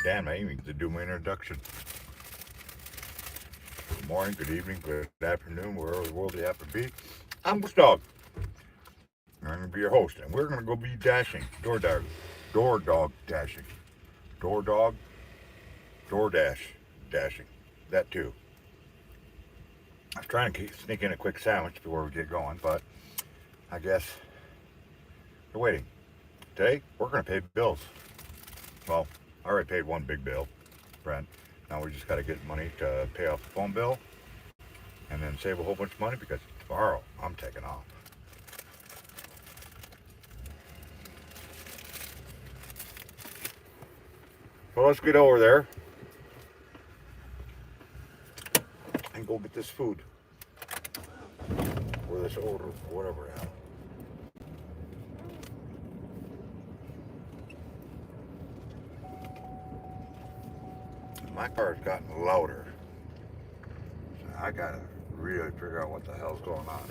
Damn, I even get to do my introduction. Good morning, good evening, good afternoon, wherever the world you happen to be. I'm Bush Dog. I'm going to be your host, and we're going to go be dashing, door dog dashing, door dog, door dash dashing. That too. I was trying to sneak in a quick sandwich before we get going, but I guess they're waiting. Today, we're going to pay bills. Well, I already paid one big bill, rent. Now we just got to get money to pay off the phone bill and then save a whole bunch of money because tomorrow I'm taking off. So let's get over there and go get this food or this order or whatever the hell. My car's gotten louder. So I gotta really figure out what the hell's going on.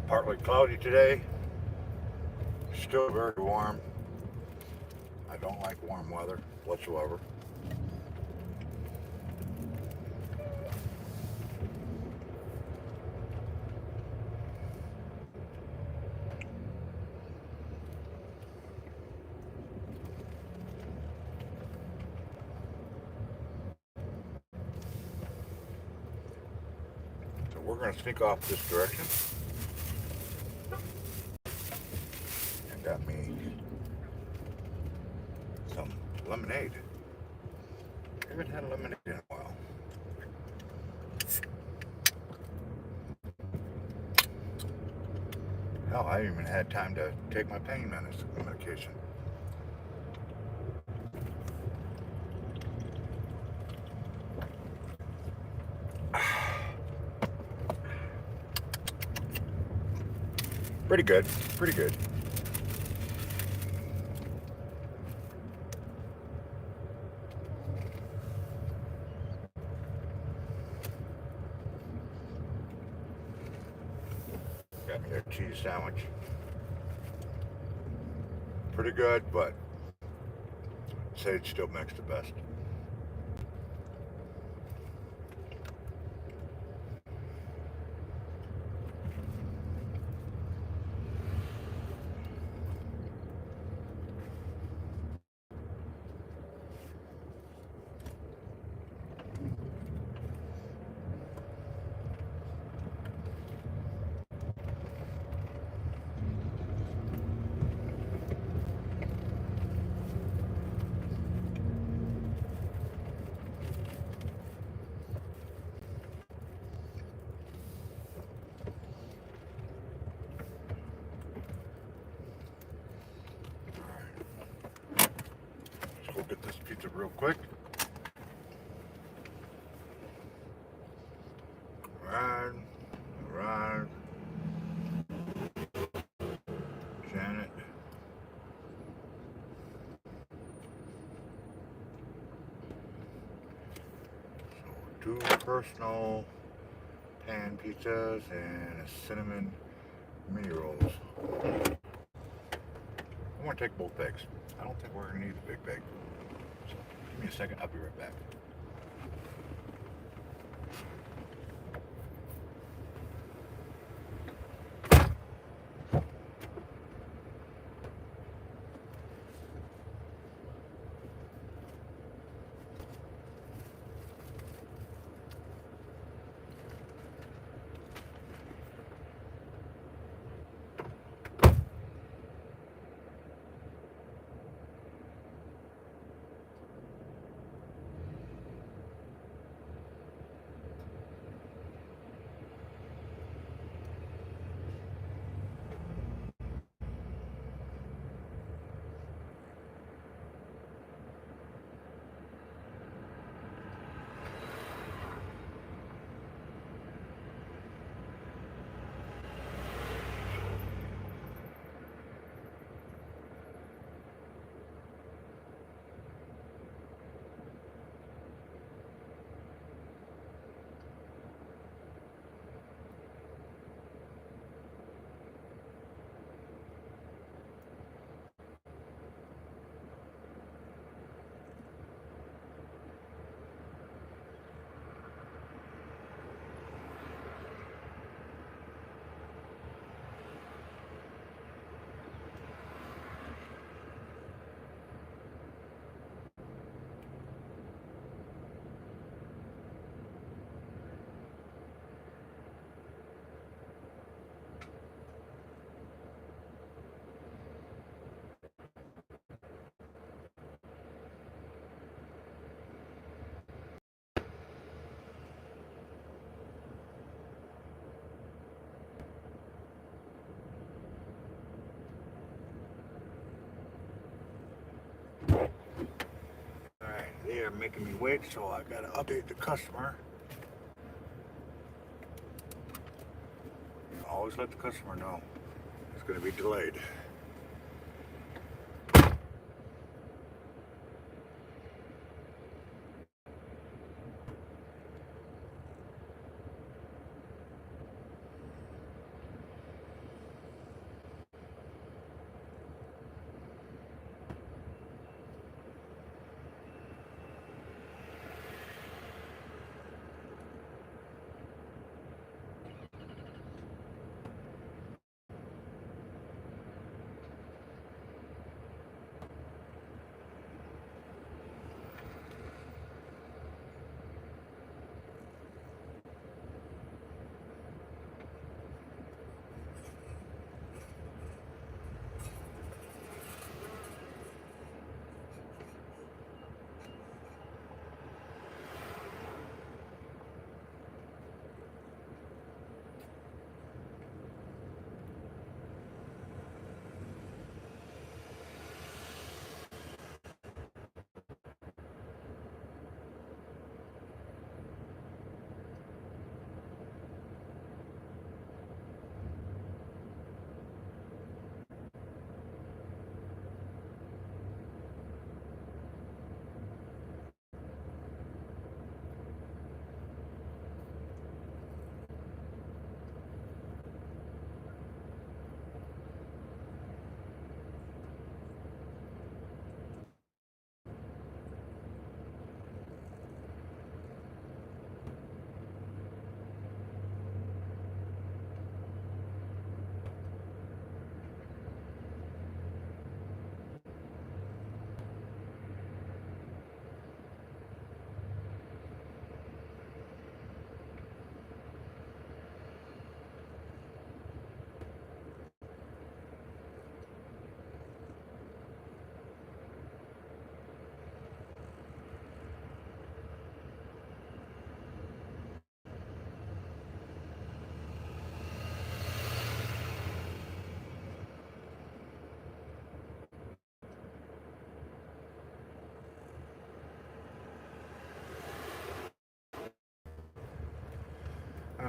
Partly cloudy today. Still very warm. I don't like warm weather whatsoever. So we're gonna sneak off this direction. And got me some lemonade. I haven't had lemonade in a while. Hell, I haven't even had time to take my pain medication. Pretty good. Pretty good. Got me a cheese sandwich. Pretty good, but sage still makes the best. Let's go get this pizza real quick. Ride, ride, Janet. So 2 personal pan pizzas and a cinnamon mini rolls. I want to take both bags. I don't think we're going to need the big bag. So give me a second, I'll be right back. making me wait, so I gotta update the customer. Always let the customer know it's gonna be delayed.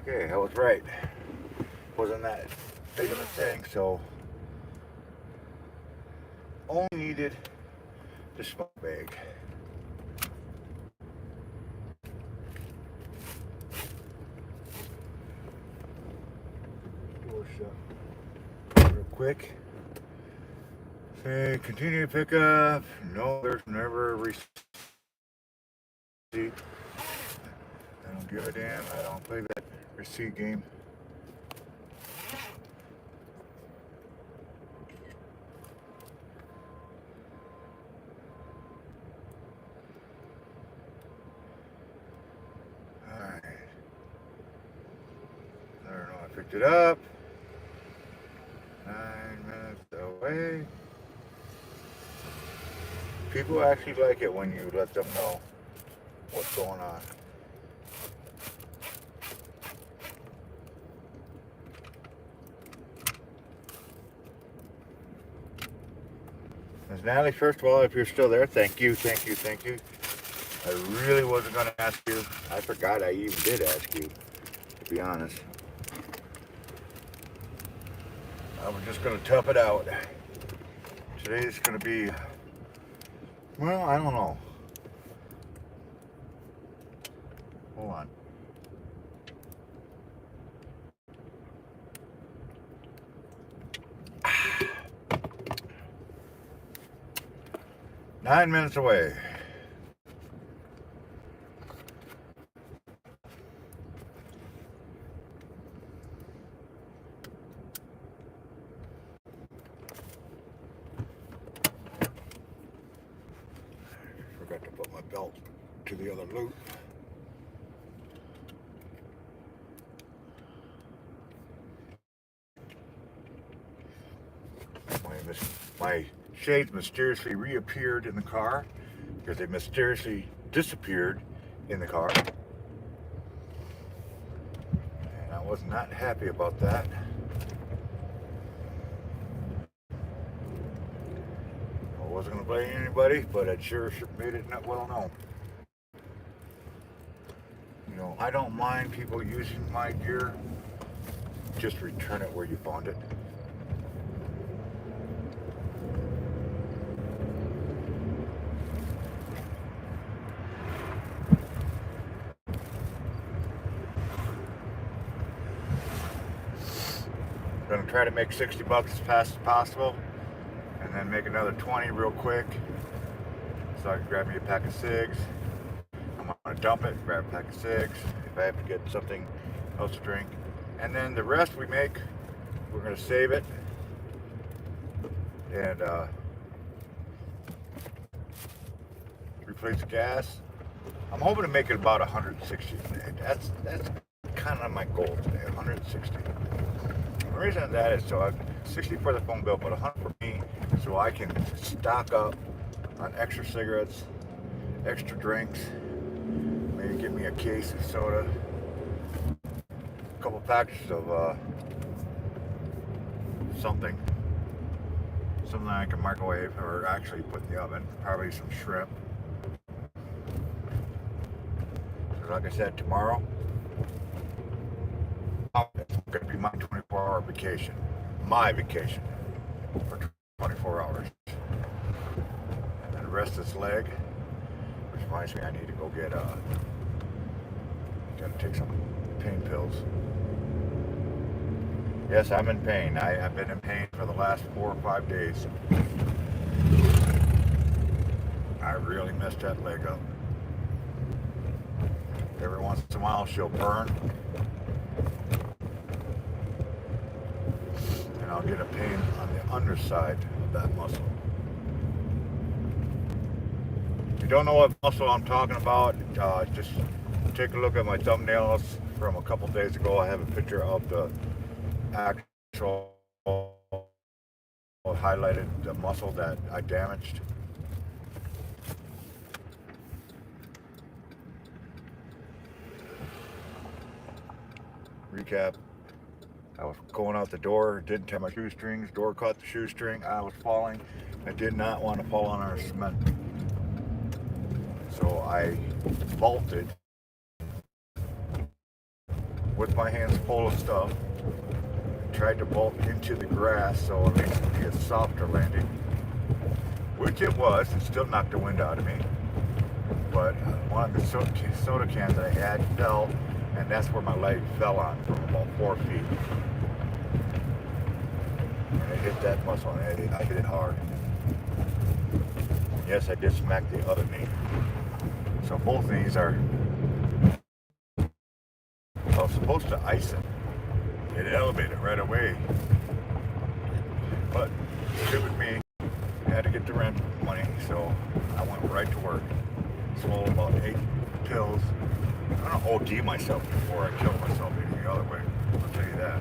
Okay, I was right. Wasn't that big of a thing, so only needed the smoke bag. Door shut real quick. Say continue pickup. No, there's never a receipt. I don't give a damn. I don't play that receipt game. Alright. I don't know. I picked it up. 9 minutes away. People actually like it when you let them know what's going on. Ms. Natalie, first of all, if you're still there, thank you. I really wasn't going to ask you. I forgot I even did ask you, to be honest. I was just going to tough it out. Today's going to be, well, I don't know. Hold on. Nine minutes away. Forgot to put my belt to the other loop. My shades mysteriously reappeared in the car because they mysteriously disappeared in the car. And I was not happy about that. I wasn't going to blame anybody, but it sure made it not well known. You know, I don't mind people using my gear. Just return it where you found it. I'm gonna try to make 60 bucks as fast as possible, and then make another 20 real quick, so I can grab me a pack of cigs. I'm gonna dump it, grab a pack of cigs if I have to get something else to drink, and then the rest we make, we're gonna save it and replace the gas. I'm hoping to make it about 160 today. That's kind of my goal today, 160. The reason that is so 60 for the phone bill, but 100 for me, so I can stock up on extra cigarettes, extra drinks, maybe get me a case of soda, a couple packages of something I can microwave or actually put in the oven, probably some shrimp. Like I said, tomorrow it's going to be my 24-hour vacation. My vacation for 24 hours. And then the rest of this leg, which reminds me I need to go get gotta take some pain pills. Yes, I'm in pain. I've been in pain for the last 4 or 5 days. I really messed that leg up. Every once in a while she'll burn, and I'll get a pain on the underside of that muscle. If you don't know what muscle I'm talking about, just take a look at my thumbnails from a couple days ago. I have a picture of the actual highlighted the muscle that I damaged. Recap. I was going out the door, didn't tie my shoestrings, door caught the shoestring, I was falling. I did not want to fall on our cement. So I vaulted with my hands full of stuff, tried to vault into the grass so it makes it be a softer landing, which it was. It still knocked the wind out of me. But one of the soda cans that I had fell, and that's where my leg fell on from about 4 feet. And it hit that muscle, and I hit it hard. Yes, I did smack the other knee. So both knees are, I was supposed to ice it. It elevated right away. But stupid me, I had to get the rent money, so I went right to work. Swallowed about 8 pills. I don't OD myself before I kill myself any other way. I'll tell you that.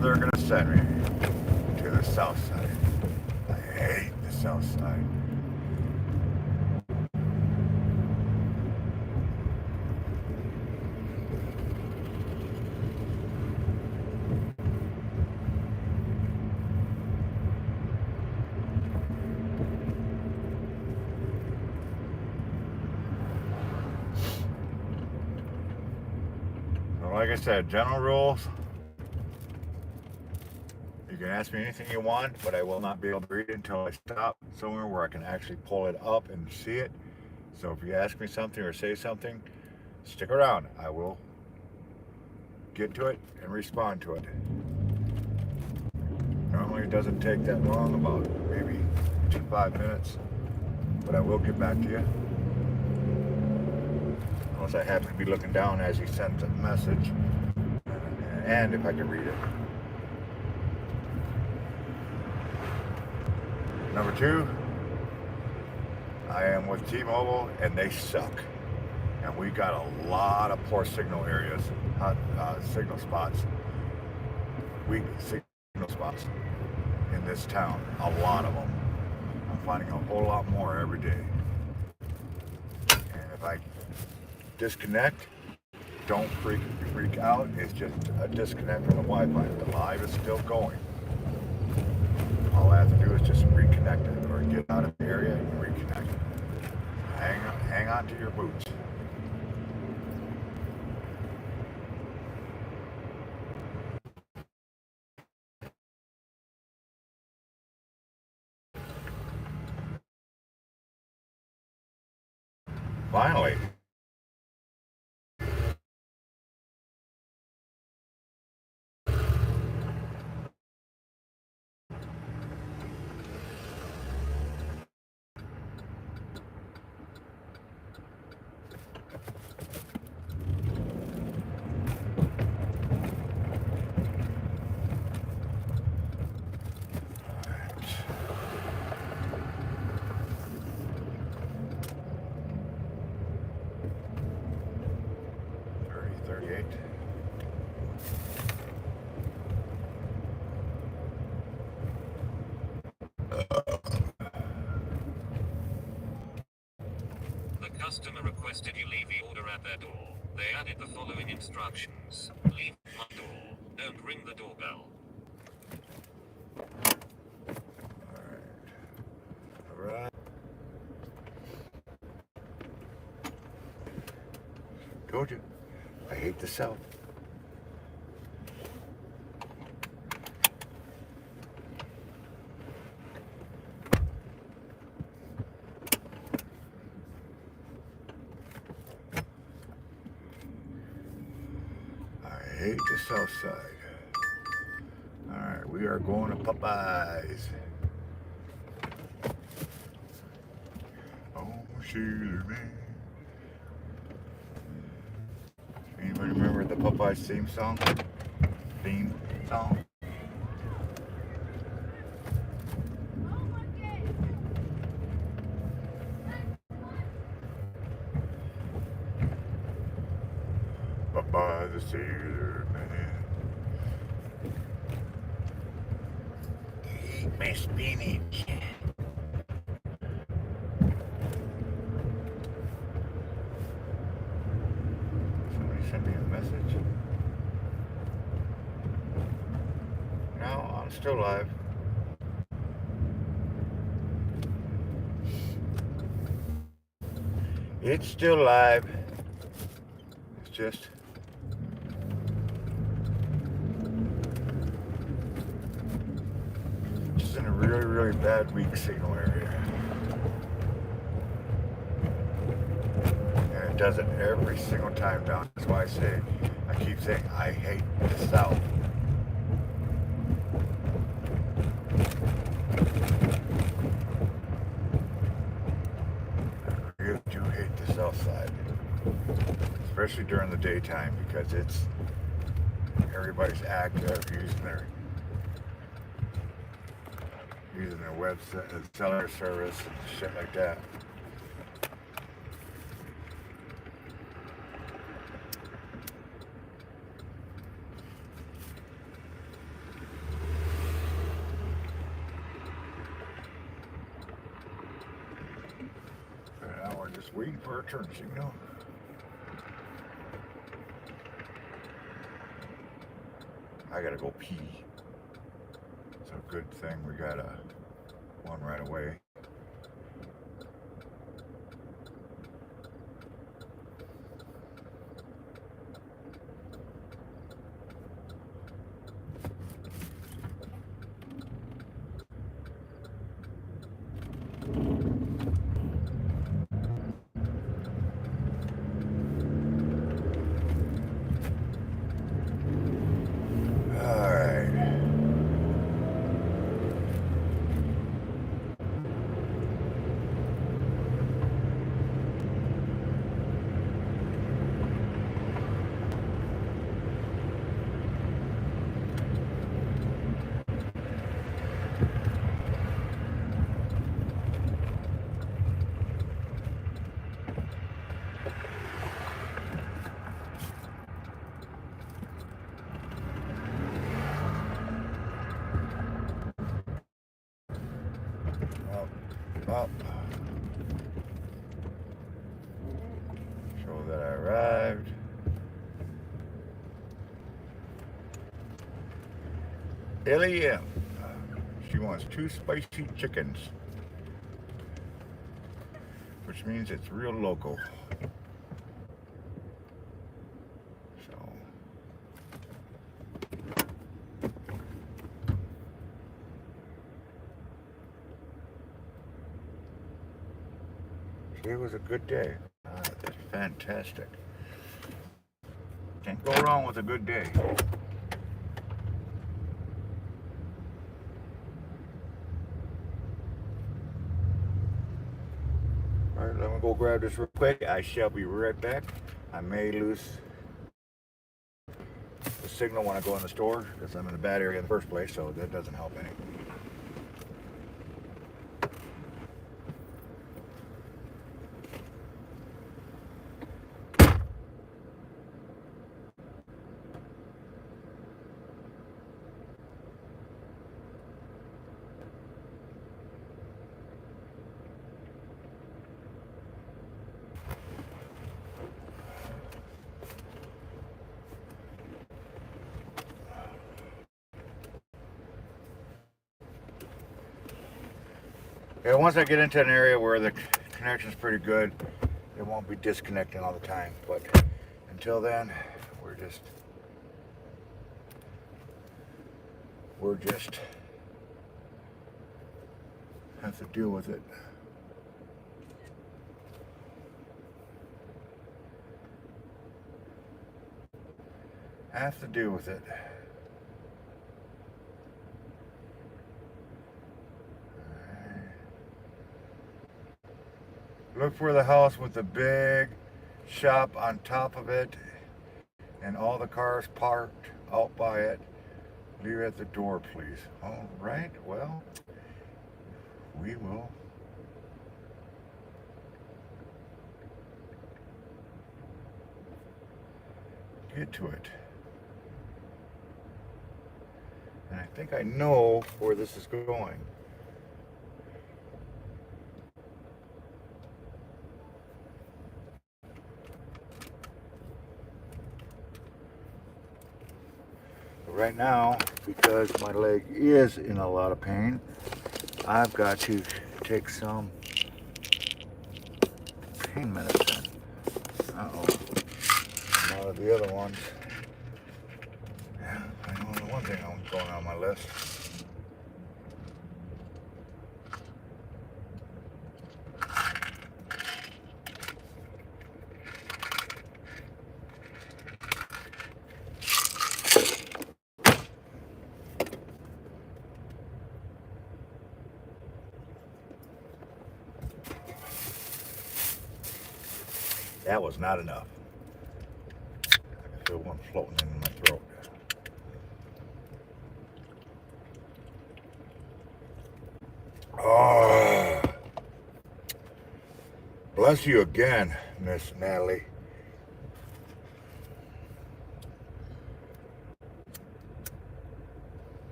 They're going to send me to the south side. I hate the south side. So like I said, general rules. You can ask me anything you want, but I will not be able to read it until I stop somewhere where I can actually pull it up and see it. So if you ask me something or say something, stick around. I will get to it and respond to it. Normally it doesn't take that long, about maybe 5 minutes, but I will get back to you. Unless I happen to be looking down as he sends a message, and if I can read it. Number two, I am with T-Mobile and they suck. And we got a lot of poor signal areas, hot signal spots, weak signal spots in this town. A lot of them. I'm finding a whole lot more every day. And if I disconnect, don't freak out. It's just a disconnect from the Wi-Fi. The live is still going. All I have to do is just reconnect it or get out of the area and reconnect it. Hang on to your boots. Finally. The customer requested you leave the order at their door. They added the following instructions. Leave my door. Don't ring the doorbell. Alright. Told you. I hate the South. I hate the South Side. Alright, we are going to Popeyes. Oh, Sailor Man. Anybody remember the Popeyes theme song? Popeyes the Sailor Man. Eat my spinach. Somebody sent me a message. No, I'm still live. It's still live. It's just in a really bad weak signal area. And it does it every single time down. That's why I keep saying I hate the South. I really do hate the South Side. Especially during the daytime because everybody's active using their website, cellular service and shit like that. Now we're just waiting for a turn signal. I gotta go pee. It's a good thing we got one right away. arrived. Ellie M. She wants 2 spicy chickens, which means it's real local. So it was a good day. That's fantastic. Can't go wrong with a good day. Alright, let me go grab this real quick. I shall be right back. I may lose the signal when I go in the store because I'm in a bad area in the first place, so that doesn't help any. Yeah, once I get into an area where the connection's pretty good, it won't be disconnecting all the time. But until then, we're just have to deal with it. Have to deal with it. Look for the house with the big shop on top of it and all the cars parked out by it. Leave it at the door, please. All right, well, we will get to it. And I think I know where this is going. Right now, because my leg is in a lot of pain, I've got to take some pain medicine. Uh-oh. A lot of the other ones. Yeah, I know the one thing I'm going on my list. That was not enough. I can feel one floating in my throat. Oh, bless you again, Miss Natalie.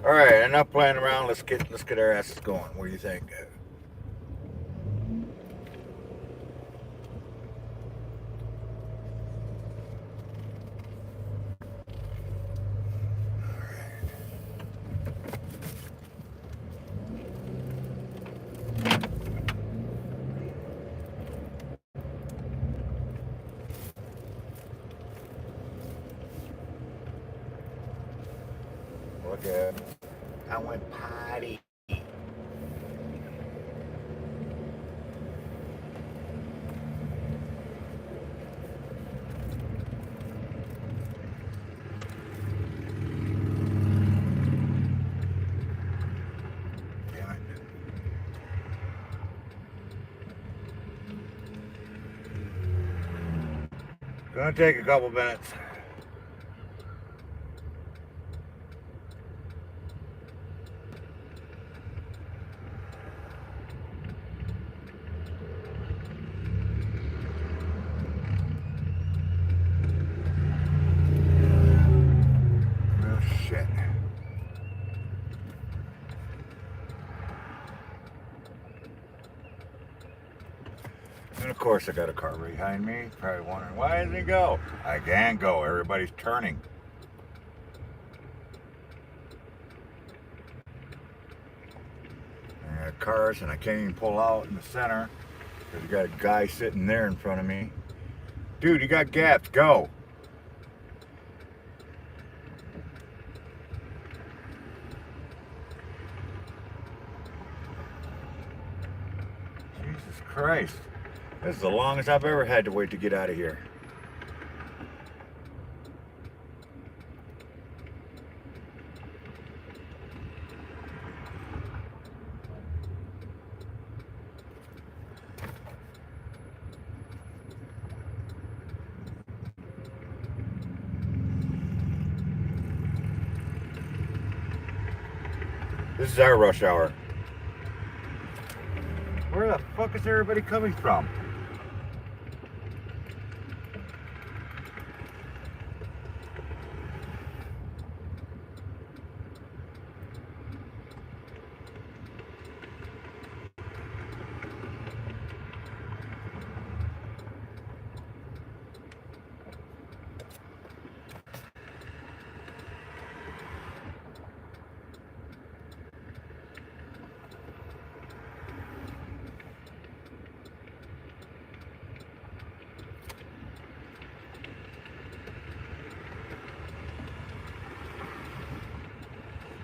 All right, enough playing around. Let's get our asses going. What do you think? Look at, I went potty. Damn it. Gonna take a couple minutes. of course I got a car behind me. Probably wondering, why doesn't he go? I can't go. Everybody's turning. And I got cars and I can't even pull out in the center. Because you got a guy sitting there in front of me. Dude, you got gaps. Go. Jesus Christ. This is the longest I've ever had to wait to get out of here. This is our rush hour. Where the fuck is everybody coming from?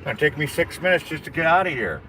It's gonna take me 6 minutes just to get out of here.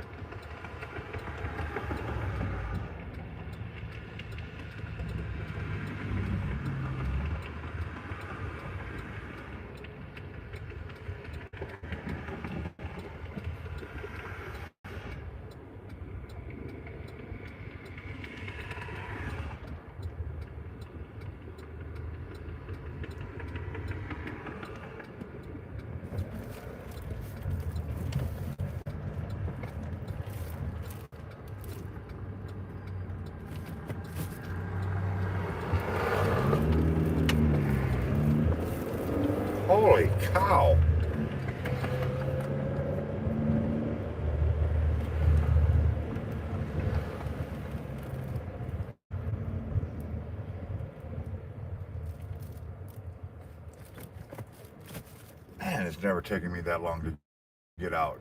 Holy cow. Man, it's never taken me that long to get out.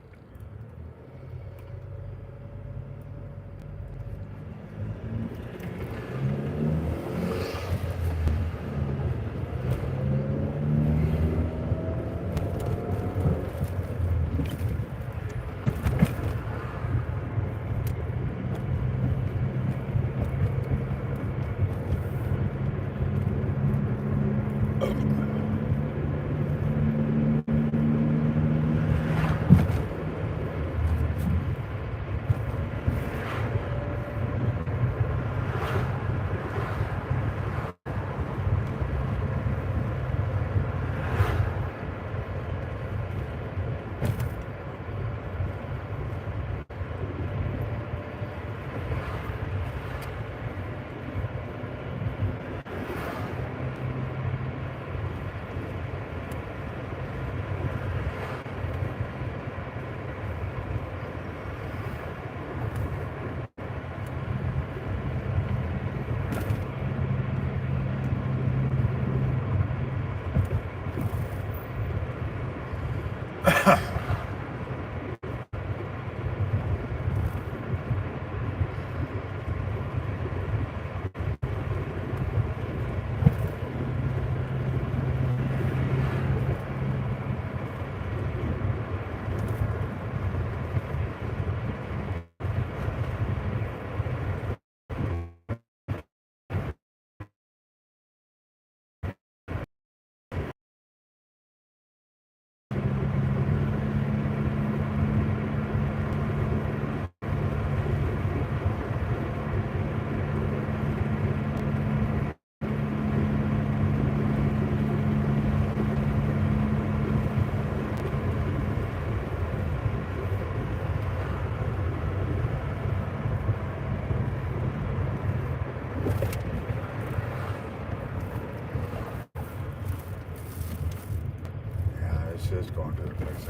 This is going to the place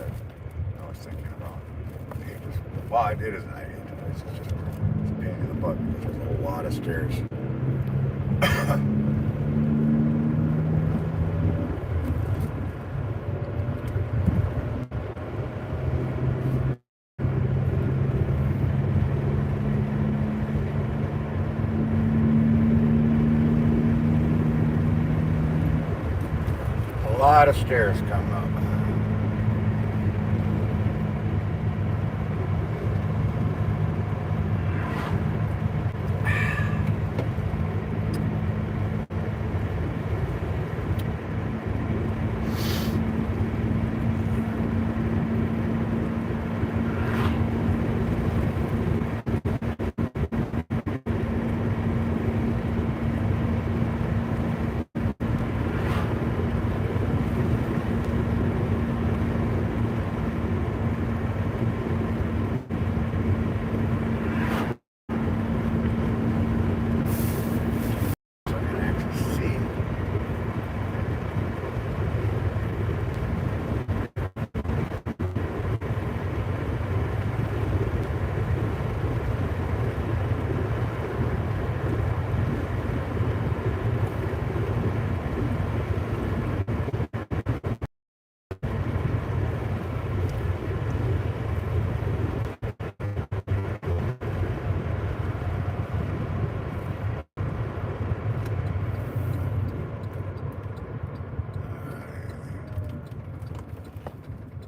I was thinking about. Well, it is an idea. It's just a pain in the butt because there's a lot of stairs. lot of stairs coming up.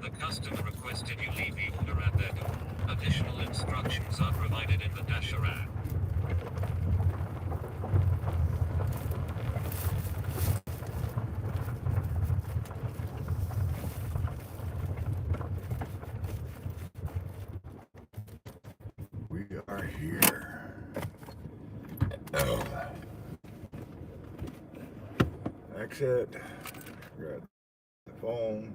The customer requested you leave the order at their door. Additional instructions are provided in the Dasher app. We are here. Oh. Exit. Grab the phone.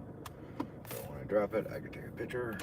Don't want to drop it. I can take a picture.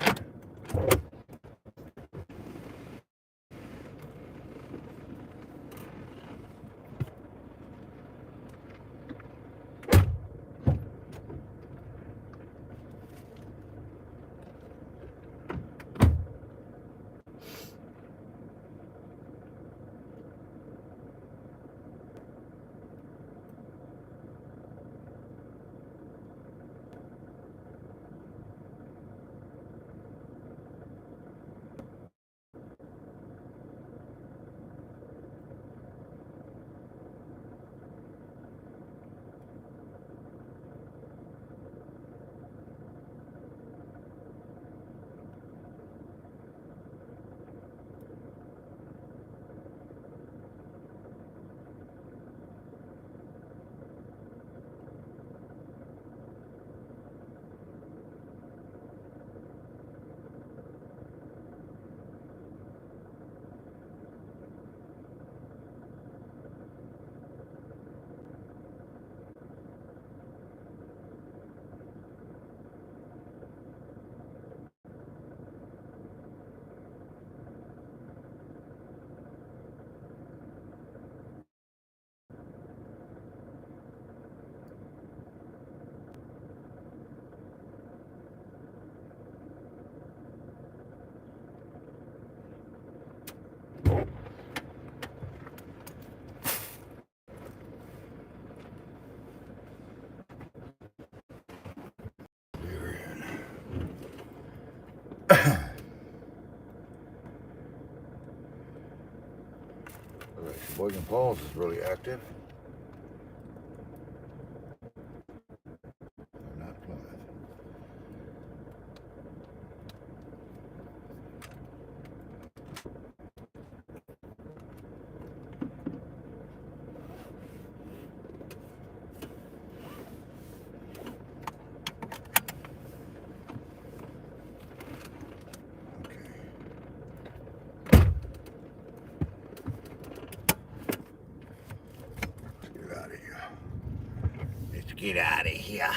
Sheboygan Falls is really active. Not Plymouth. Get out of here.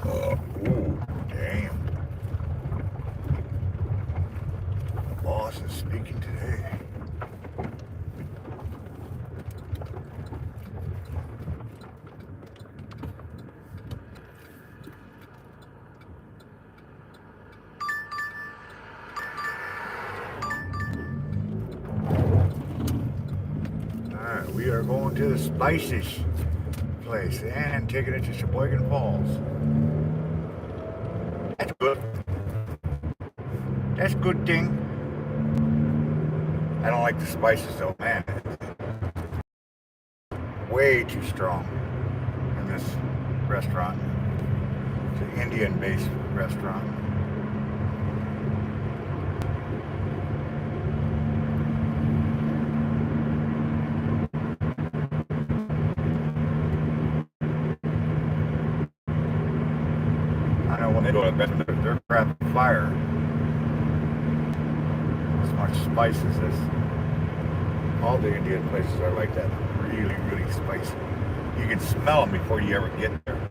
Oh, ooh, damn. The boss is speaking today. to the spices place and taking it to Sheboygan Falls. That's good. That's a good thing. I don't like the spices though, man. Way too strong in this restaurant. It's an Indian-based restaurant. I know when they go to bed, they're crap fire. As much spices as all the Indian places are like that. Really, really spicy. You can smell them before you ever get there.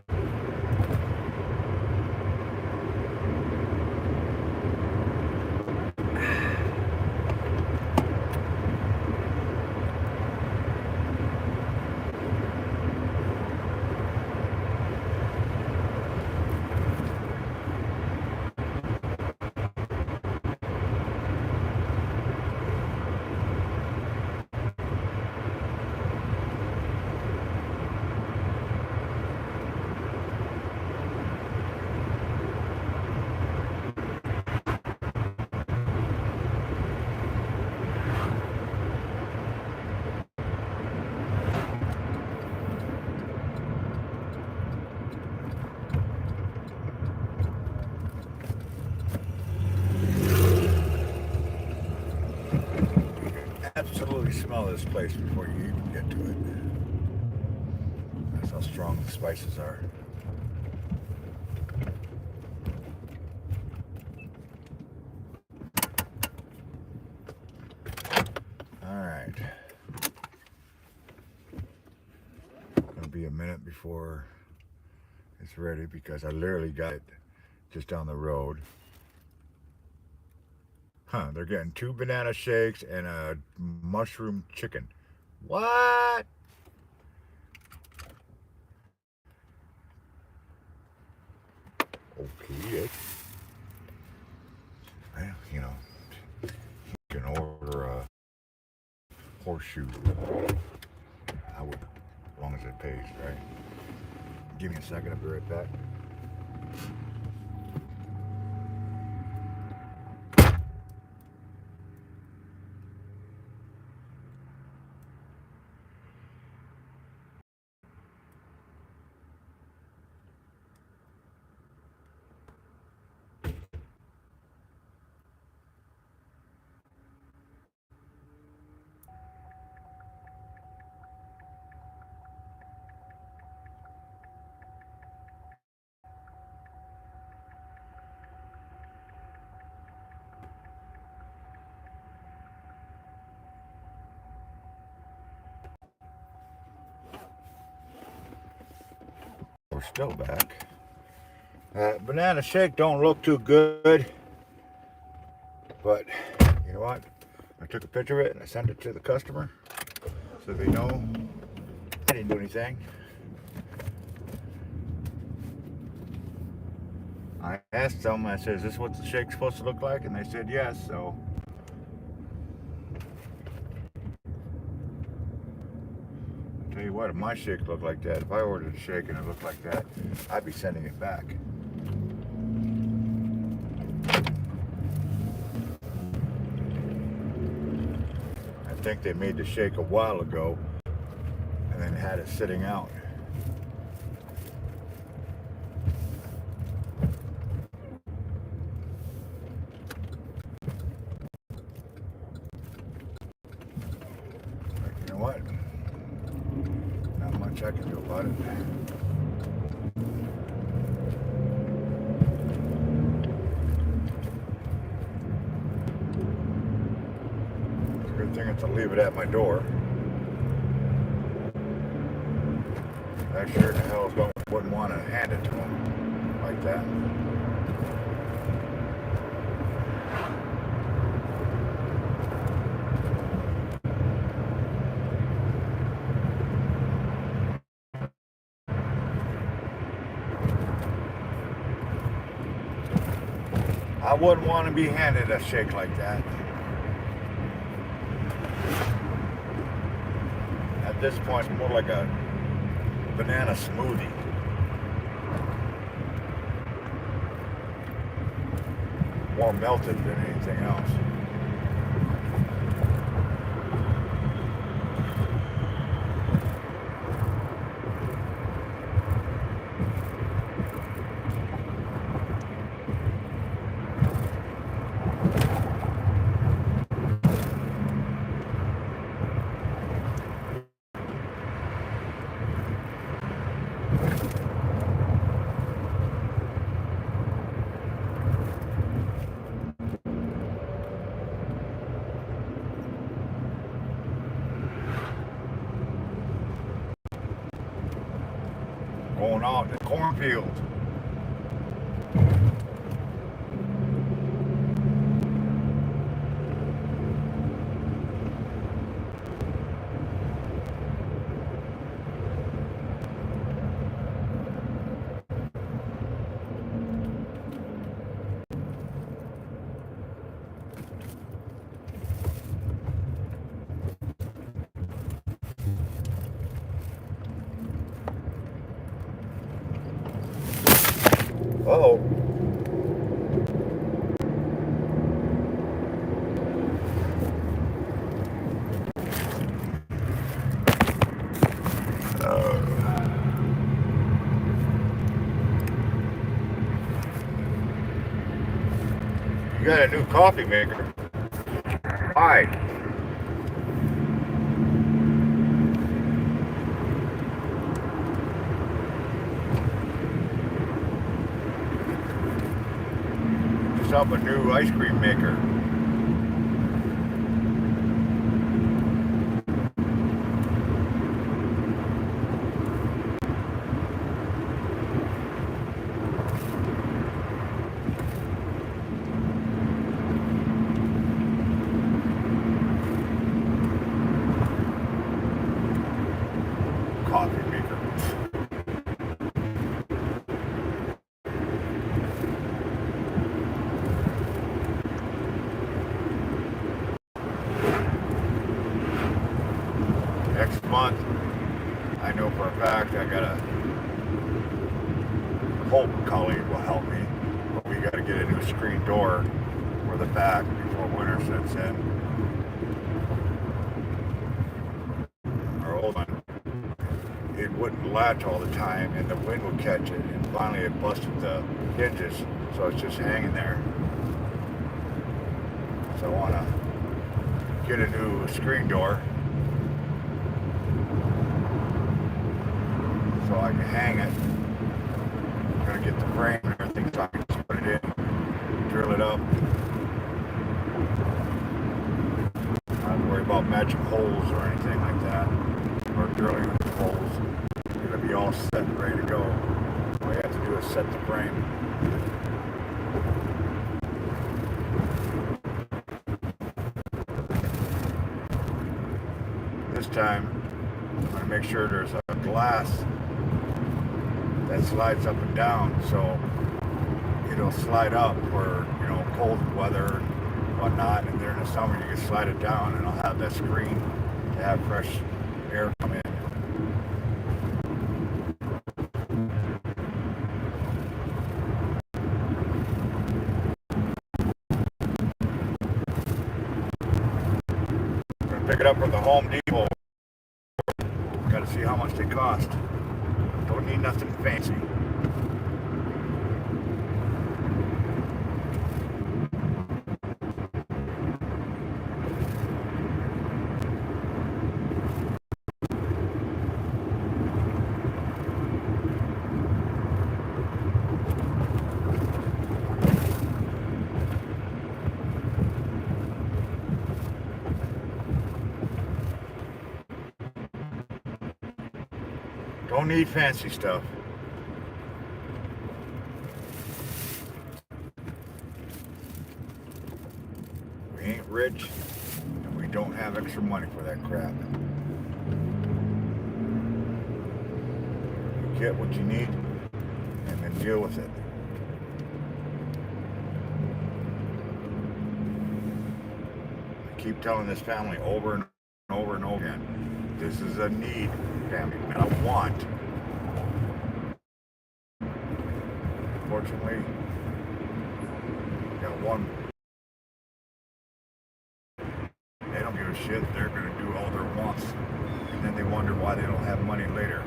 Absolutely smell this place before you even get to it. That's how strong the spices are. Alright. It'll be a minute before it's ready because I literally got it just down the road. Huh, they're getting 2 banana shakes and a mushroom chicken. What? Okay. Well, you know, you can order a horseshoe. I would, as long as it pays, right? Give me a second, I'll be right back. We're still back. Banana shake don't look too good, but you know what? I took a picture of it and I sent it to the customer so they know I didn't do anything. I asked them, I said, is this what the shake's supposed to look like? And they said yes, so. Tell you what, if my shake looked like that, if I ordered a shake and it looked like that, I'd be sending it back. I think they made the shake a while ago and then had it sitting out. But you know what? Not much I can do about it. It's a good thing to leave it at my door. I sure the hell wouldn't want to hand it to him like that. I wouldn't want to be handed a shake like that. at this point, it's more like a banana smoothie. More melted than anything else. Going out in the cornfield. Uh-oh. You got a new coffee maker. Why? Just up a new ice cream maker. Coffee maker. Next month, I know for a fact I got a Hope colleague will help me, but we got to get a new screen door for the back before winter sets in. Our old one, it wouldn't latch all the time and the wind would catch it, and finally it busted the hinges, so it's just hanging there. So I want to get a new screen door so I can hang it. I'm gonna get the frame and everything so I can just put it in, drill it up. Not have to worry about matching holes or anything like that, or drilling holes. It's gonna be all set and ready to go. All you have to do is set the frame. This time, I'm gonna make sure there's a glass that slides up and down, so it'll slide up for, cold weather and whatnot, and during the summer you can slide it down and I'll have that screen to have fresh air come in. I'm gonna pick it up from the Home Depot. Gotta see how much they cost. Don't need nothing fancy. Don't need fancy stuff. We ain't rich, and we don't have extra money for that crap. You get what you need, and then deal with it. I keep telling this family over and over and over again, This is a need, damn it, not a want. Fortunately, got one. They don't give a shit. They're going to do all their wants. And then they wonder why they don't have money later.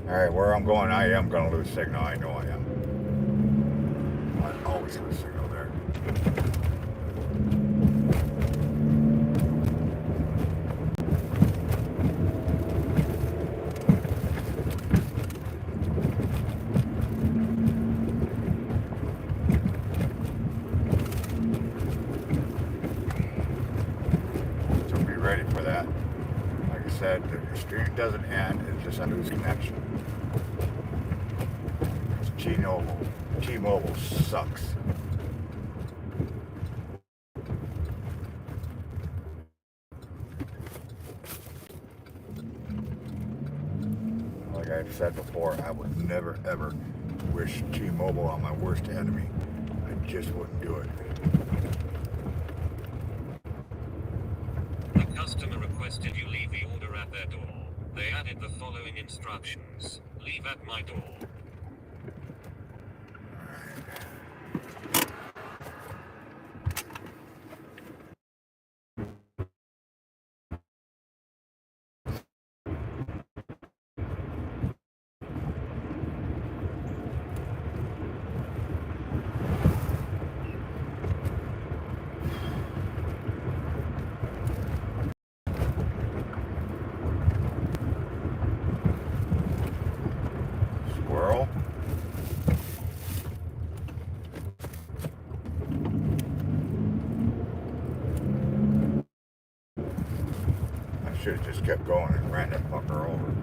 Alright, where I'm going, I am going to lose signal. I know I am. I always lose signal there. So be ready for that. Like I said, the stream doesn't end, it's just a lose connection. T-Mobile sucks. Like I've said before, I would never ever wish T-Mobile on my worst enemy. I just wouldn't do it. The customer requested you leave the order at their door. They added the following instructions. Leave at my door. Squirrel. I should have just kept going and ran that fucker over.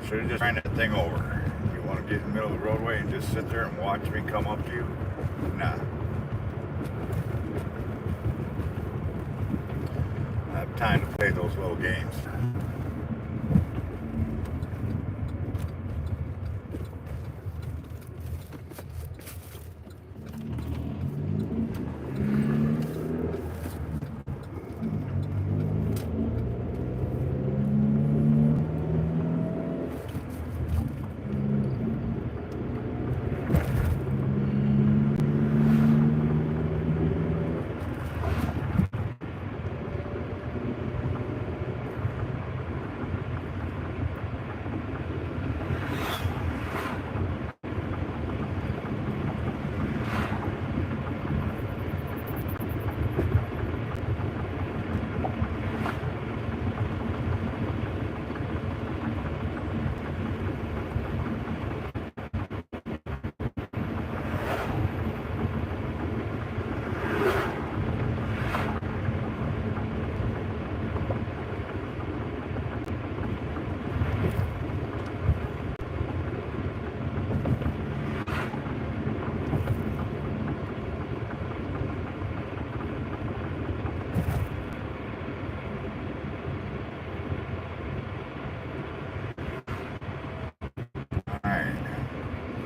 Should have just ran that thing over. You want to get in the middle of the roadway and just sit there and watch me come up to you? Nah. I have time to play those little games.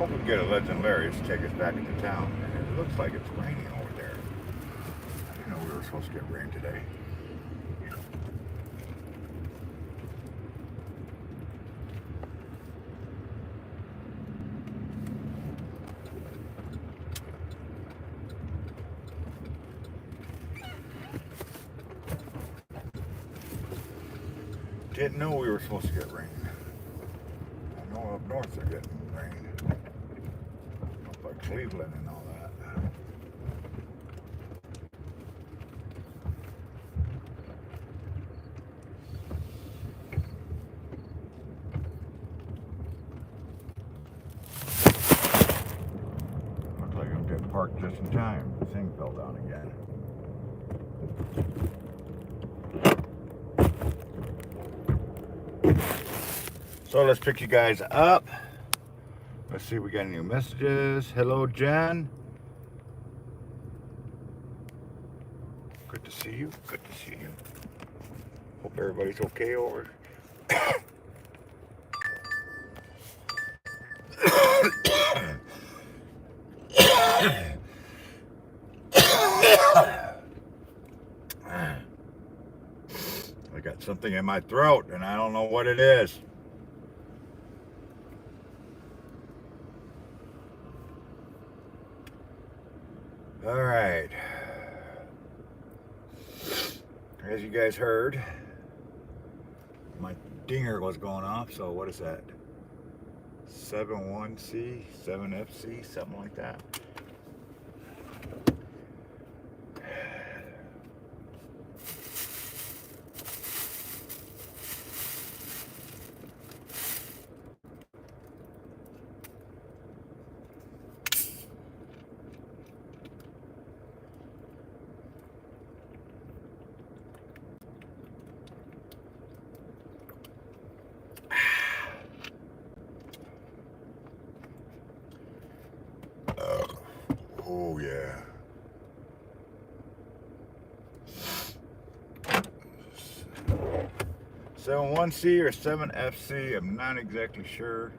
Hope we can get a Legend Larry's to take us back into town. And it looks like it's raining over there. I didn't know we were supposed to get rain today. Didn't know we were supposed to get rain. I know up north they're getting rain. Up by Cleveland and all that. Looks like I'm getting parked just in time. The thing fell down again. So let's pick you guys up. Let's see if we got any new messages. Hello, Jen. Good to see you. Good to see you. Hope everybody's okay over. I got something in my throat and I don't know what it is. All right. As you guys heard, my dinger was going off. So what is that? 71C, 7FC, something like that. Oh yeah. So 1C or 7FC, I'm not exactly sure.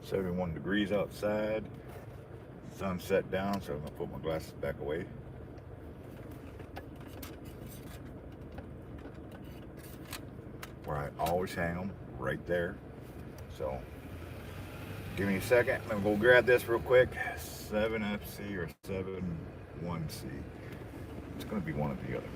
.71 degrees outside. Sun set down, so I'm gonna put my glasses back away. Where I always hang them, right there. So, give me a second. I'm gonna go grab this real quick. 7FC or 71C. It's gonna be one or the other.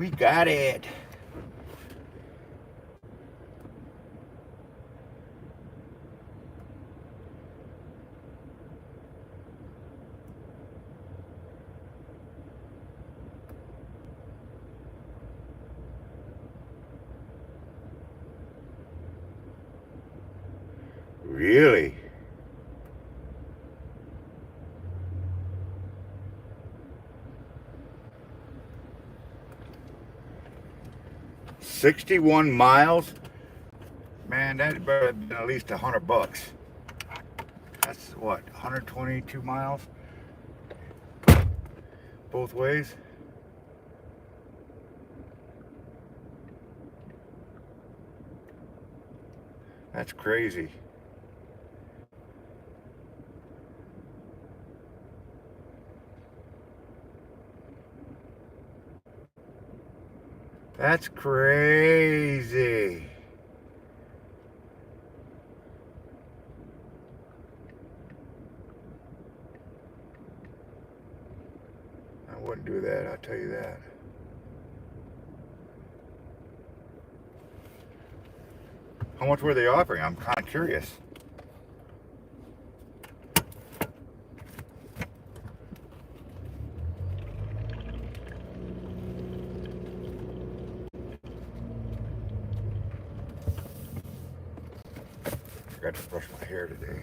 We got it. Really? $61 miles? Man, that better have been at least $100. That's what, 122 miles? Both ways? That's crazy. That's crazy. I wouldn't do that, I'll tell you that. How much were they offering? I'm kind of curious. Forgot to brush my hair today.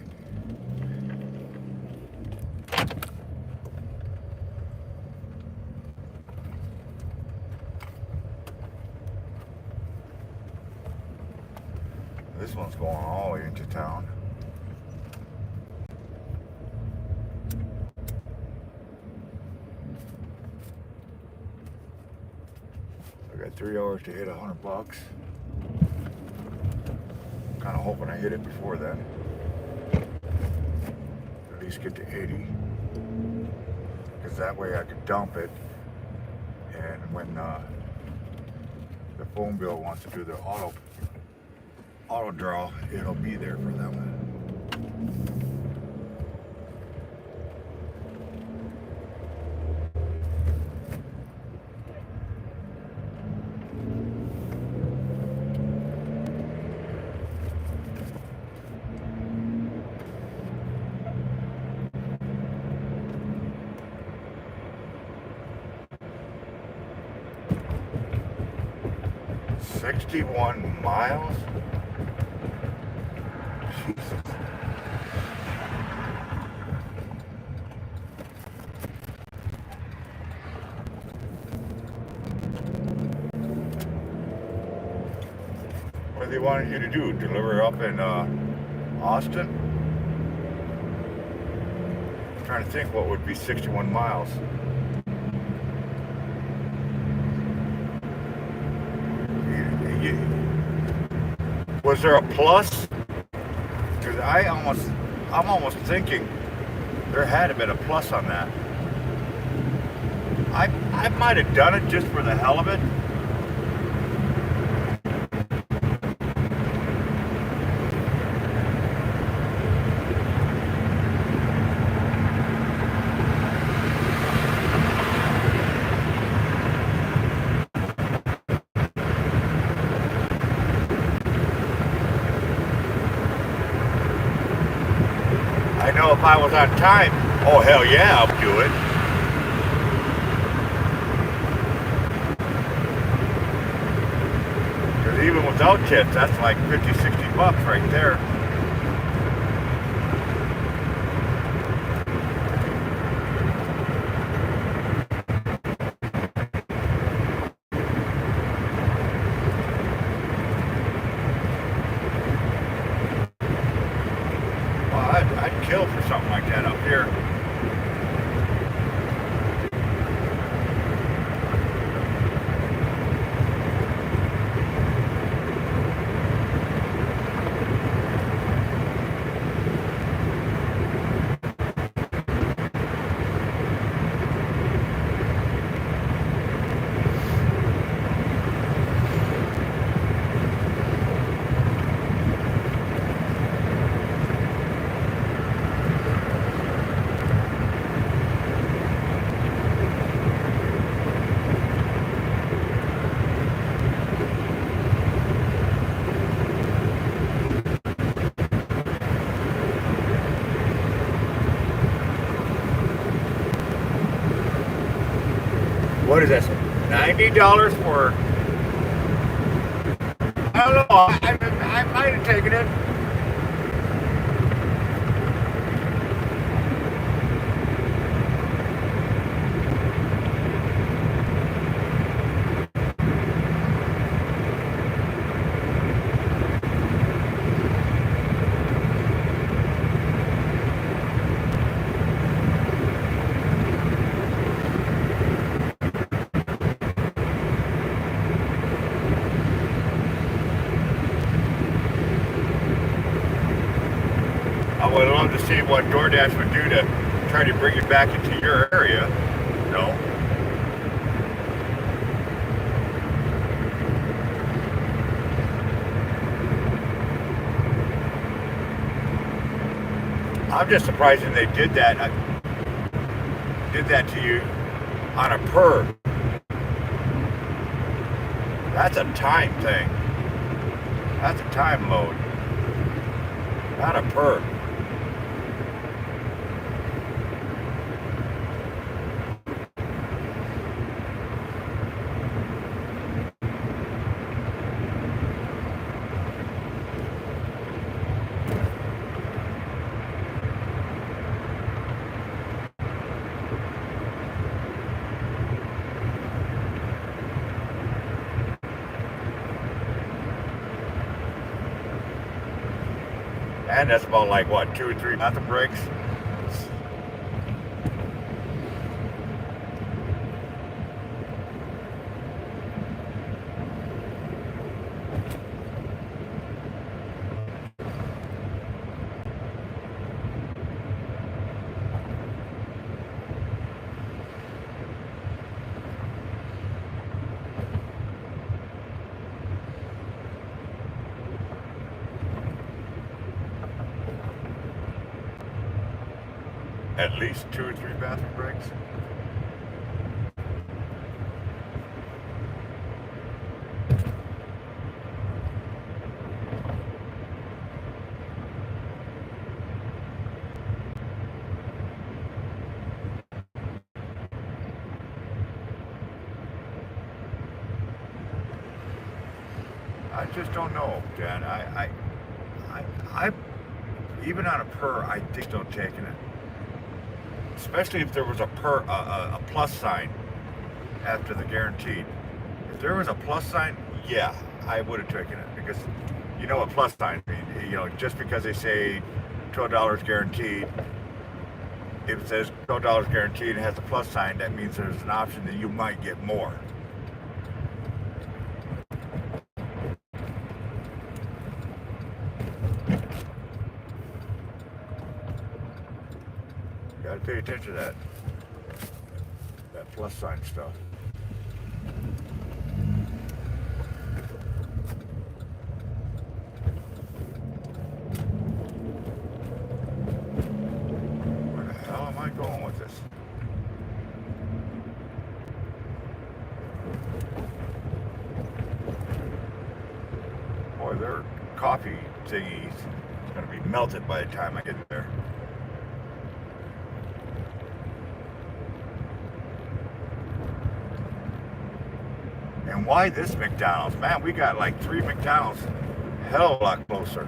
This one's going all the way into town. I got 3 hours to hit $100. Kind of hoping I hit it before then. At least get to 80. Because that way I could dump it. And when the phone bill wants to do the auto draw, it'll be there for them. $61 miles? Jesus. What do they wanted you to do? Deliver up in Austin? I'm trying to think what would be 61 miles. Was there a plus? Because I'm almost thinking there had to been a plus on that. I might have done it just for the hell of it. I know if I was on time, oh hell yeah, I'll do it. Because even without tips, that's like 50, 60 bucks right there. Well, I'd kill for something like that up here. What is this? $90 for? I don't know. I might have taken it. I would love to see what DoorDash would do to try to bring it back into your area. No. I'm just surprised that they did that. Did that to you on a per. That's a time thing. That's a time load. Not a per. And that's about like what, 2 or 3 bathroom breaks? At least 2 or 3 bathroom breaks. I just don't know, Dan. I even on a per, I think still taking it. Especially if there was a plus sign after the guaranteed. If there was a plus sign, yeah, I would have taken it, because you know what plus sign means. You know, just because they say $12 guaranteed, if it says $12 guaranteed and has a plus sign, that means there's an option that you might get more. Gotta pay attention to that plus sign stuff. Where the hell am I going with this? Boy, their coffee thingy's gonna be melted by the time I get there. And why this McDonald's? Man, we got like 3 McDonald's hell of a lot closer.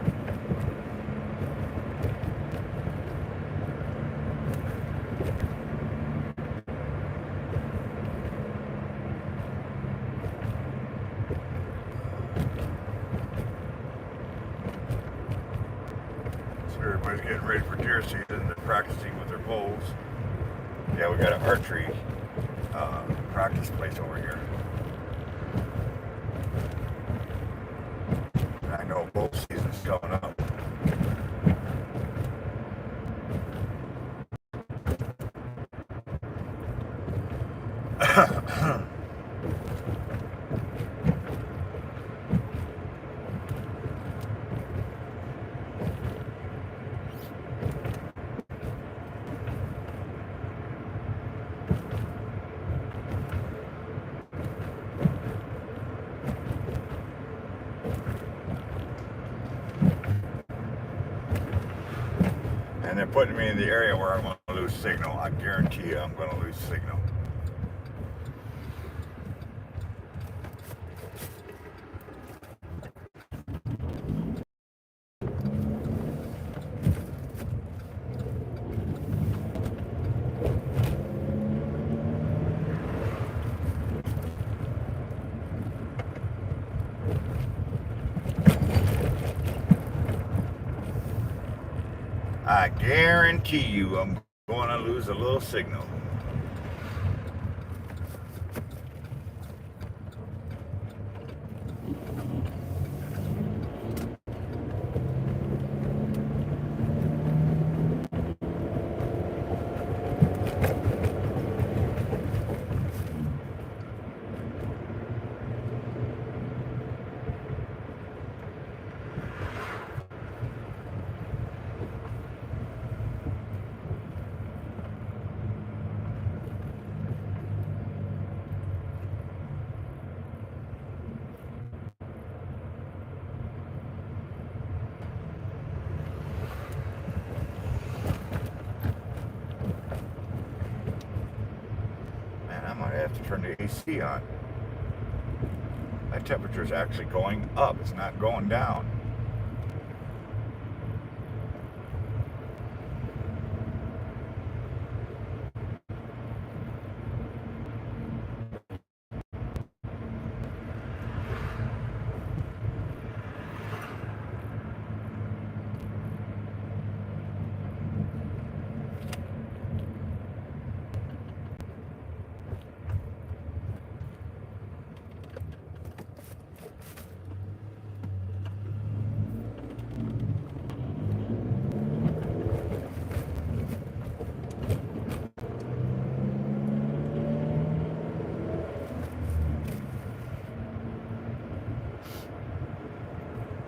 So everybody's getting ready for deer season. They're practicing with their bows. Yeah, we got an archery practice place over here. I know bow season's coming up. And they're putting me in the area where I'm going to lose signal. I guarantee you I'm going to lose signal. I guarantee you I'm going to lose a little signal. Man, I might have to turn the AC on. My temperature is actually going up. It's not going down.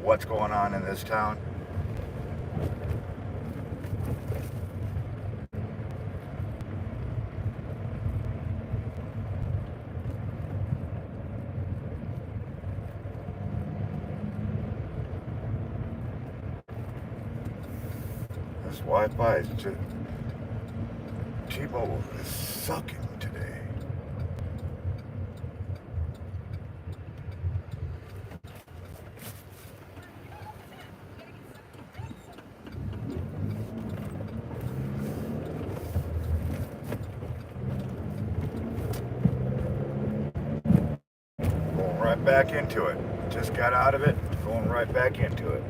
What's going on in this town? This Wi-Fi is just... T-Mobile is sucking today. Going right back into it. Just got out of it, going right back into it.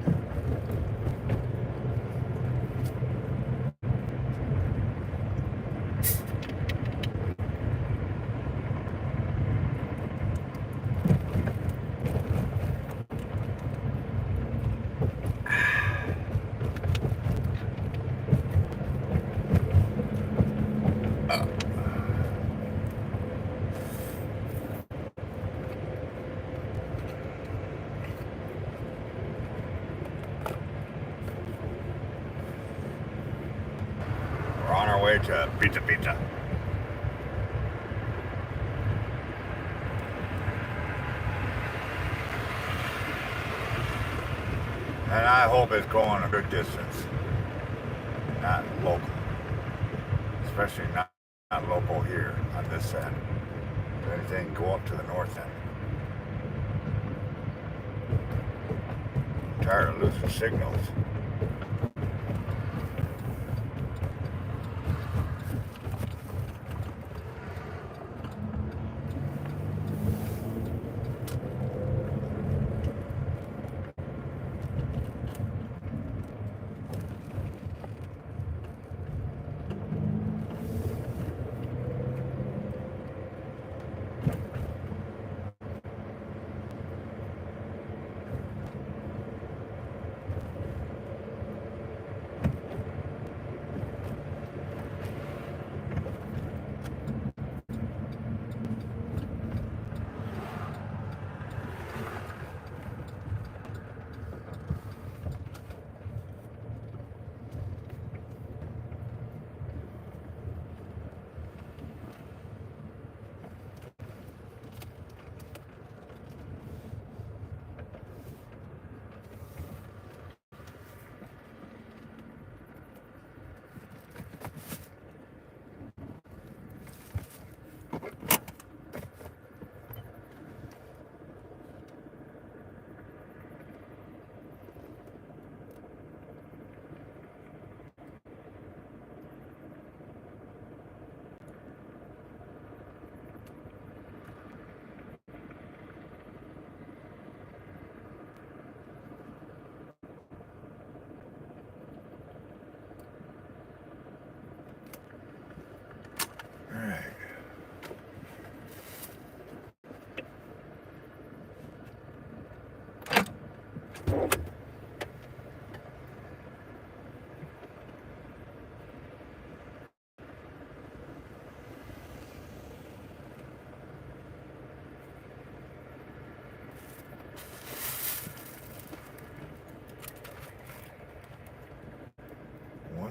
We're on our way to Pizza. And I hope it's going a good distance. Not local. Especially not local here on this end. If anything, go up to the north end. I'm tired of losing signals.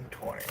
120.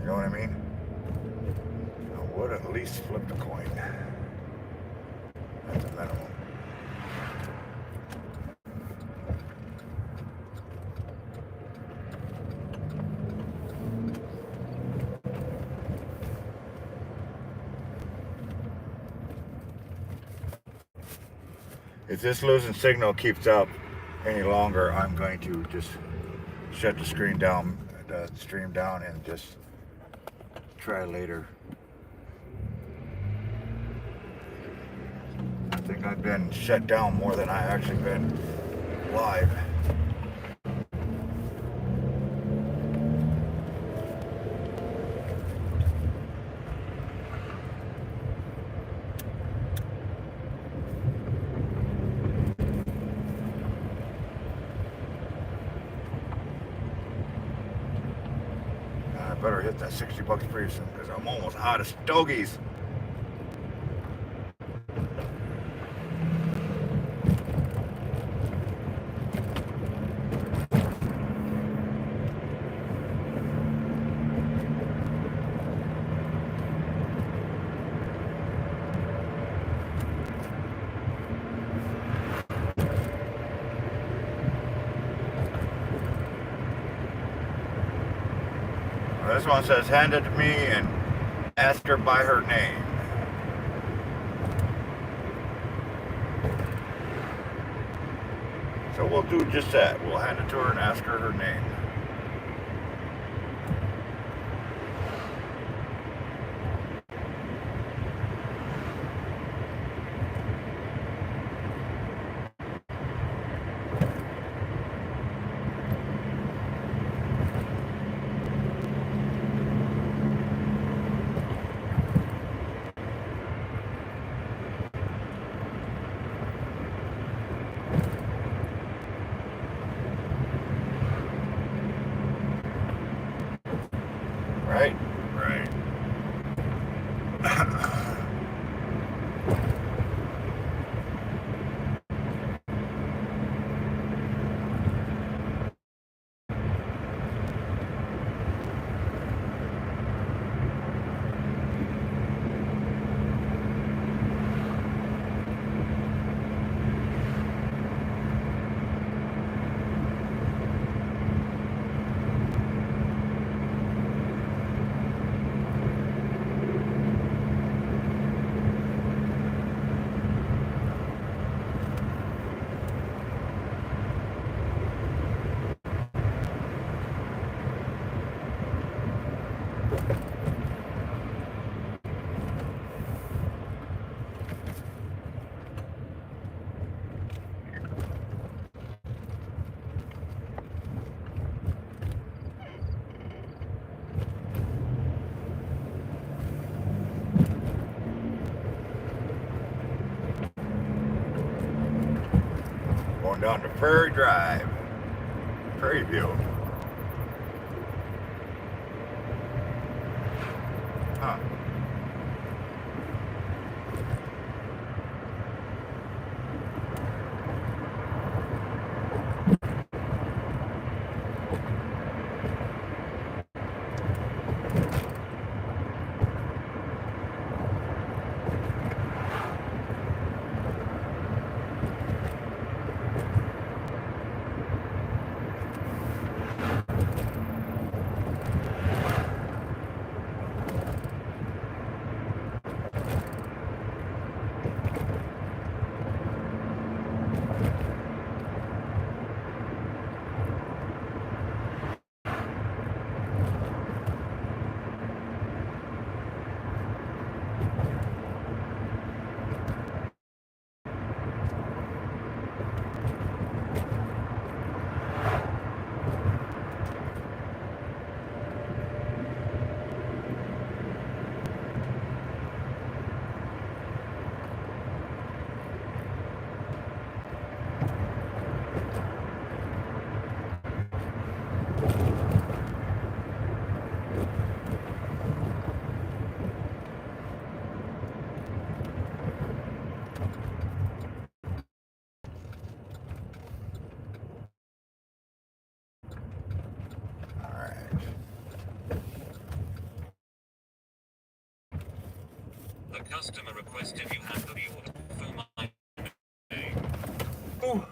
You know what I mean? I would at least flip the coin. That's a minimum. If this losing signal keeps up any longer, I'm going to just shut the stream down, and just try later. I think I've been shut down more than I actually been live. I better hit that 60 bucks pretty soon because I'm almost out of stogies. This one says, hand it to me and ask her by her name. So we'll do just that. We'll hand it to her and ask her her name. Right? Right. Going down to Prairie Drive, Prairie View. Customer requested you handle the order for my name. Ooh.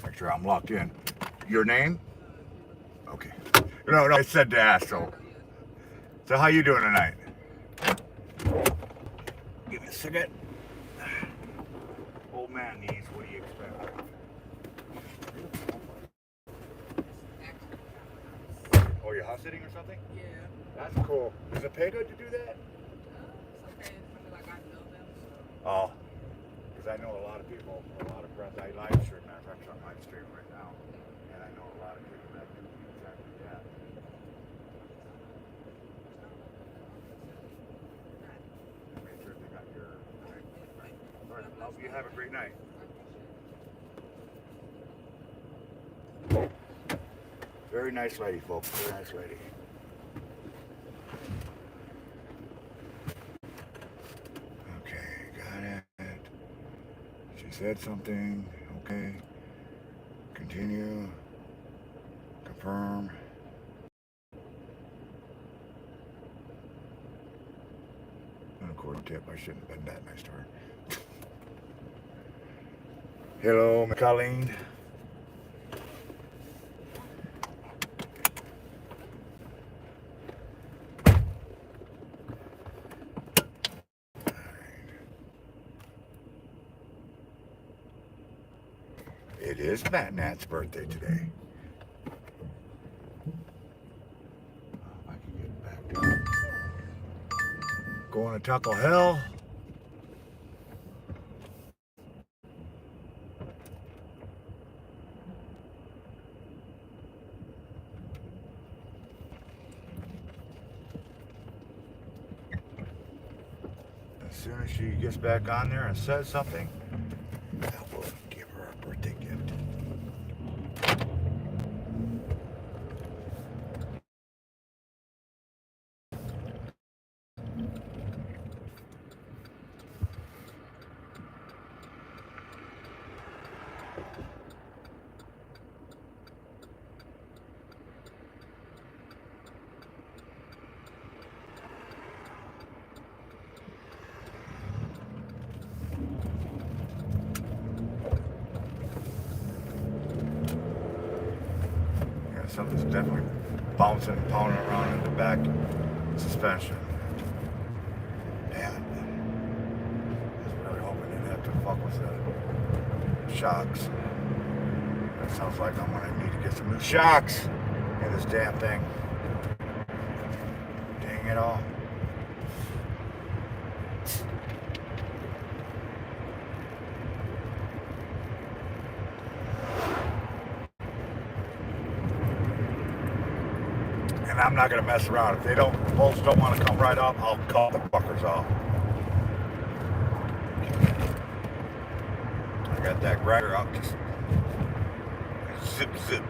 Make sure I'm locked in. Your name? Okay. No, I said to ask, so. So how you doing tonight? Give me a second. Old man needs, what do you expect? Oh, you're house sitting or something? Yeah. That's cool. Does it pay good to do that? It's okay. I feel like I know them. So. Oh. Because I know a lot of people, a lot of friends. I live stream, matter of fact, I'm live streaming right now. And I know a lot of people that do exactly that. Make sure they got your. All right. Well, you have a great night. Very nice lady, folks. Very nice lady. Okay, got it. She said something. Okay. Continue. Confirm. Unrecorded tip. I shouldn't have been that nice to her. Hello, Colleen. It is Matt Nat's birthday today. If I can get back up. Going to Taco Hell. As soon as she gets back on there and says something, I will give her a birthday gift. Yeah, something's definitely bouncing and pounding around in the back suspension. Damn it. I was really hoping they didn't have to fuck with the shocks. That sounds like I'm gonna need to get some new shocks in this damn thing. Dang it all. And I'm not gonna mess around. If they don't, bolts don't want to come right off, I'll cut the fuckers off. I got that grinder out, just zip, zip.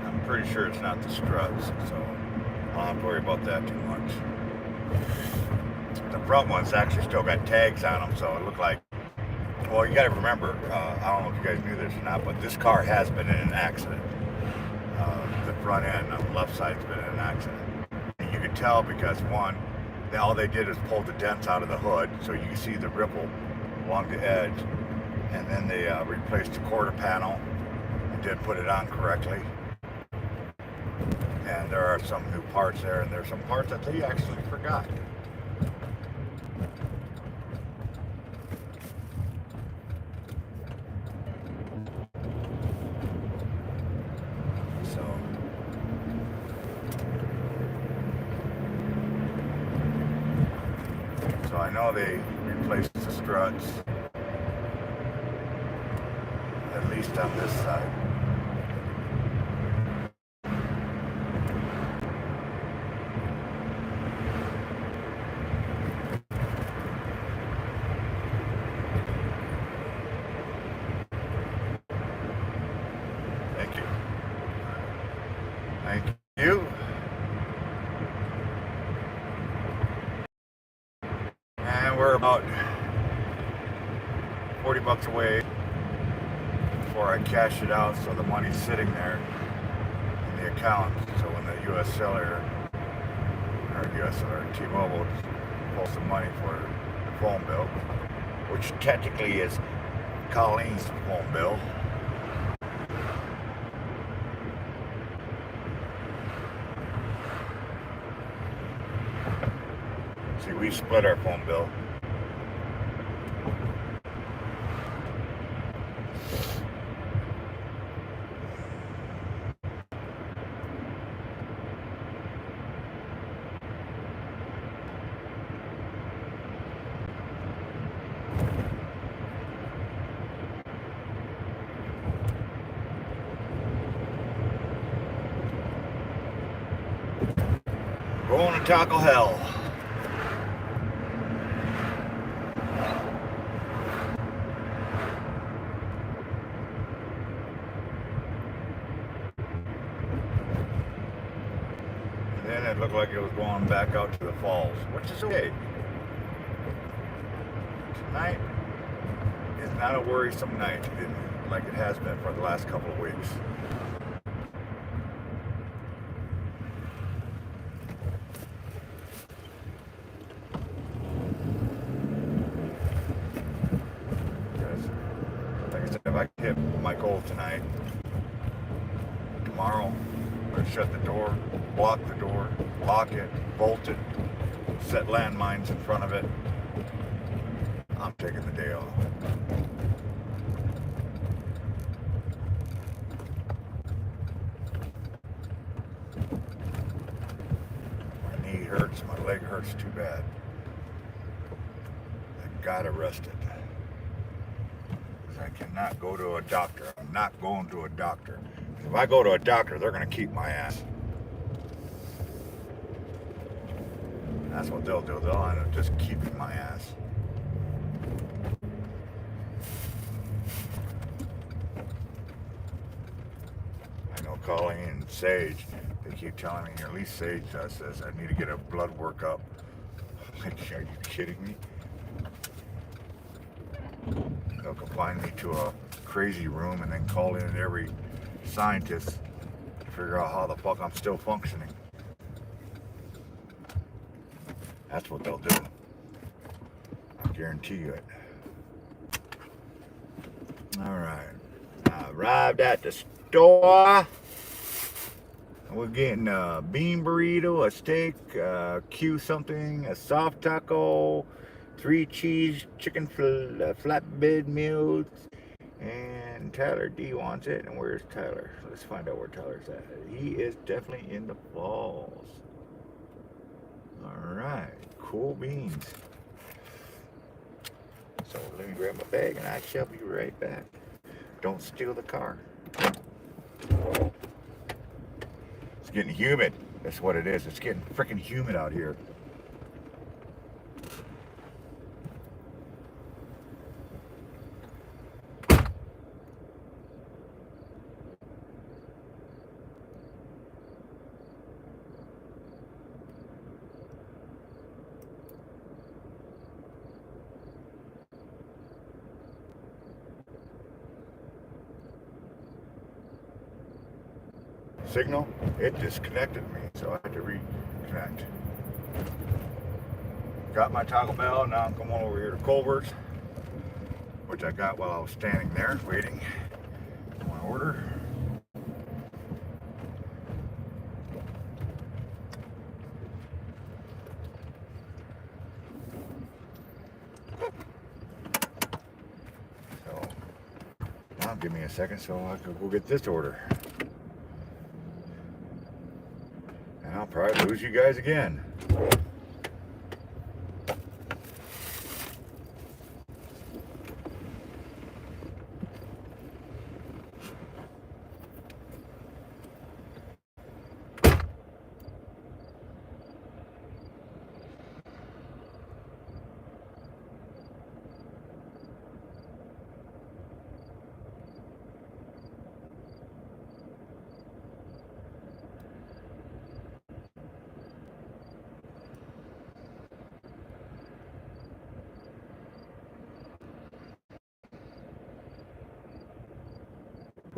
I'm pretty sure it's not the struts, so I don't have to worry about that too much. The front ones actually still got tags on them, so it looked like, well, you gotta remember, I don't know if you guys knew this or not, but this car has been in an accident. The front end on the left side's been in an accident. And you can tell because one, all they did is pull the dents out of the hood, so you can see the ripple along the edge. And then they replaced the quarter panel and did put it on correctly. And there are some new parts there, and there's some parts that they actually forgot. So I know they replaced the struts, at least on this side. Thank you. Thank you. about 40 bucks away before I cash it out, so the money's sitting there in the account. So when the US seller, or US seller, T-Mobile, pulls some money for the phone bill, which technically is Colleen's phone bill. See, we split our phone bill. Going to tackle hell. And then it looked like it was going back out to the falls, which is okay. Tonight is not a worrisome night, like it has been for the last couple of weeks. If I hit my goal tonight, tomorrow I'm gonna shut the door, block the door, lock it, bolt it, set landmines in front of it. I'm taking the day off. My knee hurts, my leg hurts too bad. I gotta rest it. I cannot go to a doctor. I'm not going to a doctor. If I go to a doctor, they're going to keep my ass. That's what they'll do. They'll end up just keeping my ass. I know Colleen and Sage, they keep telling me, or at least Sage says, I need to get a blood workup. Like, are you kidding me? They'll confine me to a crazy room and then call in every scientist to figure out how the fuck I'm still functioning. That's what they'll do. I guarantee you it. Alright. I arrived at the store. We're getting a bean burrito, a steak, Q something, a soft taco, 3 cheese chicken flatbed meals, and Tyler D wants it. And where's Tyler? Let's find out where Tyler's at. He is definitely in the falls. Alright, cool beans. So let me grab my bag and I shall be right back. Don't steal the car. It's getting humid. That's what it is. It's getting freaking humid out here. Signal, it disconnected me, so I had to reconnect. Got my Taco Bell, now I'm coming over here to Culver's, which I got while I was standing there waiting for my order. So, now give me a second so I can go get this order. And I'll probably lose you guys again.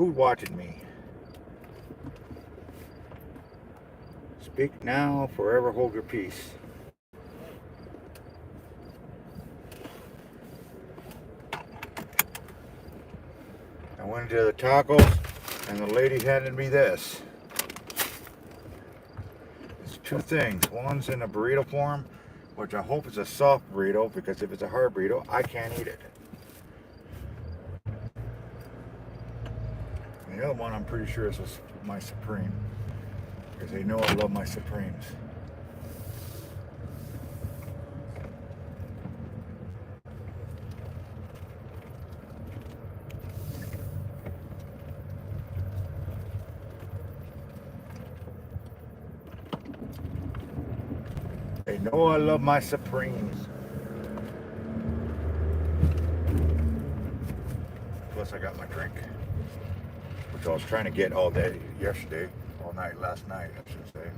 Who's watching me? Speak now, forever hold your peace. I went to the tacos and the lady handed me this. It's two things. One's in a burrito form, which I hope is a soft burrito, because if it's a hard burrito, I can't eat it. And the other one, I'm pretty sure is my Supreme, because they know I love my Supremes. They know I love my Supremes. Plus I got my drink, which I was trying to get all day yesterday, all night, last night, I should say.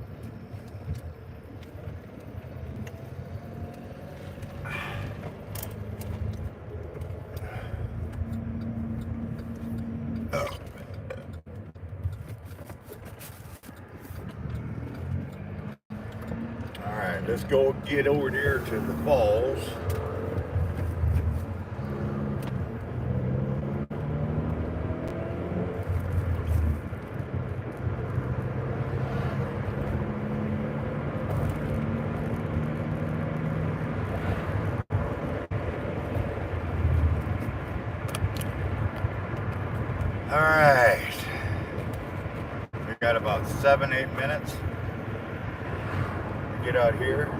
Alright, let's go get over there to the falls. Alright. We got about 7-8 minutes to get out here.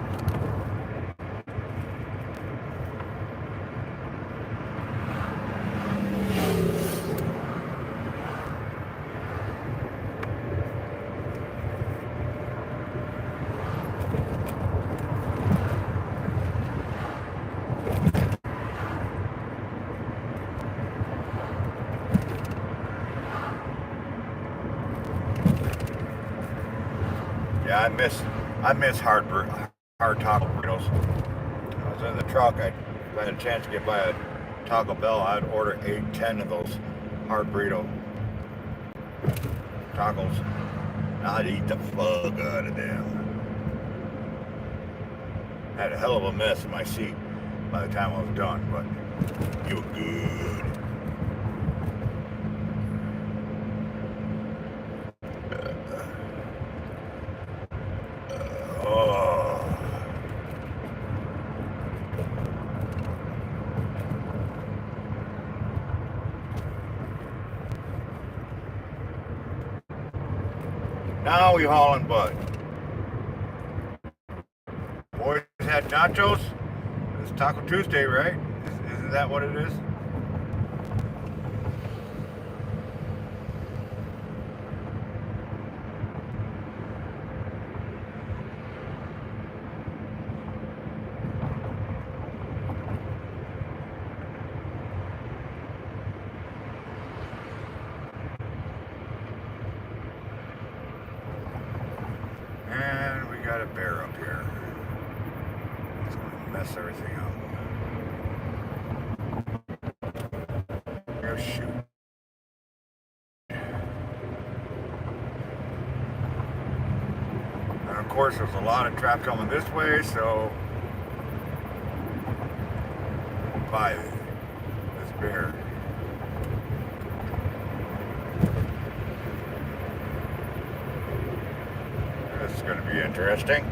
Yeah, I miss hard taco burritos. I was in the truck. If I had a chance to get by a Taco Bell, I'd order 8-10 of those hard burrito tacos. I'd eat the fuck out of them. Had a hell of a mess in my seat by the time I was done, but you were good. Now we hauling butt. Boys had nachos. It's Taco Tuesday, right? Isn't that what it is? And we got a bear up here. It's gonna mess everything up. Oh shoot. And of course there's a lot of traffic coming this way, so by this bear. This is going to be interesting.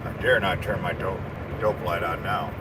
I dare not turn my dope light on now.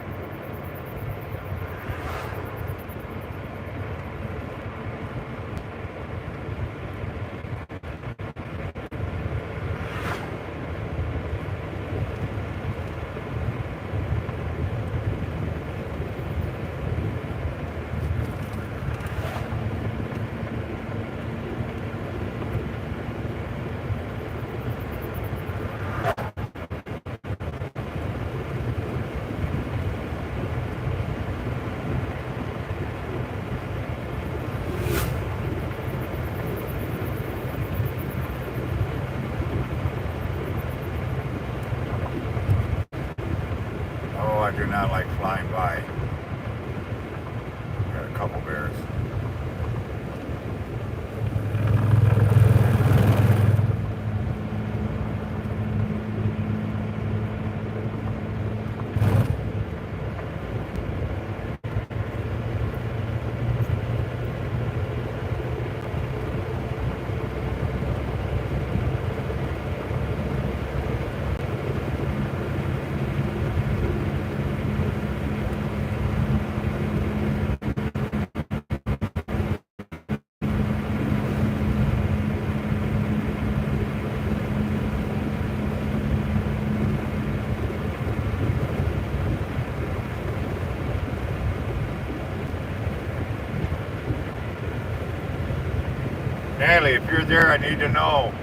Natalie, if you're there, I need to know.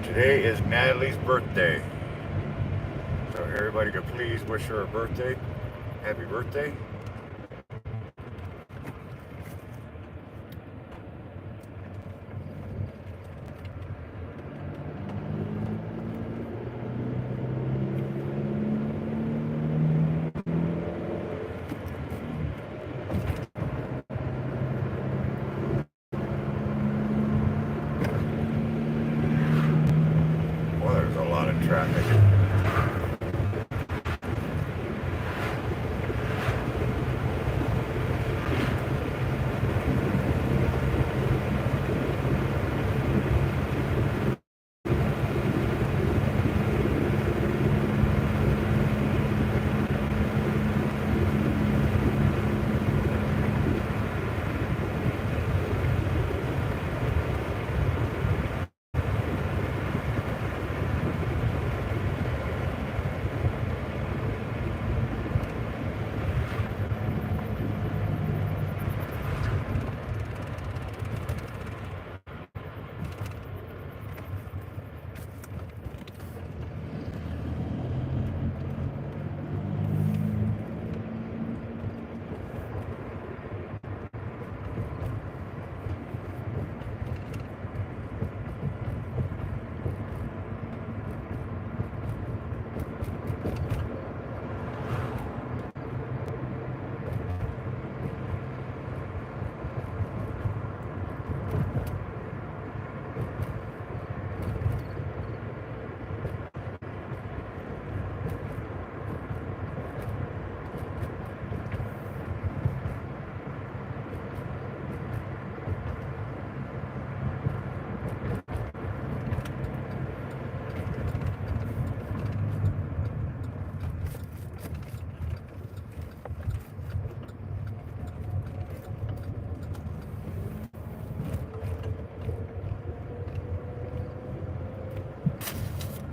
Today is Natalie's birthday. So everybody could please wish her a birthday. Happy birthday. Well, there's a lot of traffic.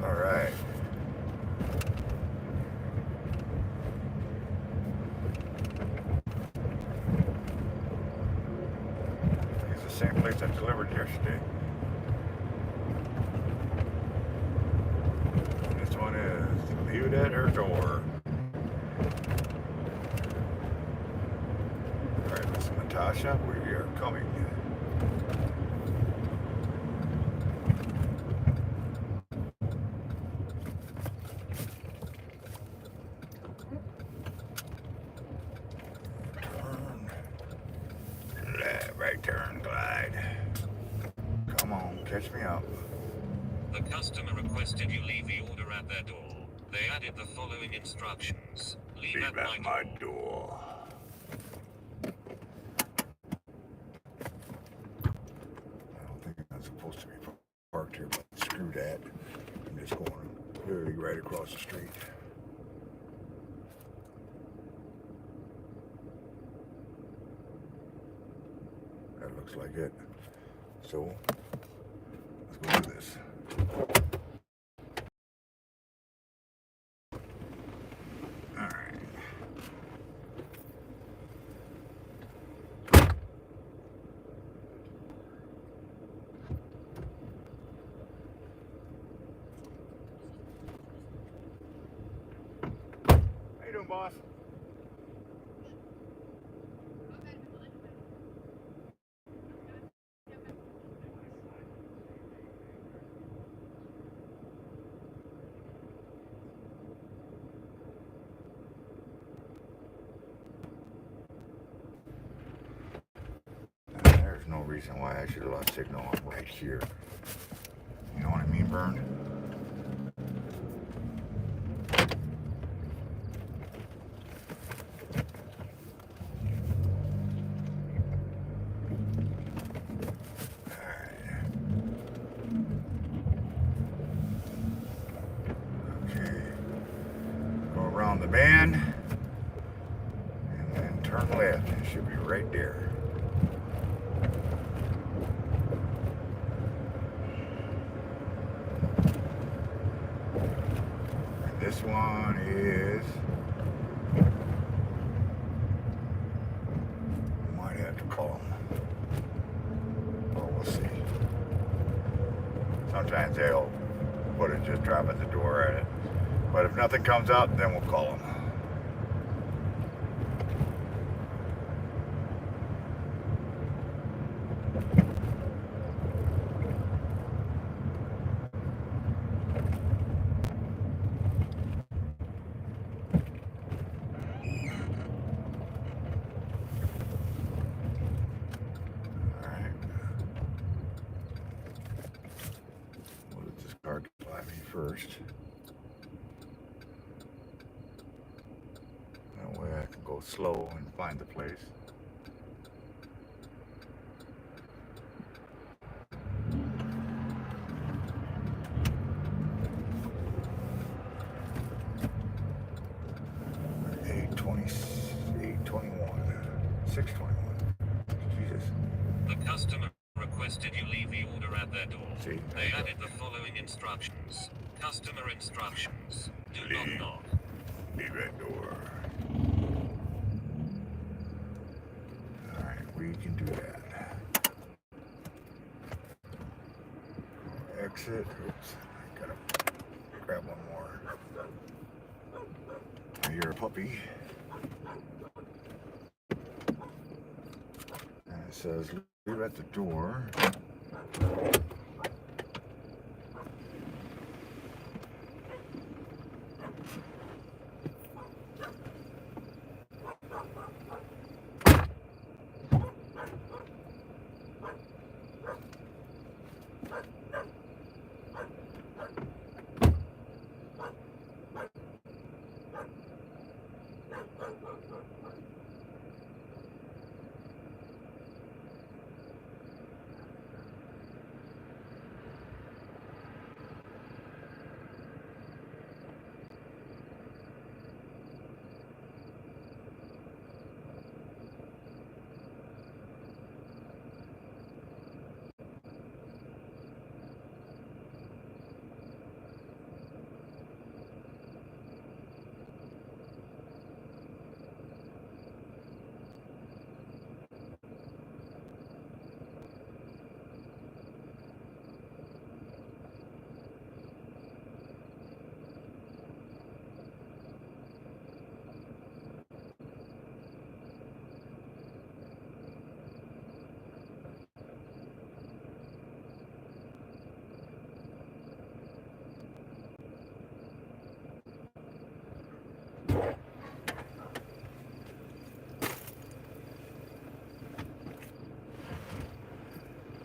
All right. It's the same place I delivered yesterday. This one is leave it at her door. All right, Miss Natasha, we are coming. Right turn, glide. Come on, catch me up. The customer requested you leave the order at their door. They added the following instructions. Leave at my door. door. I don't think I'm supposed to be parked here, but screw that. I'm just going literally right across the street. That looks like it. So, let's go do this. Alright. How you doing, boss? There's no reason why I should have lost signal. I'm right here. You know what I mean, Vern? The bend and then turn left. It should be right there. And this one is stop at the door at it. But if nothing comes up, then we'll call them. First. That way I can go slow and find the place. Jesus. The customer requested you leave the order at their door. See? They added the following instructions. Customer instructions. Do not Leave. knock. Leave that door. Alright, we can do that. Exit. Oops. I gotta grab one more. I hear a puppy. And it says leave at the door.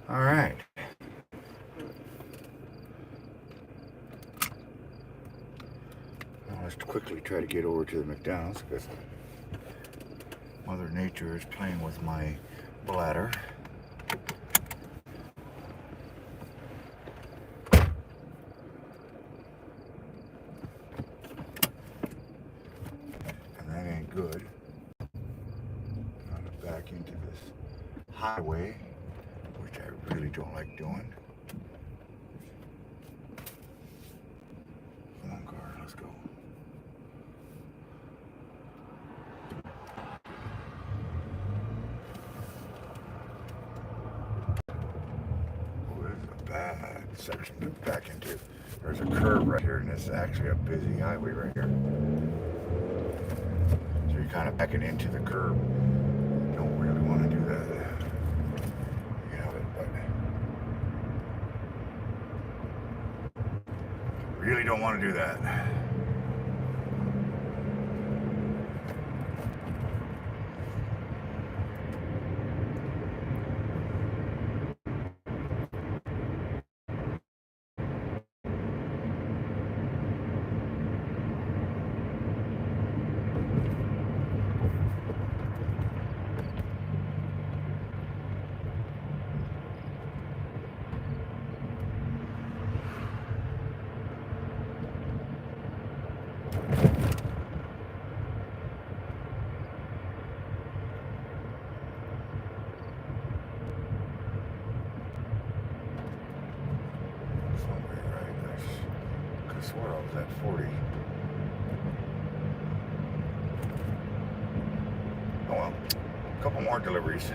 All right. Now let's quickly try to get over to the McDonald's because Mother Nature is playing with my bladder. And that ain't good. Gotta back into this highway, which I really don't like doing. Come on, car, let's go. Oh, this is a bad section to back into. There's a curve right here, and this is actually a busy highway right here. So you're kind of backing into the curb. Don't really want to do that. Really don't want to do that. I swore I was at 40. Oh well, a couple more deliveries.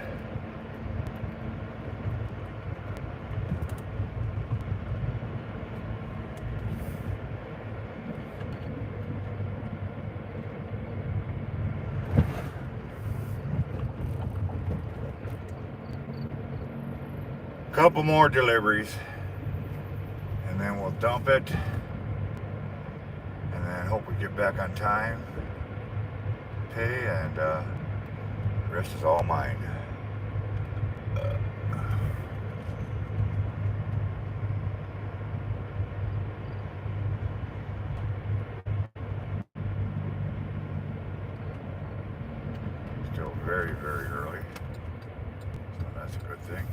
couple more deliveries, and then we'll dump it, and then hope we get back on time, pay, and the rest is all mine. Still very, very early, so that's a good thing.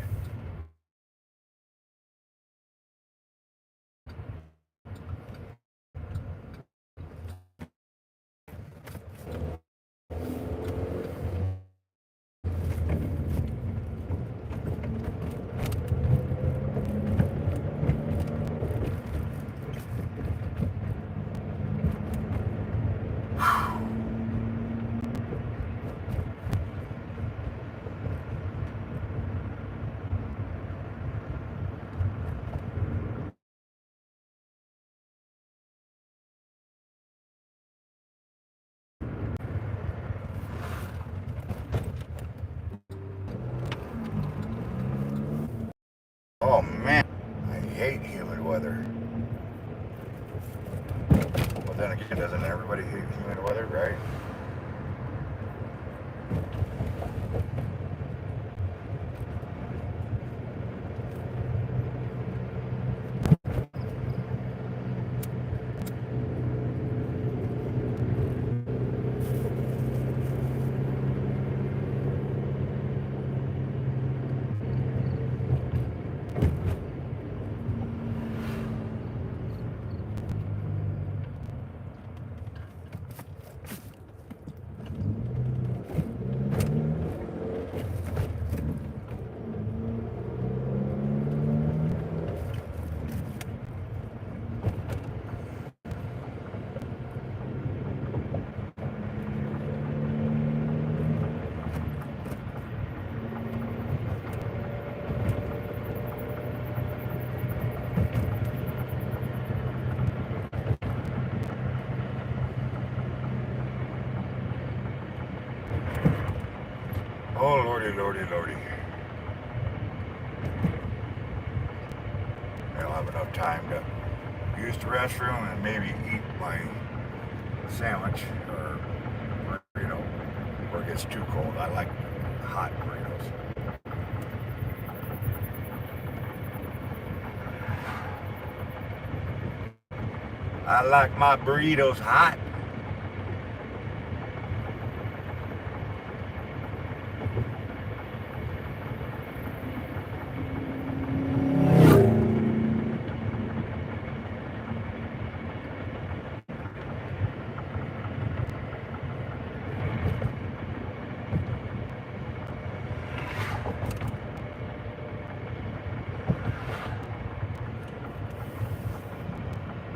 Oh man, I hate humid weather. But then again, doesn't everybody hate humid weather, right? Oh lordy, lordy, lordy. I'll have enough time to use the restroom and maybe eat my sandwich or burrito before it gets too cold. I like hot burritos. I like my burritos hot.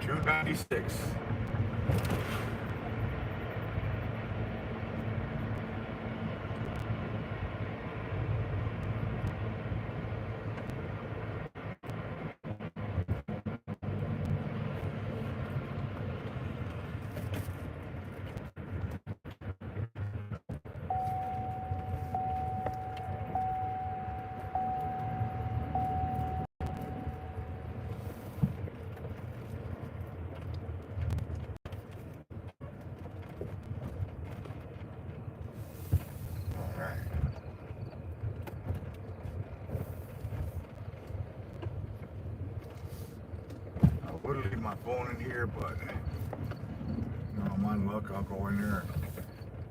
$2.96. Alright. I would leave my phone in here, but my luck, I'll go in there,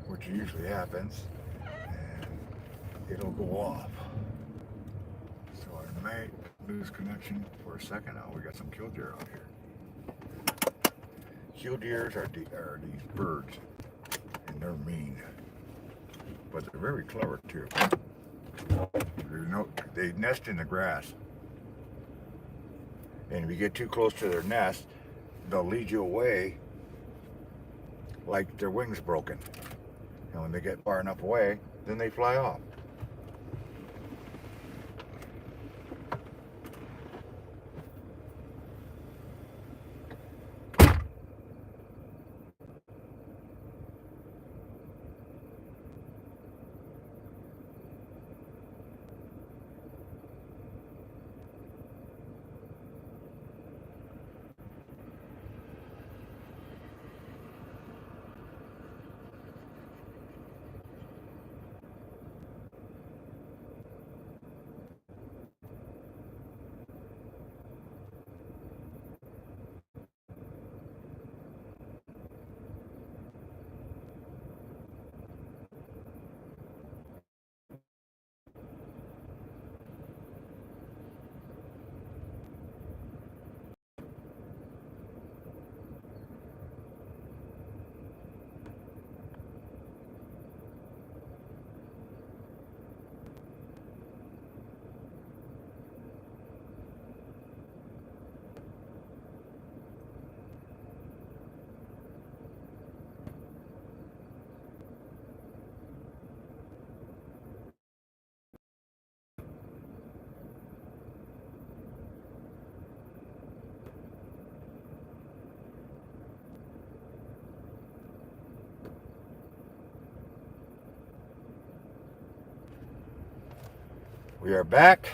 which usually happens, and it'll go off. So I may lose connection for a second. Oh, we got some killdeer out here. Killdeers are these birds, and they're mean, but they're very clever too. They nest in the grass, and if you get too close to their nest, they'll lead you away like their wings broken. And when they get far enough away, then they fly off. We are back.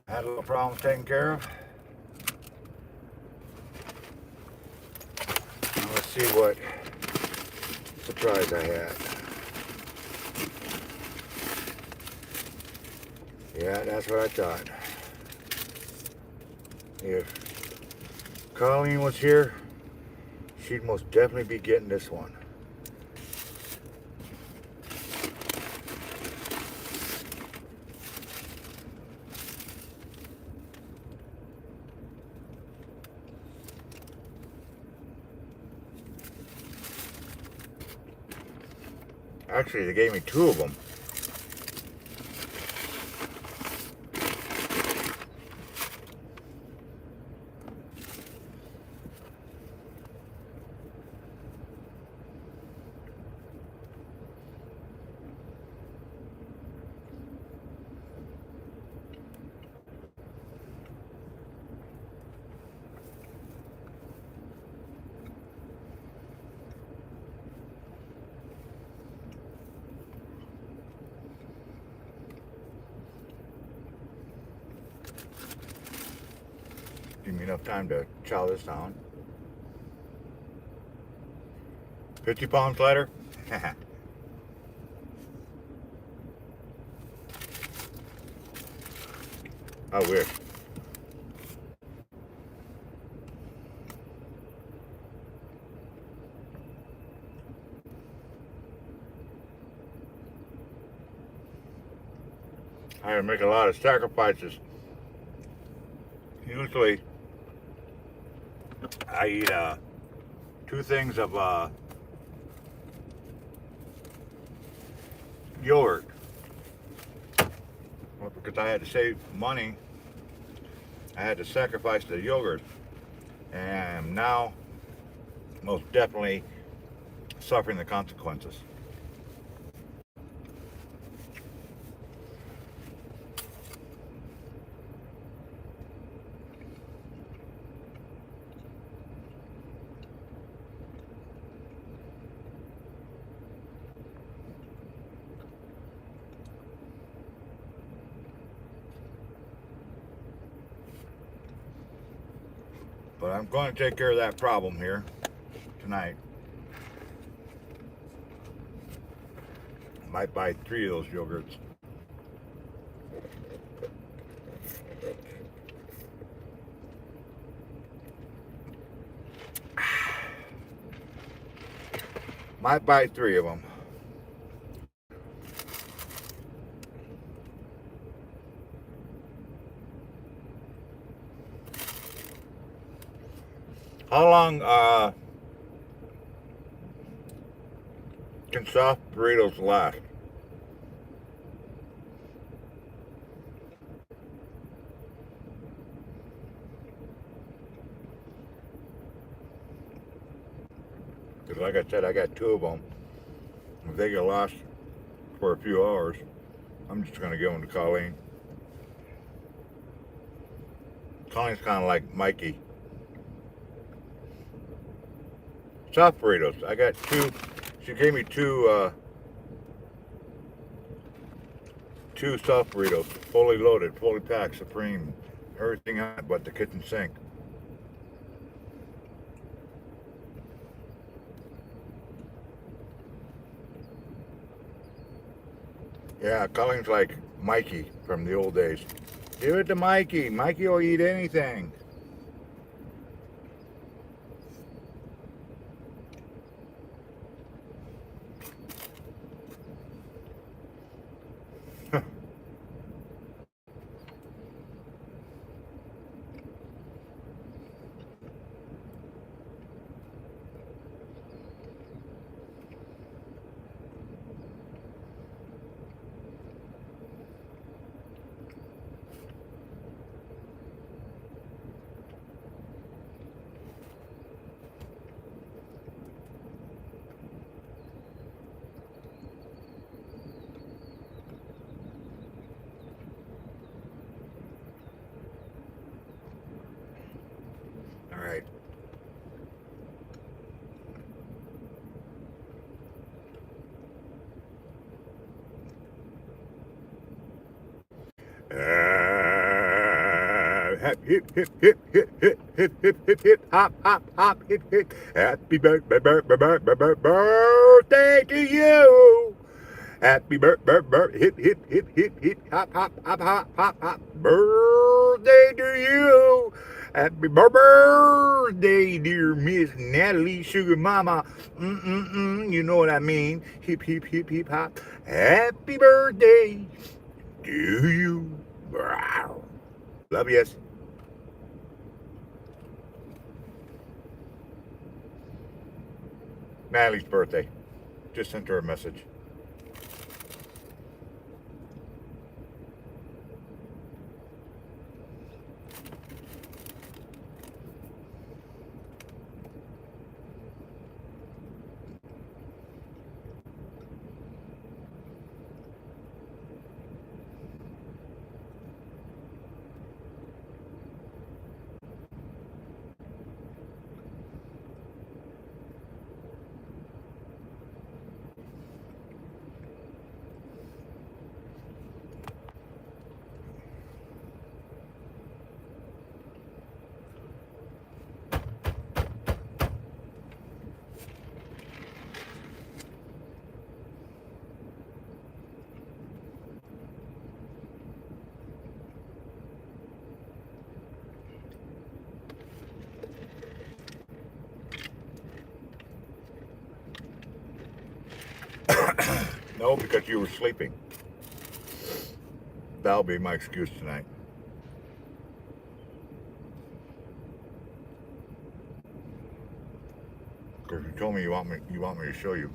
Had a little problem taken care of. Now let's see what surprise I had. Yeah, that's what I thought. If Colleen was here, she'd most definitely be getting this one. Actually, they gave me two of them. Give me enough time to chow this down. 50-pound slider? I wish. I had to make a lot of sacrifices. Usually, I eat 2 things of yogurt. Well, because I had to save money, I had to sacrifice the yogurt, and now most definitely suffering the consequences. But I'm going to take care of that problem here tonight. Might buy 3 of those yogurts. Might buy 3 of them. How long can soft burritos last? Because like I said, I got 2 of them. If they get lost for a few hours, I'm just going to give them to Colleen. Colleen's kind of like Mikey. Soft burritos. I got 2. She gave me 2 soft burritos, fully loaded, fully packed, supreme, everything on it but the kitchen sink. Yeah, Colleen's like Mikey from the old days. Give it to Mikey. Mikey will eat anything. hip, hip, hip, hip, hip, hip, hip, hip, hip, hip, hop, hop, hop, hip, hip. Happy birthday to you. Happy birthday, hip, hip, hip, hip, hip, hop, hop, hop, hop, hop, hop. Birthday to you. Happy birthday, dear Miss Natalie Sugar Mama. You know what I mean. Hip, hip, hip, hip, hop. Happy birthday to you. Love yous. Natalie's birthday. Just sent her a message. No, because you were sleeping. That'll be my excuse tonight. Because you told me you want me to show you.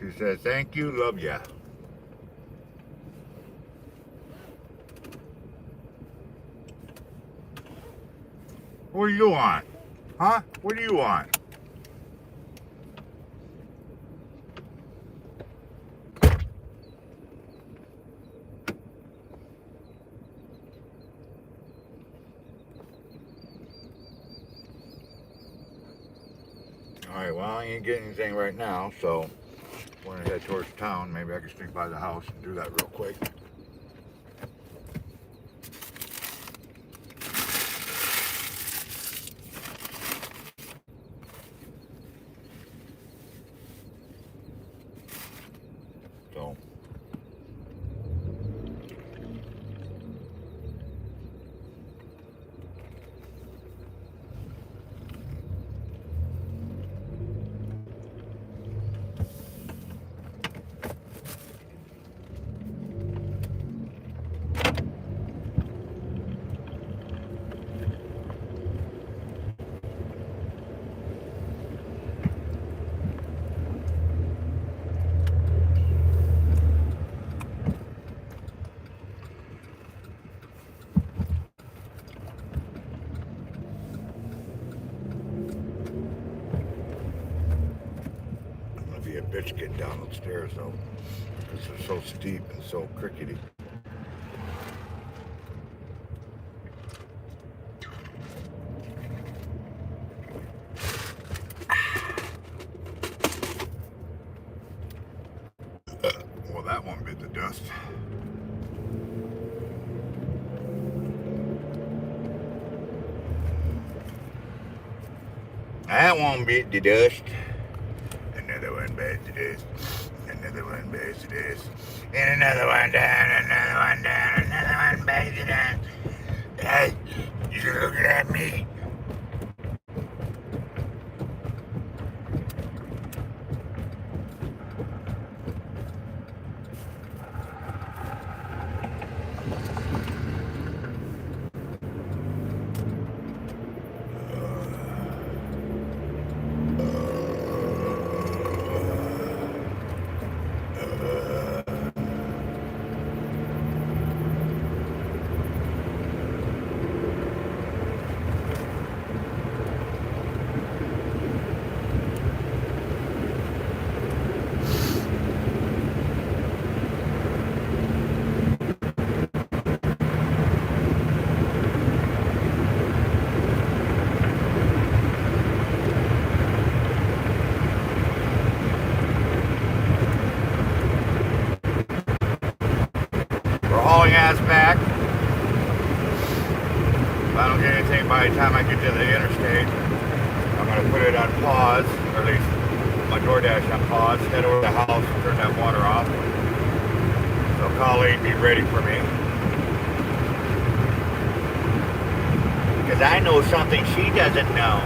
She said, thank you, love ya. What do you want? Huh? What do you want? Alright, well, I ain't getting anything right now, so when I head towards town, maybe I can swing by the house and do that real quick. So, I'm gonna be a bitch getting down the stairs though, because they're so steep and so crickety. Well, that one bit the dust. That one bit the dust. Another one bites the dust. Another one bites the dust. And another one down, another one down, another one bites the dust. Hey, you're looking at me. hauling ass back. If I don't get anything by the time I get to the interstate, I'm gonna put it on pause, or at least my DoorDash on pause, head over to the house, turn that water off. So Colleen be ready for me. Because I know something she doesn't know.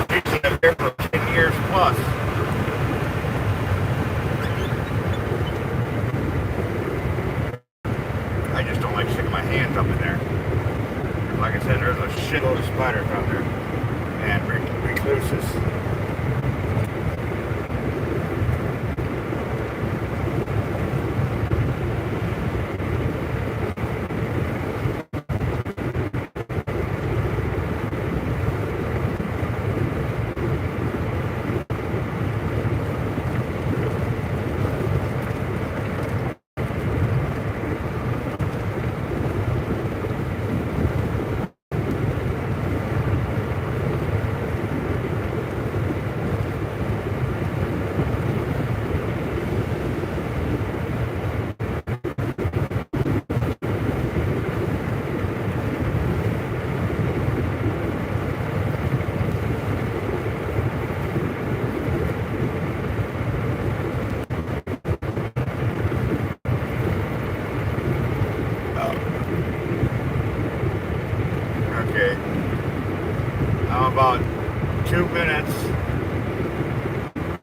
She's lived there for 10 years plus. I just don't like sticking my hands up in there. Like I said, there's a shitload of spiders out there. And recluses. Okay. I'm about 2 minutes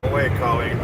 away, Colleen.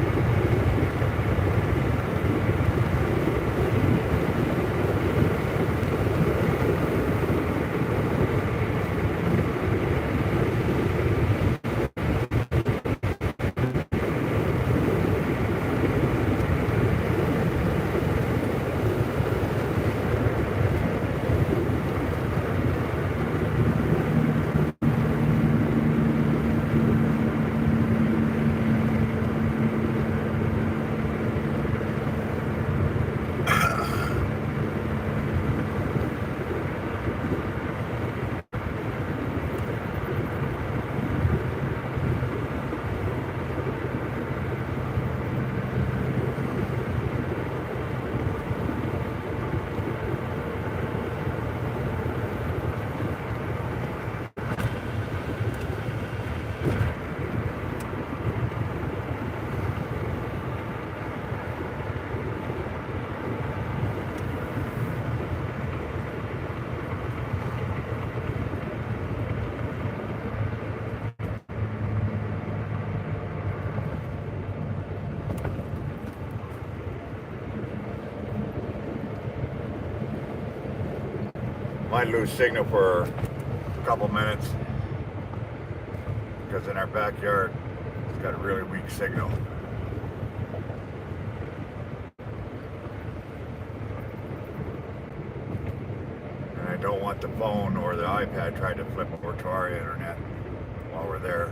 Might lose signal for a couple minutes because in our backyard it's got a really weak signal. And I don't want the phone or the iPad trying to flip over to our internet while we're there.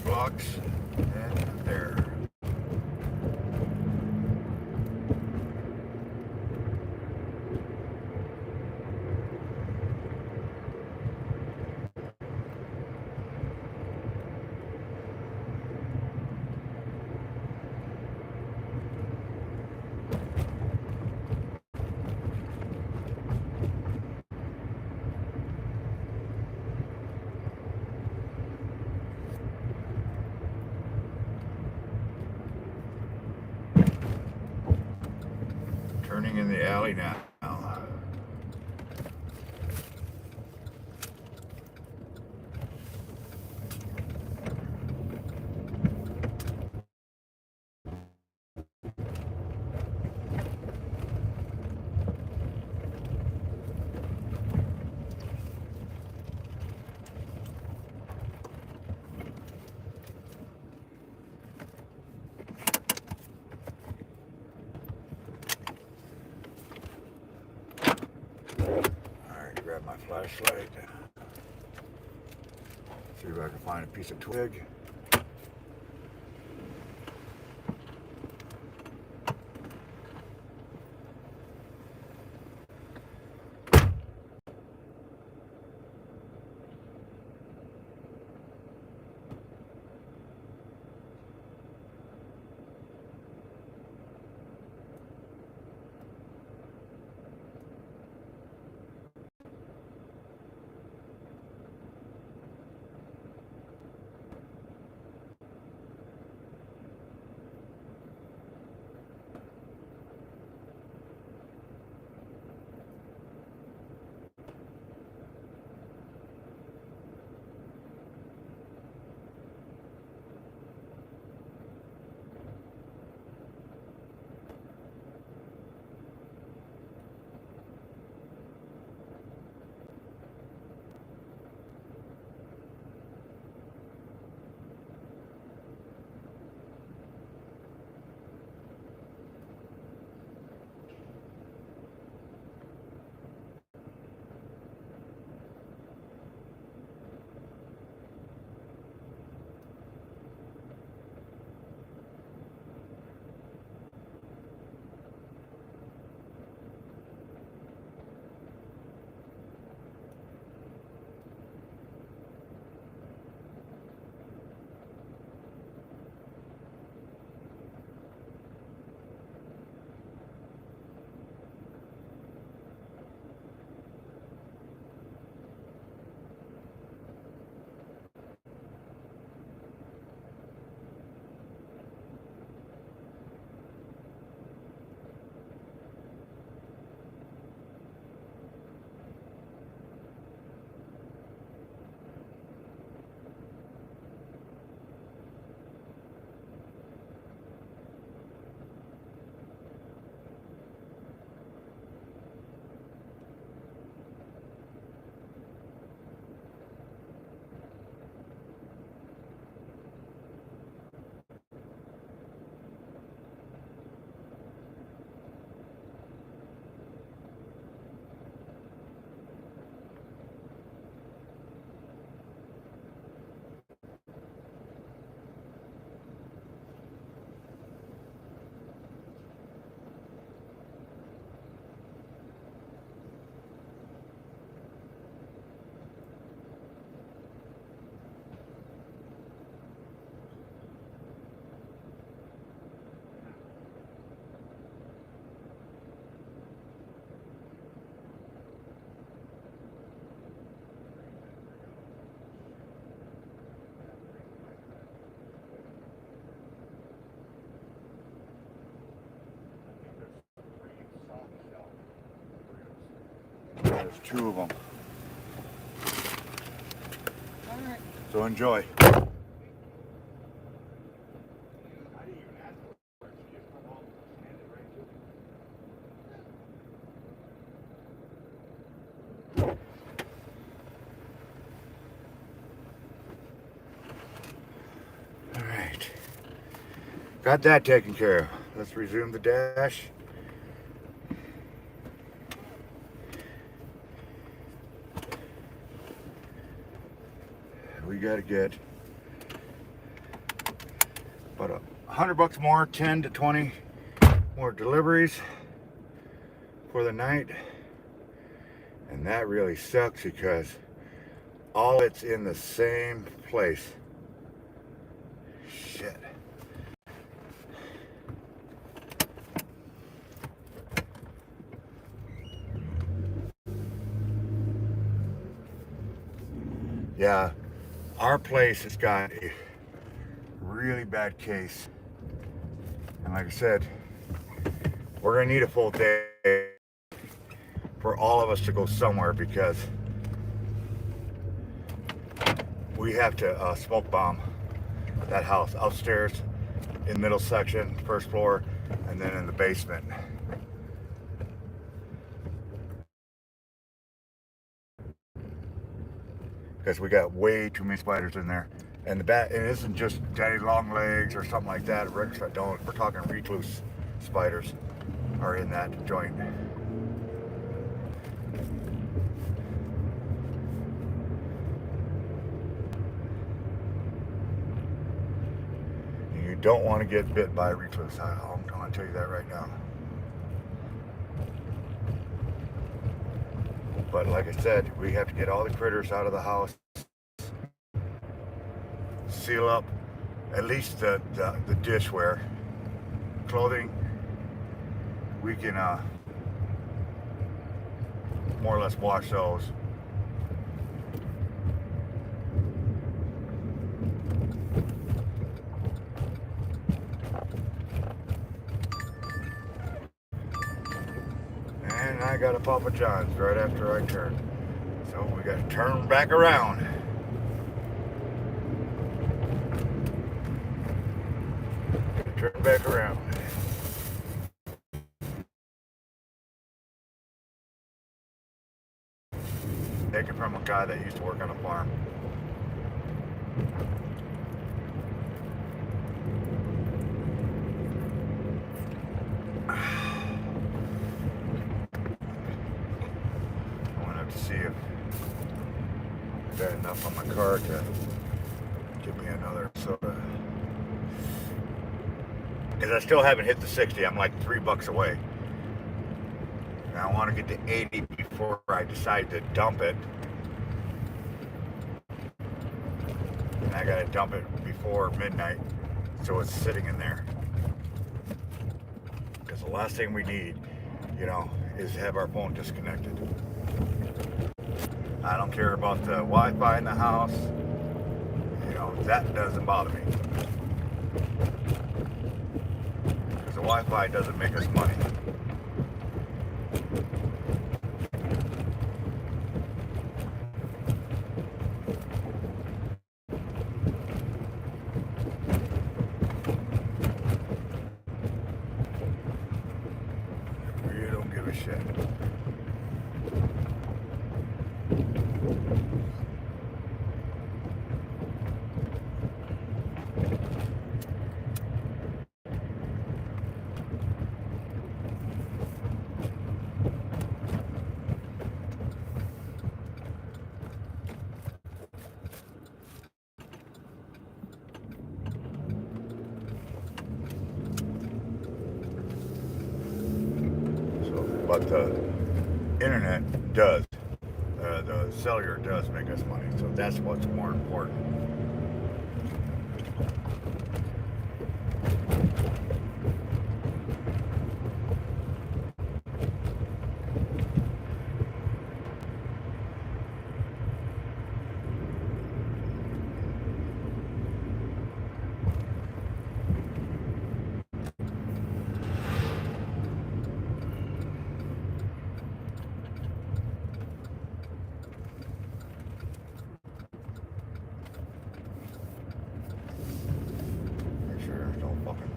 Blocks and there. Standing in the alley now. Alright, grab my flashlight. See if I can find a piece of twig. There's two of them. Alright. So enjoy. Alright. Got that taken care of. Let's resume the dash. We gotta get about $100 more, 10 to 20 more deliveries for the night. And that really sucks because all it's in the same place. Shit. Yeah, our place has got a really bad case. And like I said, we're gonna need a full day for all of us to go somewhere because we have to smoke bomb that house upstairs in middle section, first floor, and then in the basement. Because we got way too many spiders in there. And the bat, it isn't just daddy long legs or something like that. We're talking recluse spiders are in that joint. You don't want to get bit by a recluse. I'm going to tell you that right now. But like I said, we have to get all the critters out of the house, seal up at least the dishware, clothing. We can more or less wash those. And I got a Papa John's right after I turn. So we got to turn back around. Turn back around. Take it from a guy that used to work on a farm. To see if I got enough on my card to give me another soda. Because I still haven't hit the 60. I'm like $3 away. And I want to get to 80 before I decide to dump it. And I got to dump it before midnight so it's sitting in there. Because the last thing we need, is to have our phone disconnected. I don't care about the Wi-Fi in the house. That doesn't bother me. Because the Wi-Fi doesn't make us money. We don't give a shit. But the internet does, the cellular does make us money, so that's what's more important.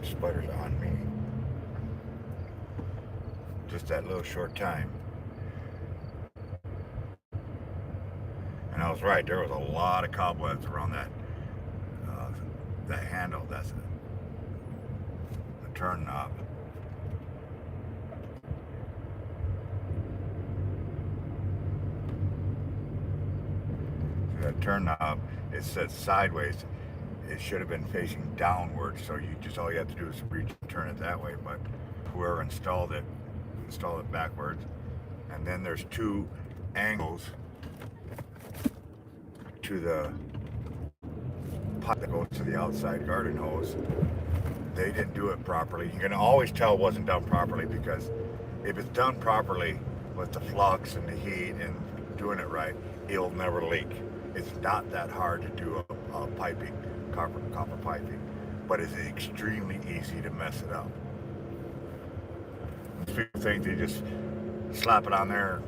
Spiders on me. Just that little short time. And I was right, there was a lot of cobwebs around that handle. That's the turn knob. So that turn knob, it said sideways. It should have been facing downward, so all you have to do is reach and turn it that way. But whoever installed it backwards. And then there's two angles to the pipe that goes to the outside garden hose. They didn't do it properly. You can always tell it wasn't done properly, because if it's done properly with the flux and the heat and doing it right, it'll never leak. It's not that hard to do a piping. Copper piping, but it's extremely easy to mess it up. Most people think they just slap it on there,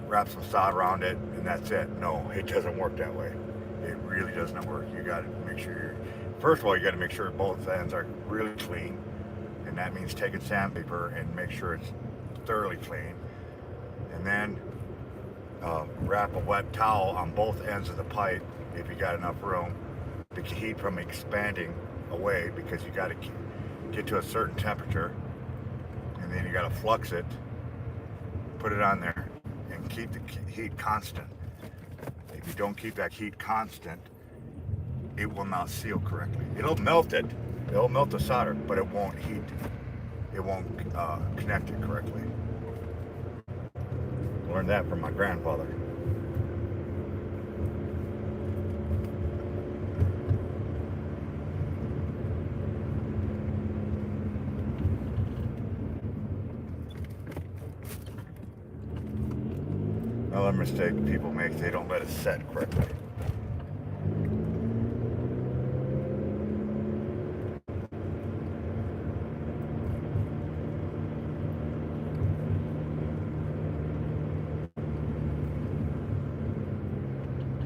wrap some solder around it, and that's it. No, it doesn't work that way. It really does not work. You got to make sure you're, first of all, you got to make sure both ends are really clean, and that means taking sandpaper and make sure it's thoroughly clean, and then wrap a wet towel on both ends of the pipe if you got enough room to keep heat from expanding away, because you got to get to a certain temperature, and then you got to flux it, put it on there, and keep the heat constant. If you don't keep that heat constant, it will not seal correctly. It'll melt it. It'll melt the solder, but it won't heat. It won't connect it correctly. Learned that from my grandfather. Another mistake people make, they don't let it set correctly.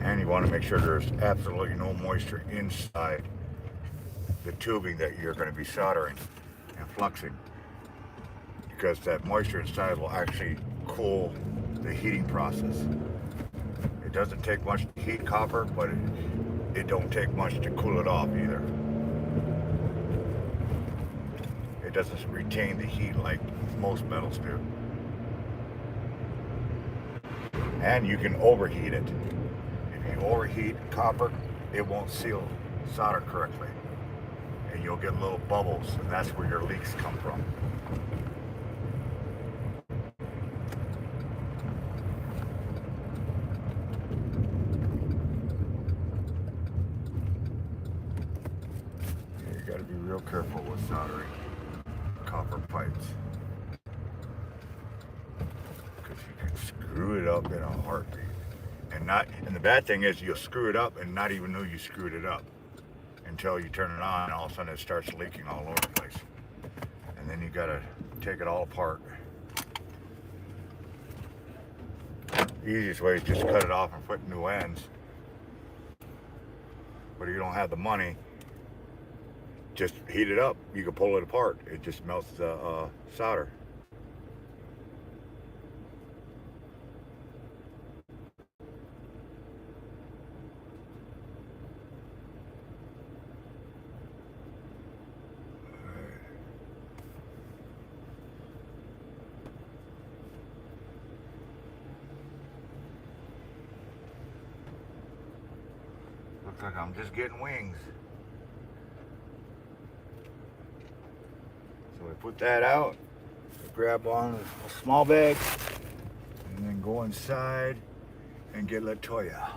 And you want to make sure there's absolutely no moisture inside the tubing that you're going to be soldering and fluxing, because that moisture inside will actually cool the heating process. It doesn't take much to heat copper, but it don't take much to cool it off either. It doesn't retain the heat like most metals do. And you can overheat it. If you overheat copper, it won't seal solder correctly, and you'll get little bubbles, and that's where your leaks come from. You got to be real careful with soldering copper pipes, because you can screw it up in a heartbeat. And the bad thing is, you'll screw it up and not even know you screwed it up until you turn it on, and all of a sudden it starts leaking all over the place. And then you gotta take it all apart. The easiest way is just cut it off and put new ends. But if you don't have the money, just heat it up. You can pull it apart. It just melts the solder. Looks like I'm just getting wings. So we put that out, grab on a small bag, and then go inside and get Latoya.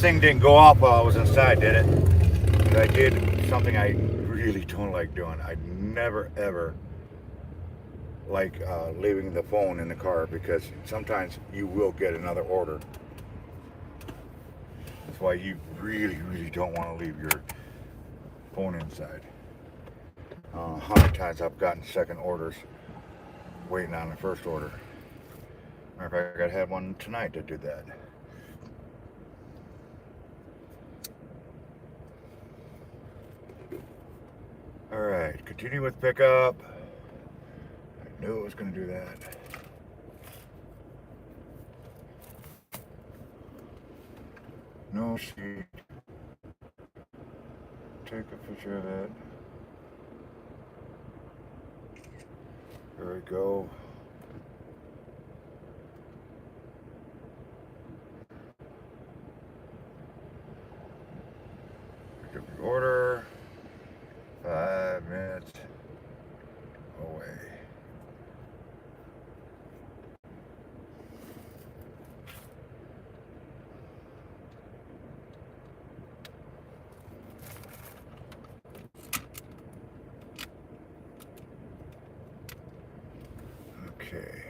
thing didn't go off while I was inside, did it? But I did something I really don't like doing. I never ever like leaving the phone in the car because sometimes you will get another order. That's why you really don't want to leave your phone inside. 100 times I've gotten second orders waiting on the first order. Matter of fact, I had one tonight that did that. Alright, continue with pickup. I knew it was going to do that. No sheet. Take a picture of it. There we go. Pick up the order. 5 minutes away. Okay.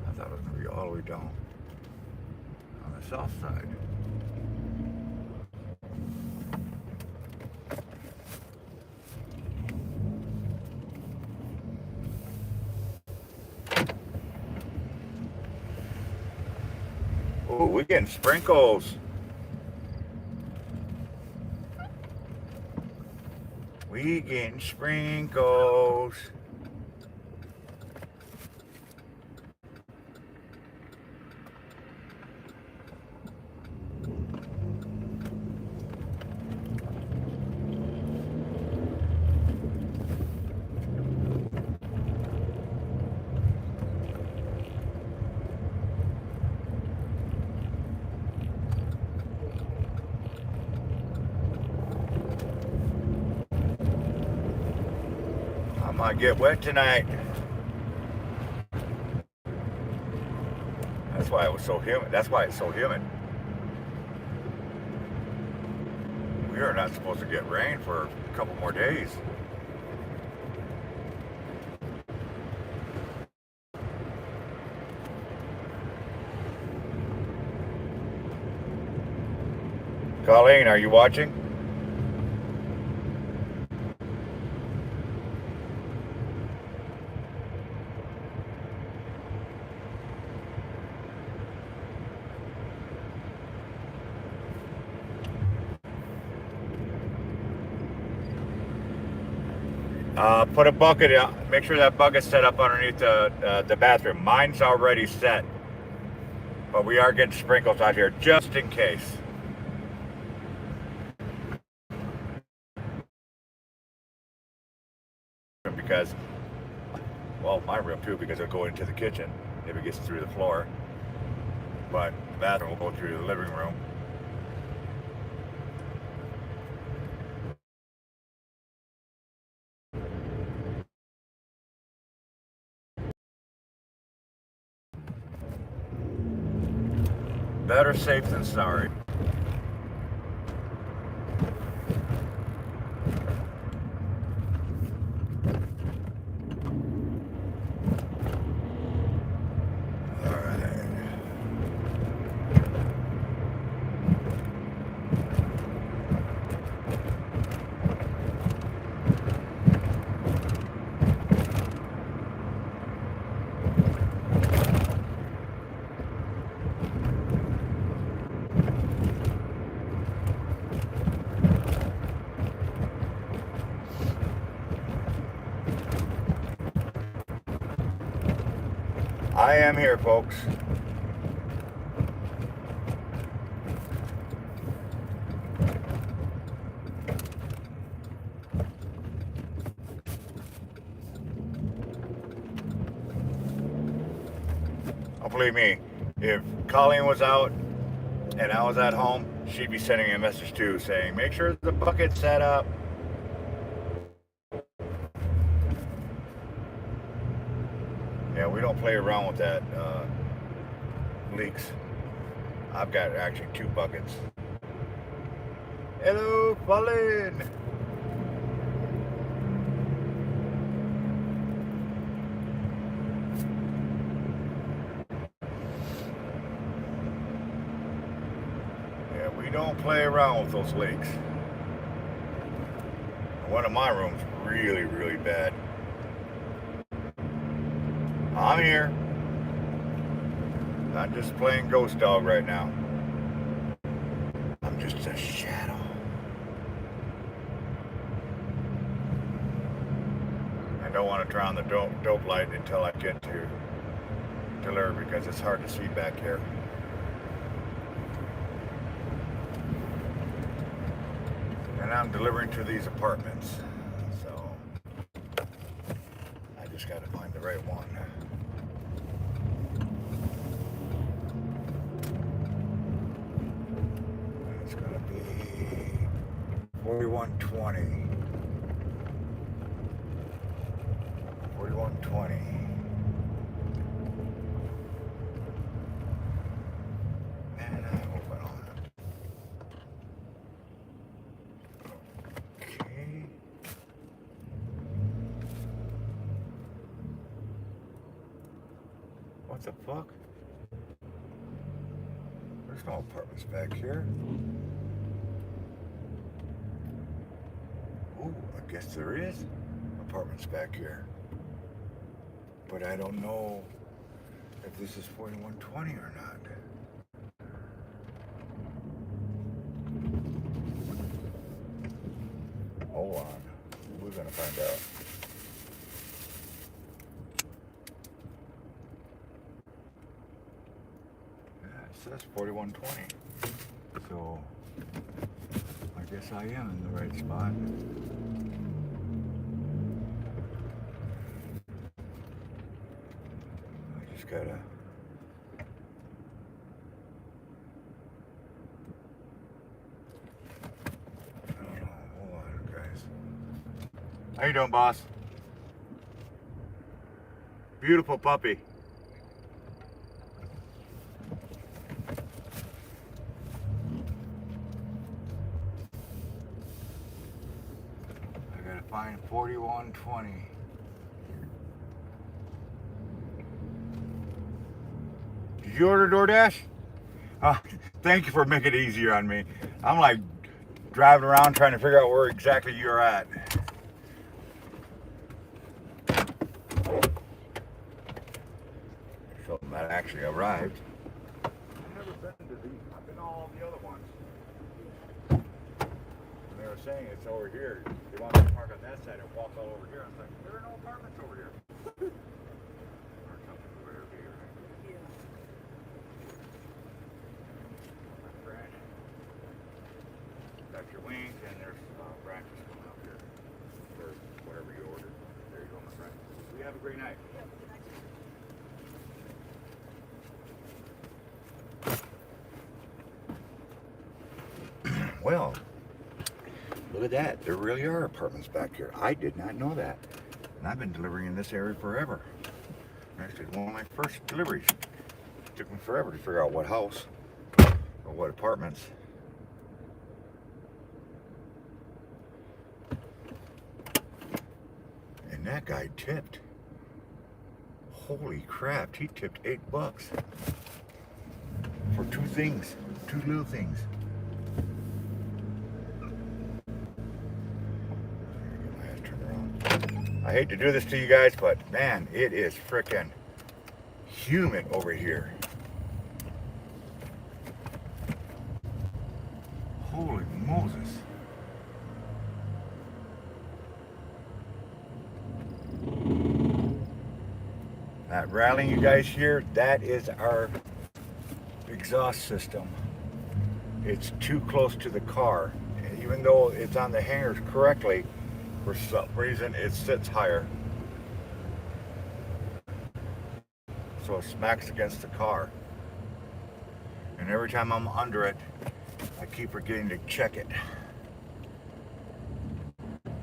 I thought it was going to be all the way down on the south side. Oh, we're getting sprinkles. We getting sprinkles. I might get wet tonight. That's why it was so humid. That's why it's so humid. We are not supposed to get rain for a couple more days. Colleen, are you watching? Put a bucket, make sure that bucket's set up underneath the bathroom. Mine's already set, but we are getting sprinkles out here just in case. Because, well, my room too, because it'll go into the kitchen if it gets through the floor. But the bathroom will go through the living room. Better safe than sorry. I am here, folks. I'll believe me, if Colleen was out and I was at home, she'd be sending me a message too saying, make sure the bucket's set up. Yeah, we don't play around with that leaks. I've got actually 2 buckets. Hello, Colleen. Yeah, we don't play around with those leaks. One of my rooms really, really bad. I'm here. Not just playing ghost dog right now. I'm just a shadow. I don't want to turn on the dope light until I get to her because it's hard to see back here. And I'm delivering to these apartments. So I just got to find the right one. It's going to be 4120. 4120. And I open on it. Okay. What the fuck? There's no apartments back here. Ooh, I guess there is apartments back here. But I don't know if this is 4120 or not. Hold on. We're gonna find out. Yeah, it says 4120. So I guess I am in the right spot. I just gotta. I don't know. Hold on, guys. How you doing, boss? Beautiful puppy. I gotta find 4120. Did you order DoorDash? Thank you for making it easier on me. I'm like driving around trying to figure out where exactly you're at. So that actually arrived. I've never been to these. I've been to all the other ones. And they were saying it's over here. They want to park on that side and walk all over here. I was like, there are no apartments over here. Or something over here. Yeah. Branch. Got your wings and there's branches coming up here for whatever you ordered. There you go, my friend. You have a great night. Well, look at that. There really are apartments back here. I did not know that. And I've been delivering in this area forever. Actually, one of my first deliveries. It took me forever to figure out what house or what apartments. And that guy tipped. Holy crap, he tipped $8 for 2 things, 2 little things. I hate to do this to you guys, but man, it is frickin' humid over here. Holy Moses. That rattling you guys hear, that is our exhaust system. It's too close to the car. Even though it's on the hangers correctly, for some reason it sits higher. So so it smacks against the car. And every time I'm under it, I keep forgetting to check it.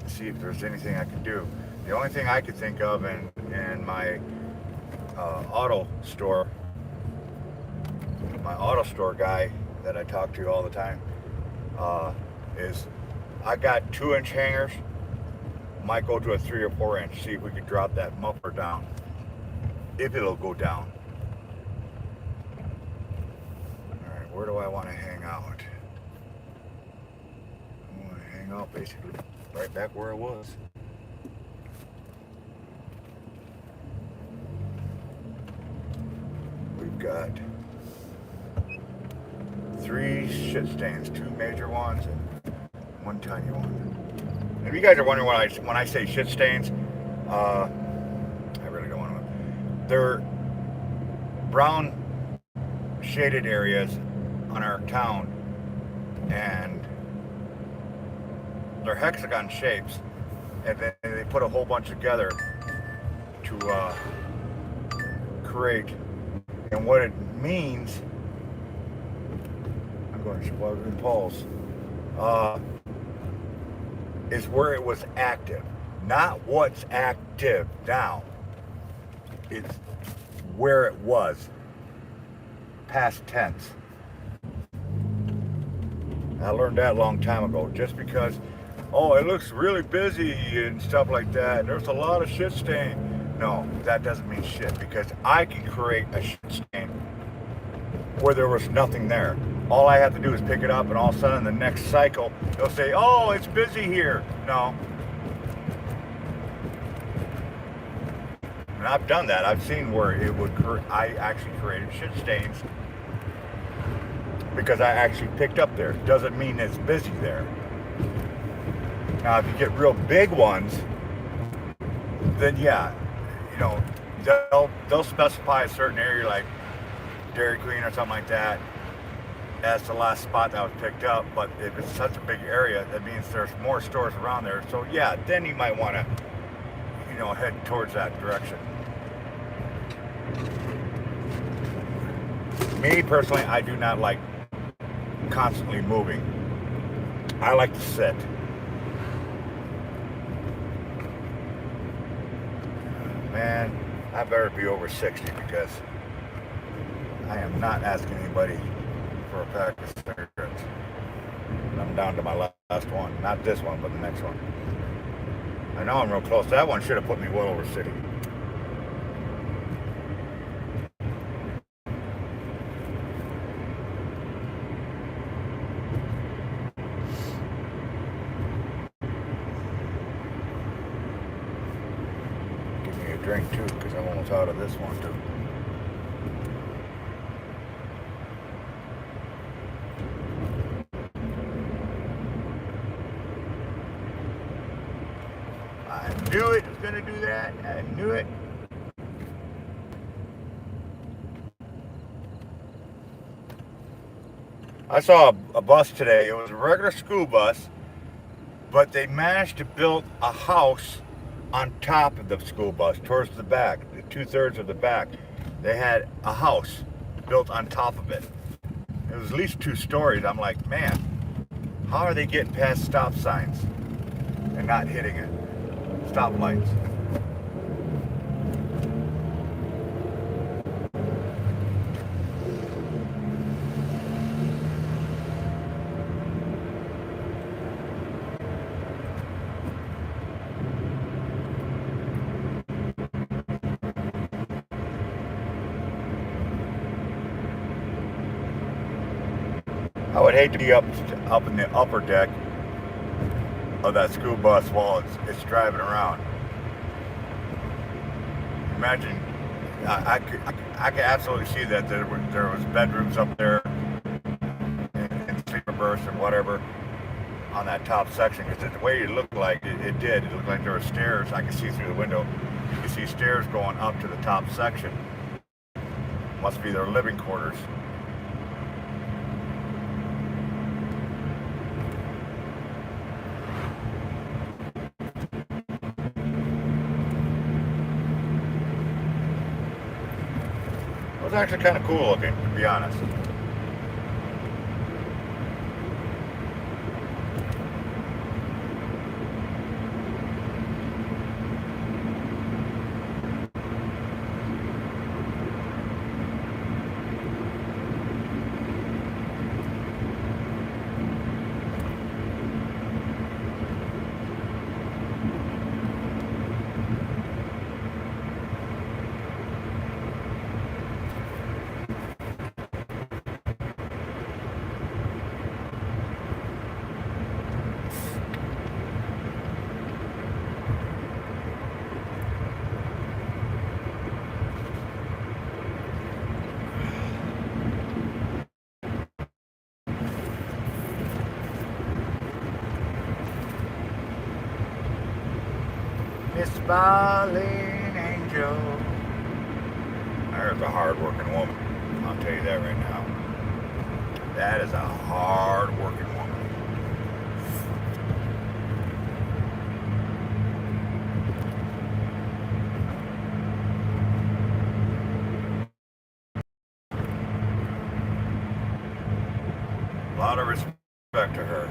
See if there's anything I can do. The only thing I could think of in my auto store, my auto store guy that I talk to all the time, is I got 2-inch hangers. Might go to a 3 or 4 inch. See if we could drop that muffler down. If it'll go down. Alright, where do I want to hang out? I want to hang out basically right back where it was. We've got 3 shit stains, 2 major ones and 1 tiny one. And if you guys are wondering when I say shit stains, I really don't want to. They're brown shaded areas on our town, and they're hexagon shapes, and then they put a whole bunch together to create. And what it means, I'm going to plug in Paul's, is where it was active, not what's active now. It's where it was, past tense. I learned that a long time ago. Just because, oh, it looks really busy and stuff like that, there's a lot of shit stain. No, that doesn't mean shit, because I can create a shit stain where there was nothing there. All I have to do is pick it up, and all of a sudden the next cycle, they'll say, oh, it's busy here. No. And I've done that. I've seen where it would, I actually created shit stains because I actually picked up there. Doesn't mean it's busy there. Now, if you get real big ones, then yeah, you know, they'll specify a certain area like Dairy Queen or something like that. That's the last spot that was picked up. But if it's such a big area, that means there's more stores around there. So yeah, then you might want to, you know, head towards that direction. Me personally, I do not like constantly moving. I like to sit. Man, I better be over 60 because I am not asking anybody for a pack of cigarettes. I'm down to my last one. Not this one, but the next one. I know I'm real close. That one should have put me well over 60. Give me a drink too, because I'm almost out of this one too. I knew it was going to do that. I knew it. I saw a bus today. It was a regular school bus, but they managed to build a house on top of the school bus, towards the back, the 2/3 of the back. They had a house built on top of it. It was at least 2 stories. I'm like, man, how are they getting past stop signs and not hitting it? Stop lights. I would hate to be up in the upper deck of that school bus while it's driving around. Imagine, I could absolutely see that there was bedrooms up there and sleeper berths and whatever on that top section, because the way it looked like it did, it looked like there were stairs. I could see through the window. You could see stairs going up to the top section. Must be their living quarters. was actually kind of cool looking, to be honest. Miss Smiling Angel. There's a hard-working woman. I'll tell you that right now. That is a hard-working woman. A lot of respect to her.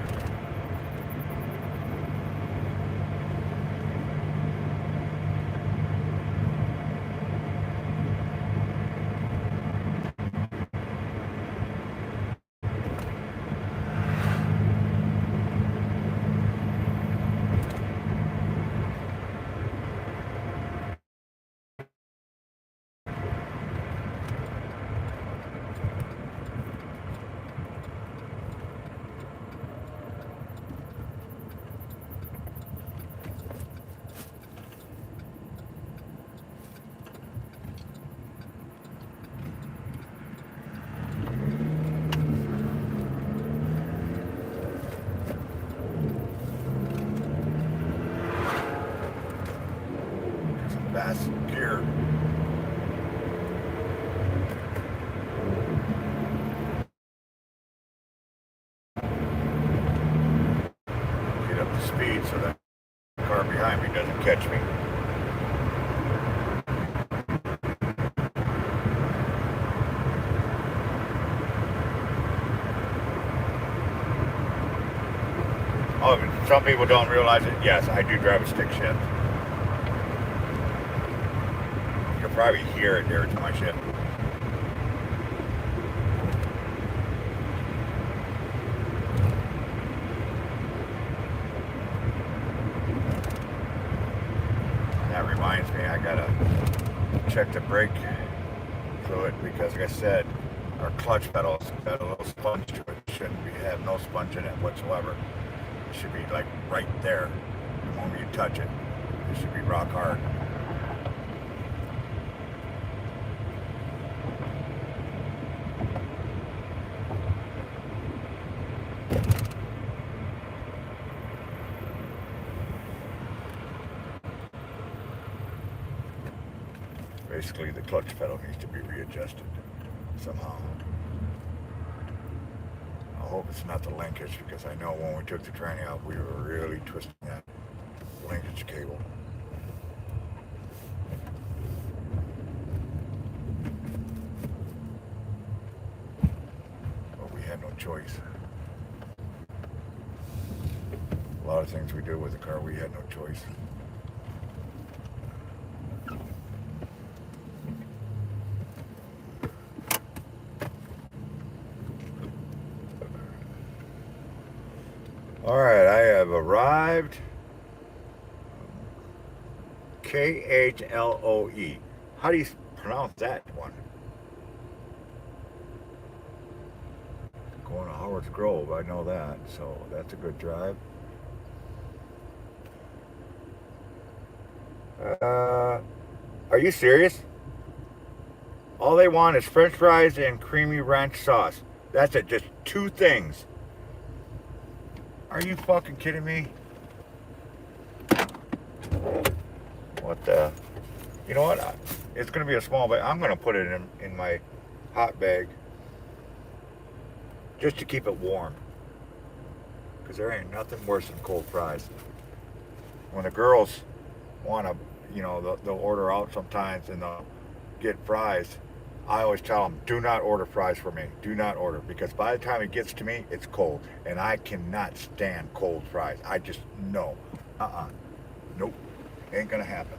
Fast gear. Get up to speed so that the car behind me doesn't catch me. Oh, some people don't realize it. Yes, I do drive a stick shift. You'll probably hear it every time I shift. That reminds me, I gotta check the brake fluid because, like I said, our clutch pedal's got a little sponge to it. It shouldn't have no sponge in it whatsoever. It should be like right there. The moment you touch it, it should be rock hard. Basically, the clutch pedal needs to be readjusted somehow. I hope it's not the linkage because I know when we took the tranny out, we were really twisting that linkage cable. But we had no choice. A lot of things we did with the car, we had no choice. All right, I have arrived. Khloe. How do you pronounce that one? Going to Howard's Grove, I know that, so that's a good drive. Are you serious? All they want is French fries and creamy ranch sauce. That's it, just two things. Are you fucking kidding me? What the? You know what? It's going to be a small bag. I'm going to put it in my hot bag just to keep it warm. Because there ain't nothing worse than cold fries. When the girls want to, you know, they'll order out sometimes and they'll get fries. I always tell them, do not order fries for me. Do not order, because by the time it gets to me, it's cold, and I cannot stand cold fries. I just no, nope, ain't gonna happen.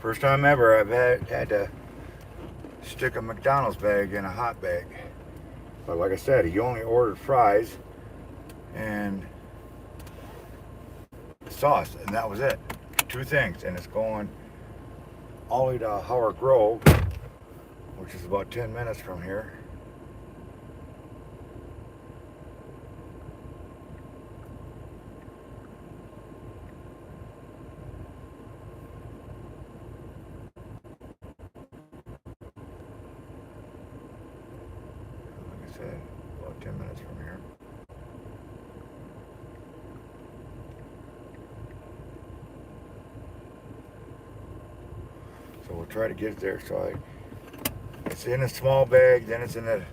First time ever I've had to stick a McDonald's bag in a hot bag. But like I said, he only ordered fries and sauce, and that was it. 2 things, and it's going all the way to Howard Grove, which is about 10 minutes from here. Like I said, about 10 minutes from here. So we'll try to get there. So it's in a small bag, then it's in a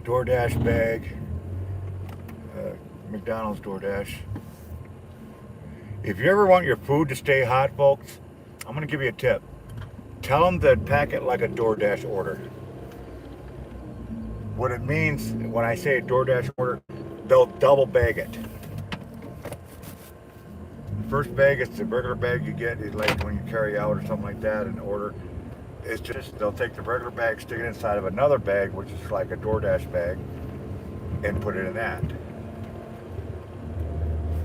DoorDash bag, McDonald's DoorDash. If you ever want your food to stay hot, folks, I'm going to give you a tip. Tell them to pack it like a DoorDash order. What it means when I say a DoorDash order, they'll double bag it. The first bag is the regular bag you get, is like when you carry out or something like that, an order. It's just they'll take the regular bag, stick it inside of another bag, which is like a DoorDash bag, and put it in that.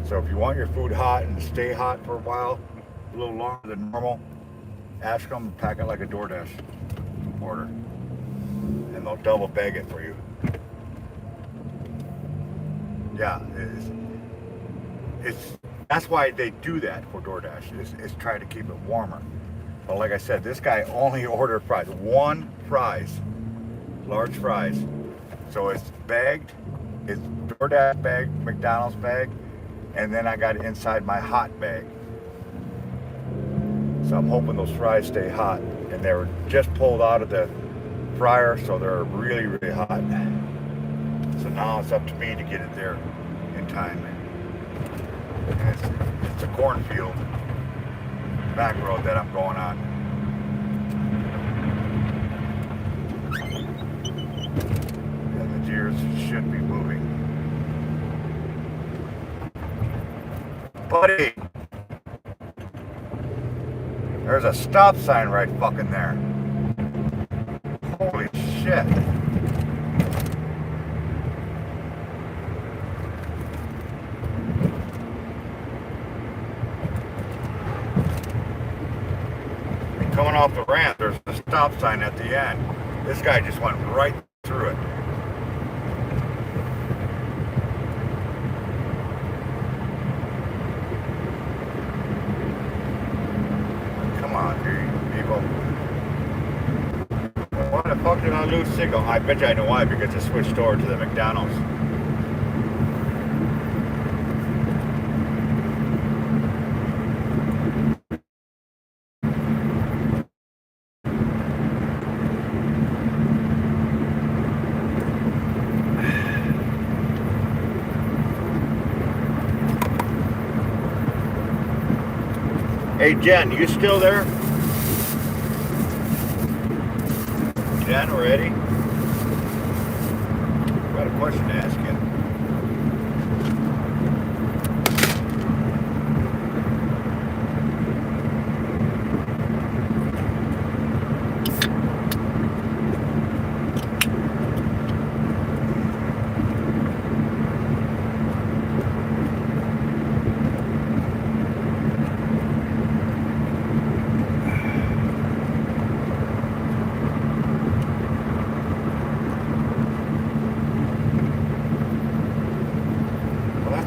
So if you want your food hot and stay hot for a while, a little longer than normal, ask them to pack it like a DoorDash order, and they'll double bag it for you. Yeah, it's that's why they do that for DoorDash. Is try to keep it warmer. But like I said, this guy only ordered fries, one fries, large fries. So it's bagged, it's DoorDash bag, McDonald's bag, and then I got it inside my hot bag. So I'm hoping those fries stay hot, and they were just pulled out of the fryer, so they're really, really hot. So now it's up to me to get it there in time. And it's a cornfield back road that I'm going on. And the deers should be moving. Buddy! There's a stop sign right fucking there. Holy shit. Coming off the ramp, there's a stop sign at the end. This guy just went right through it. Come on, people. Why the fuck did I lose signal? I bet you I know why, because I switched over to the McDonald's. Hey Jen, you still there? Jen, ready? I've got a question to ask you.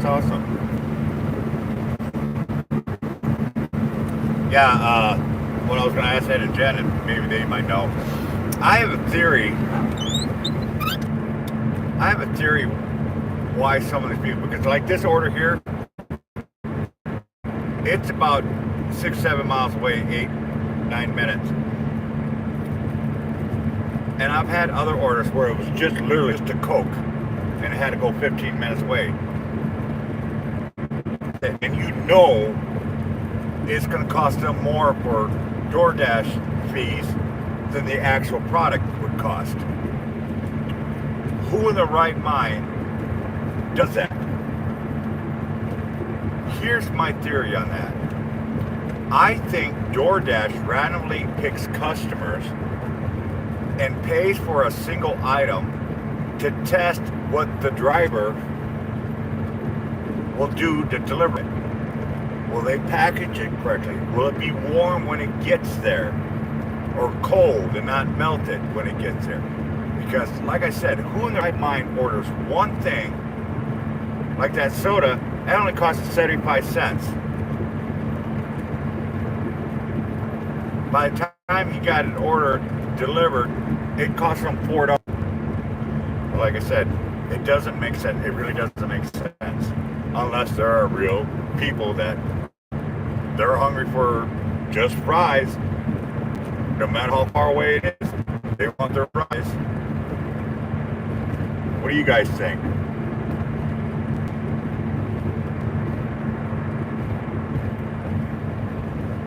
Awesome. Yeah, what I was going to ask Ed and Jen, and maybe they might know. I have a theory why some of these people, because like this order here, it's about 6-7 miles away, 8-9 minutes. And I've had other orders where it was just literally just a Coke, and it had to go 15 minutes away. And you know it's going to cost them more for DoorDash fees than the actual product would cost. Who in their right mind does that? Here's my theory on that. I think DoorDash randomly picks customers and pays for a single item to test what the driver will do to deliver it. Will they package it correctly? Will it be warm when it gets there? Or cold and not melted when it gets there? Because, like I said, who in their right mind orders one thing, like that soda, that only costs 75 cents. By the time he got an order delivered, it cost him $4. Like I said, it doesn't make sense. It really doesn't make sense. Unless there are real people that they're hungry for just fries, no matter how far away it is, they want their fries. What do you guys think?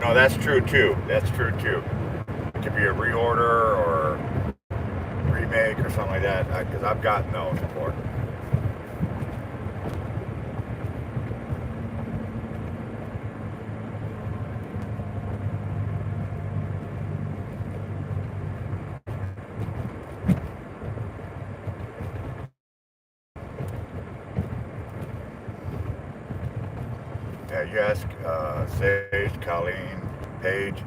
No, that's true too. That's true too. It could be a reorder or remake or something like that. Because I've gotten those before. Yeah, you ask Sage, Colleen, Paige.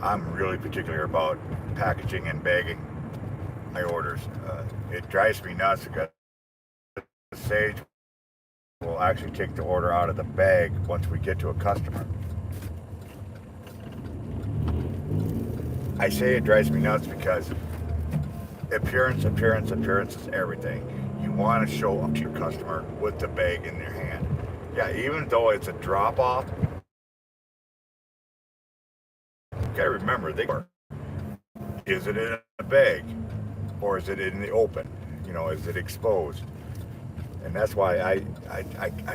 I'm really particular about packaging and bagging my orders. It drives me nuts because Sage will actually take the order out of the bag once we get to a customer. I say it drives me nuts because appearance is everything. You want to show up to your customer with the bag in their hand. Yeah, even though it's a drop off, you gotta remember is it in a bag or is it in the open? You know, is it exposed? And that's why I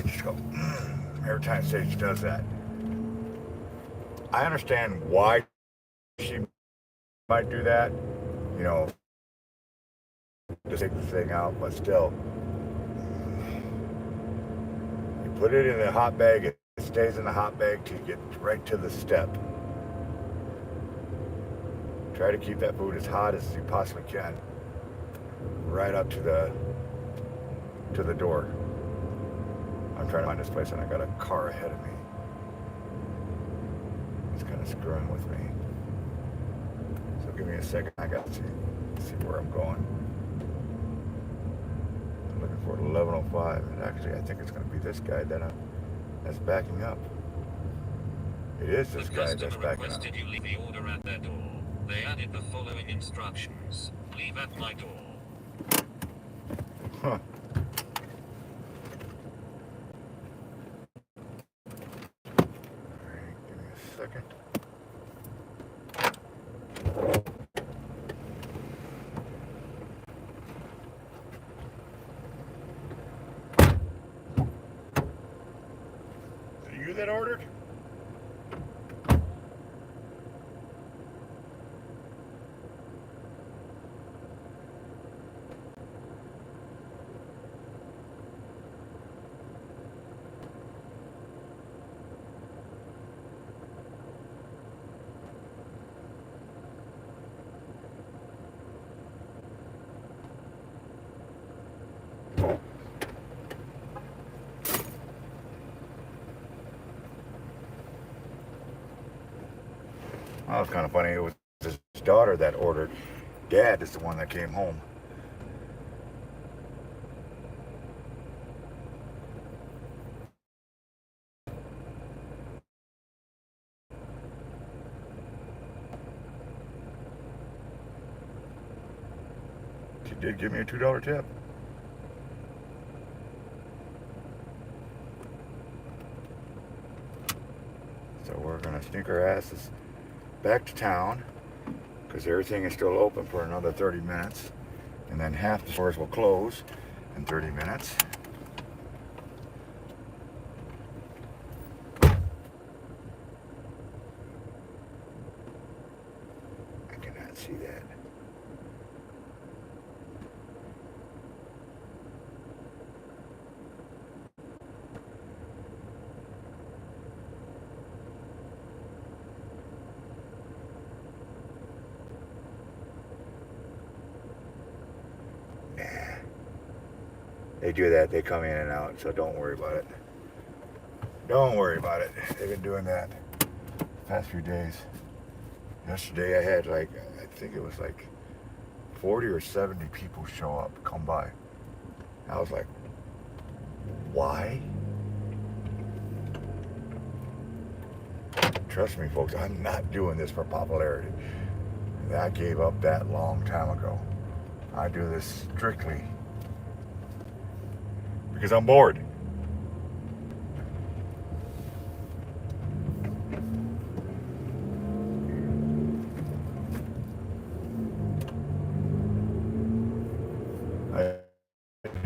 just go every time Sage does that. I understand why she might do that, you know, to take the thing out, but still, you put it in a hot bag, it stays in the hot bag till you get right to the step. Try to keep that food as hot as you possibly can, right up to the door. I'm trying to find this place and I got a car ahead of me. It's kind of screwing with me. So give me a second. I got to see where I'm going. I'm looking for 1105, and actually I think it's going to be this guy that's backing up. It is this guy that's backing up. The customer requested you leave the order at their door. They added the following instructions. Leave at my door. Huh. Alright, give me a second. Is it you that ordered? That was kind of funny. It was his daughter that ordered. Dad is the one that came home. She did give me a $2 tip. So we're gonna sneak our asses back to town because everything is still open for another 30 minutes, and then half the stores will close in 30 minutes. I cannot see that. They do that, they come in and out, so don't worry about it. Don't worry about it. They've been doing that the past few days. Yesterday I had I think it was 40 or 70 people show up, come by. I was like, why? Trust me, folks, I'm not doing this for popularity. I gave up that long time ago. I do this strictly because I'm bored. I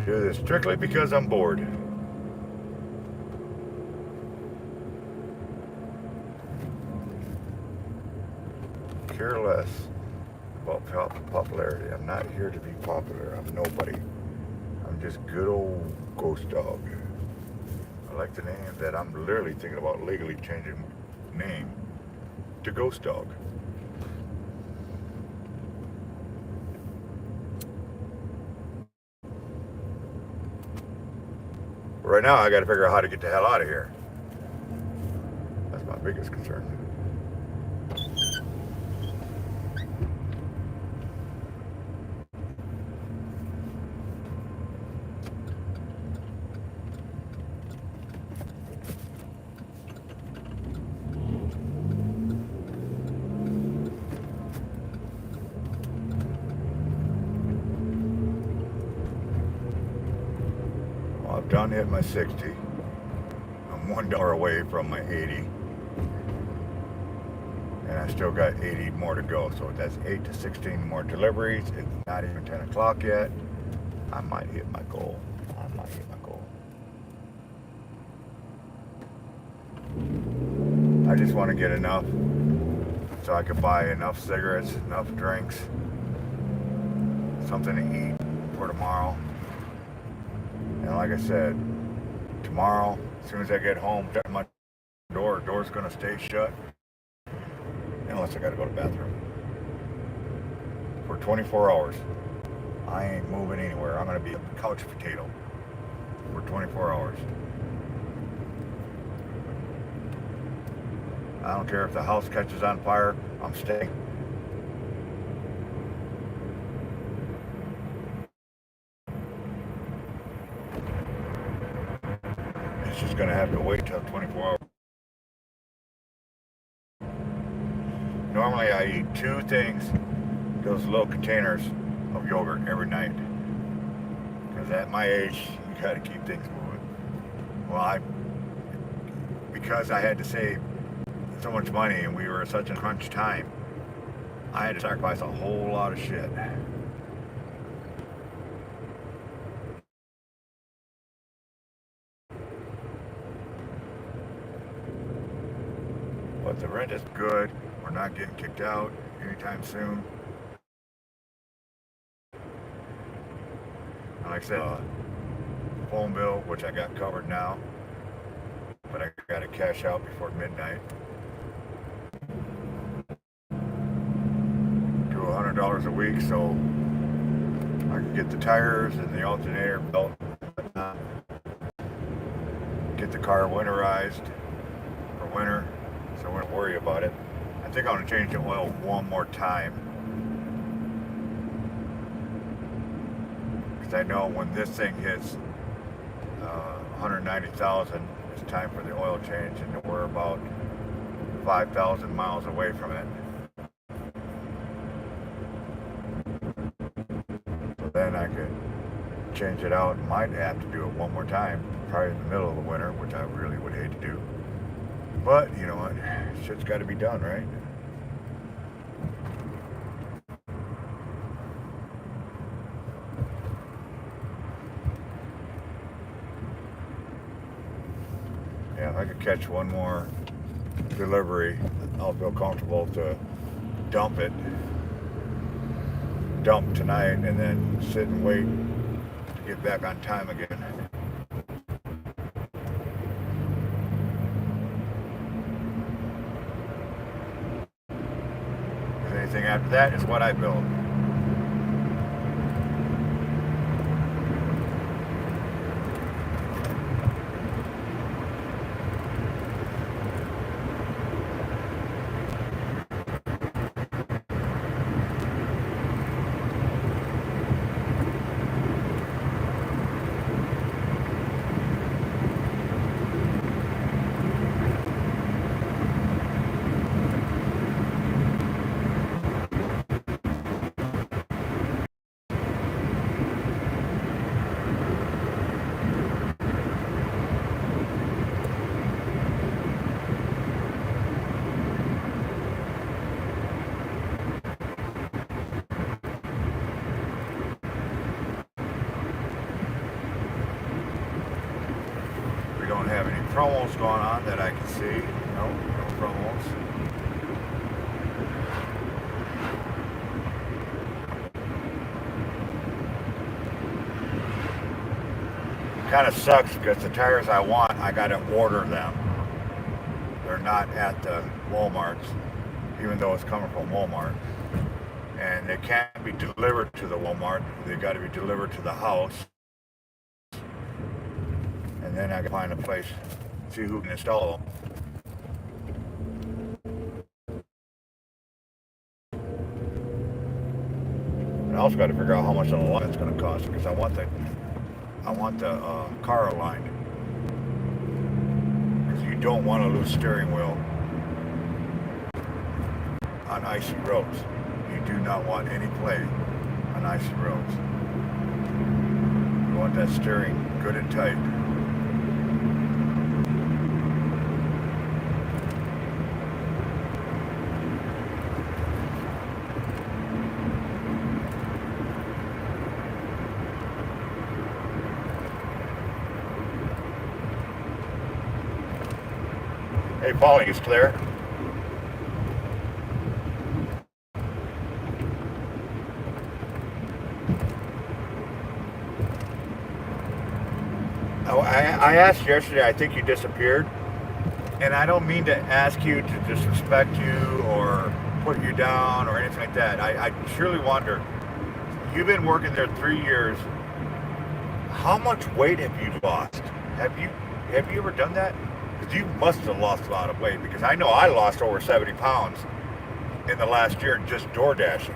do this strictly because I'm bored. care less about popularity. I'm not here to be popular. I'm nobody. I'm just good old Ghost Dog. I like the name that I'm literally thinking about legally changing name to Ghost Dog. Right now, I got to figure out how to get the hell out of here. That's my biggest concern. Well, I've done hit my 60. I'm $1 away from my 80. And I still got 80 more to go. So that's 8 to 16 more deliveries. It's not even 10 o'clock yet. I might hit my goal. I just want to get enough so I can buy enough cigarettes, enough drinks, something to eat for tomorrow. And like I said, tomorrow, as soon as I get home, shut my door's going to stay shut. Unless I got to go to the bathroom. For 24 hours. I ain't moving anywhere. I'm going to be a couch potato for 24 hours. I don't care if the house catches on fire. I'm staying. It's just going to have to wait till 24 hours. Normally I eat 2 things, those little containers of yogurt every night. Because at my age, you got to keep things moving. Well, because I had to save so much money and we were at such a crunch time, I had to sacrifice a whole lot of shit. But the rent is good. We're not getting kicked out anytime soon. And like I said, phone bill, which I got covered now, but I got to cash out before midnight. Do $100 a week so I can get the tires and the alternator belt, get the car winterized for winter, so I won't worry about it. I think I'm going to change the oil one more time. Because I know when this thing hits 190,000, it's time for the oil change, and we're about 5,000 miles away from it. So then I could change it out. Might have to do it one more time, probably in the middle of the winter, which I really would hate to do. But, you know what, shit's got to be done, right? Yeah, if I could catch one more delivery, I'll feel comfortable to dump tonight, and then sit and wait to get back on time again. Anything after that is what I build. We don't have any promos going on that I can see. No promos. Kind of sucks because the tires I want, I got to order them. They're not at the Walmarts, even though it's coming from Walmart. And they can't be delivered to the Walmart. They got to be delivered to the house. And then I can find a place, see who can install them. And I also got to figure out how much the line is going to cost because I want the car aligned. Because you don't want to lose steering wheel on icy roads. You do not want any play on icy roads. You want that steering good and tight. Hey, Paulie, is clear? Oh, I asked yesterday, I think you disappeared. And I don't mean to ask you to disrespect you or put you down or anything like that. I truly wonder, you've been working there 3 years. How much weight have you lost? Have you ever done that? Because you must have lost a lot of weight, because I know I lost over 70 pounds in the last year just door dashing.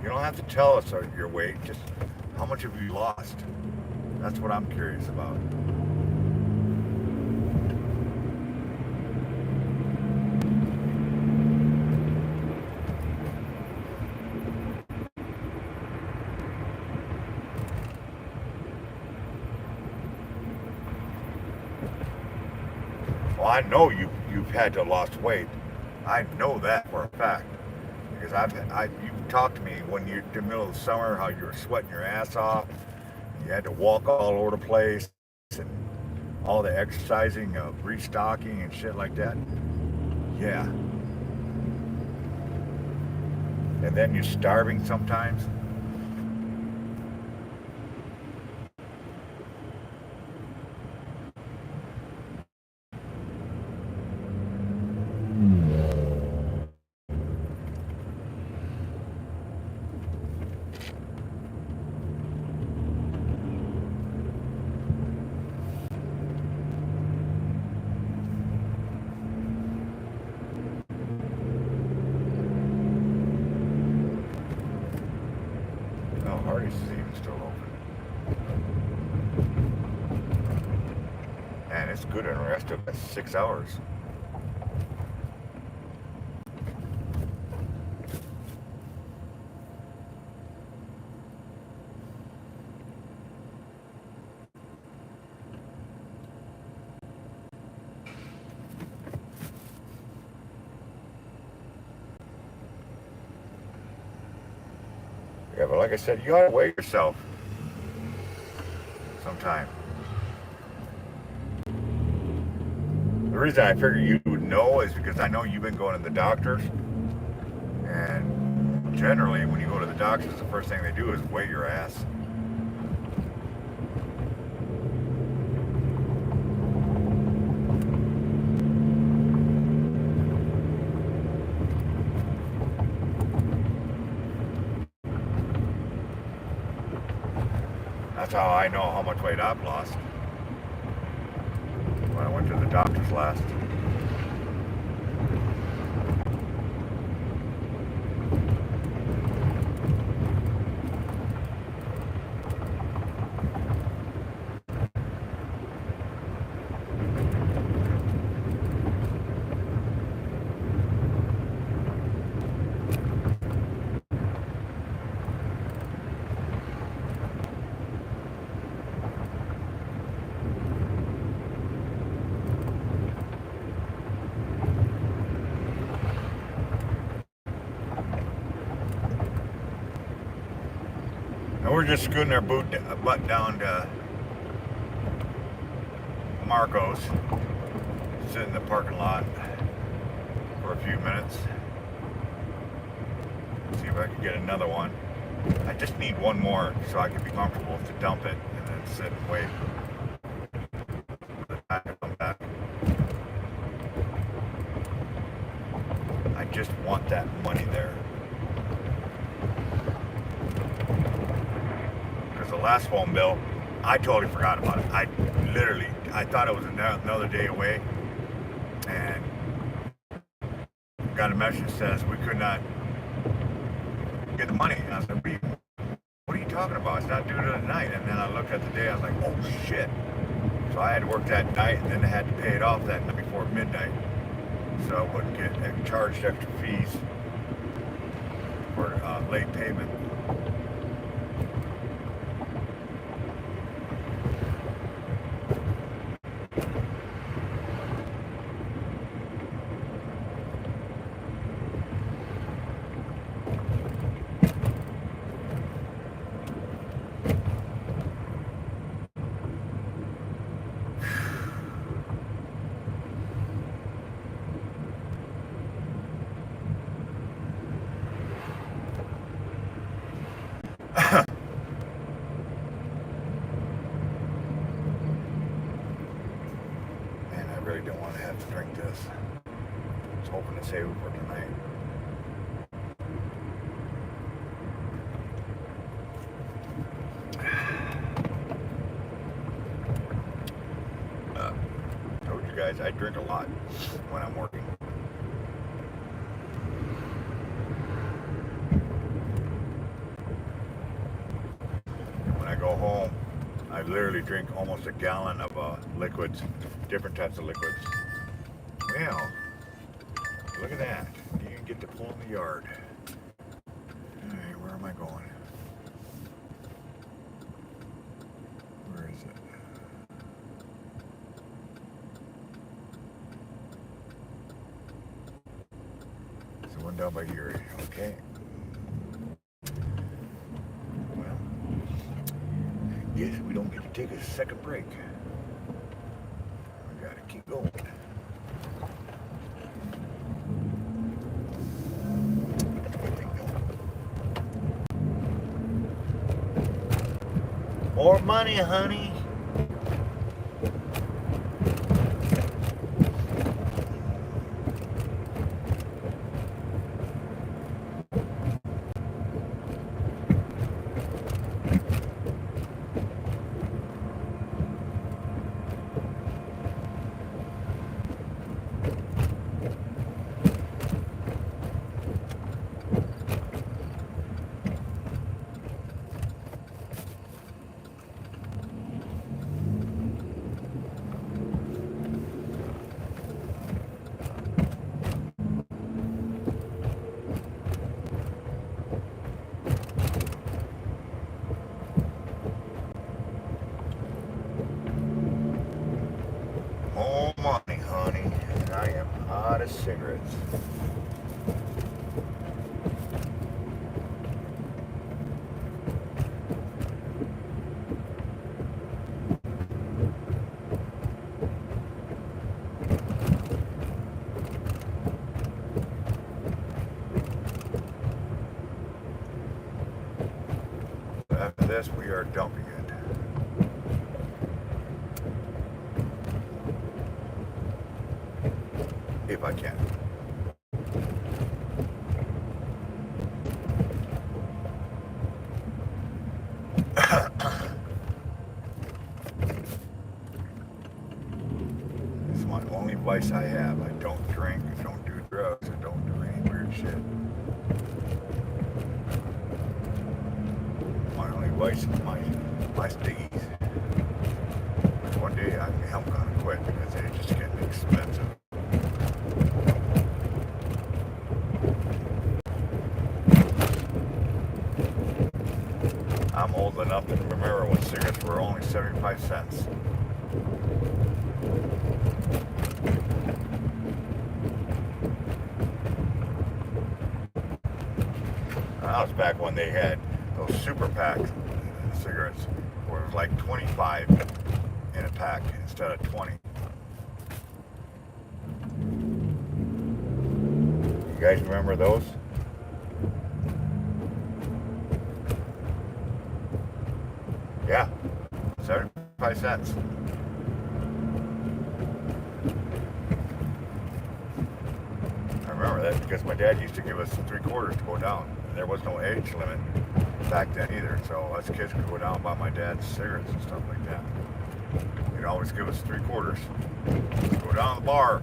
You don't have to tell us your weight, just how much have you lost? That's what I'm curious about. Well, I know you've had to lost weight. I know that for a fact. Because you talked to me when you're in the middle of the summer, how you were sweating your ass off. You had to walk all over the place and all the exercising, restocking and shit like that. Yeah. And then you're starving sometimes. Hardee's is even still open. And it's good and rest of 6 hours. Yeah, but like I said, you gotta weigh yourself sometime. The reason I figure you would know is because I know you've been going to the doctors, and generally when you go to the doctors, the first thing they do is weigh your ass. That's how I know how much weight I've lost. When I went to the doctor's last. And we're just scooting our butt down to Marco's. Sit in the parking lot for a few minutes. See if I can get another one. I just need one more so I can be comfortable to dump it and then sit and wait for the time to come back. I just want that money there. Because the last phone bill, I totally forgot about it. I thought it was another day away, and got a message that says we could not get the money. And I was like, what are you talking about? It's not due to tonight. And then I looked at the day, I was like, oh shit. So I had to work that night, and then I had to pay it off that night before midnight. So I wouldn't get charged extra fees for late payment. Man, I really don't want to have to drink this. I was hoping to save it for tonight. Told you guys I drink a lot when I'm working. When I go home, I literally drink almost a gallon of liquids, different types of liquids. Well, look at that. You can get to pull in the yard. Hey, where am I going? Where is it? It's the one down by here. Okay. Well, guess we don't get to take a second break. We gotta keep going. More money, honey. More money, honey. And I am out of cigarettes. After this, we are dumping it. If I can. This is my only vice I have. I don't drink, I don't do drugs, I don't do any weird shit. My only vice is my stiggies. Which one day I'm gonna quit because they're just getting expensive. I'm old enough to remember when cigarettes were only 75 cents. That was back when they had those super pack cigarettes where it was like 25 in a pack instead of 20. You guys remember those? Yeah, 75 cents. I remember that because my dad used to give us 3/4 to go down. There was no age limit back then either, so us kids could go down and buy my dad's cigarettes and stuff like that. He'd always give us 3/4. Go down to the bar.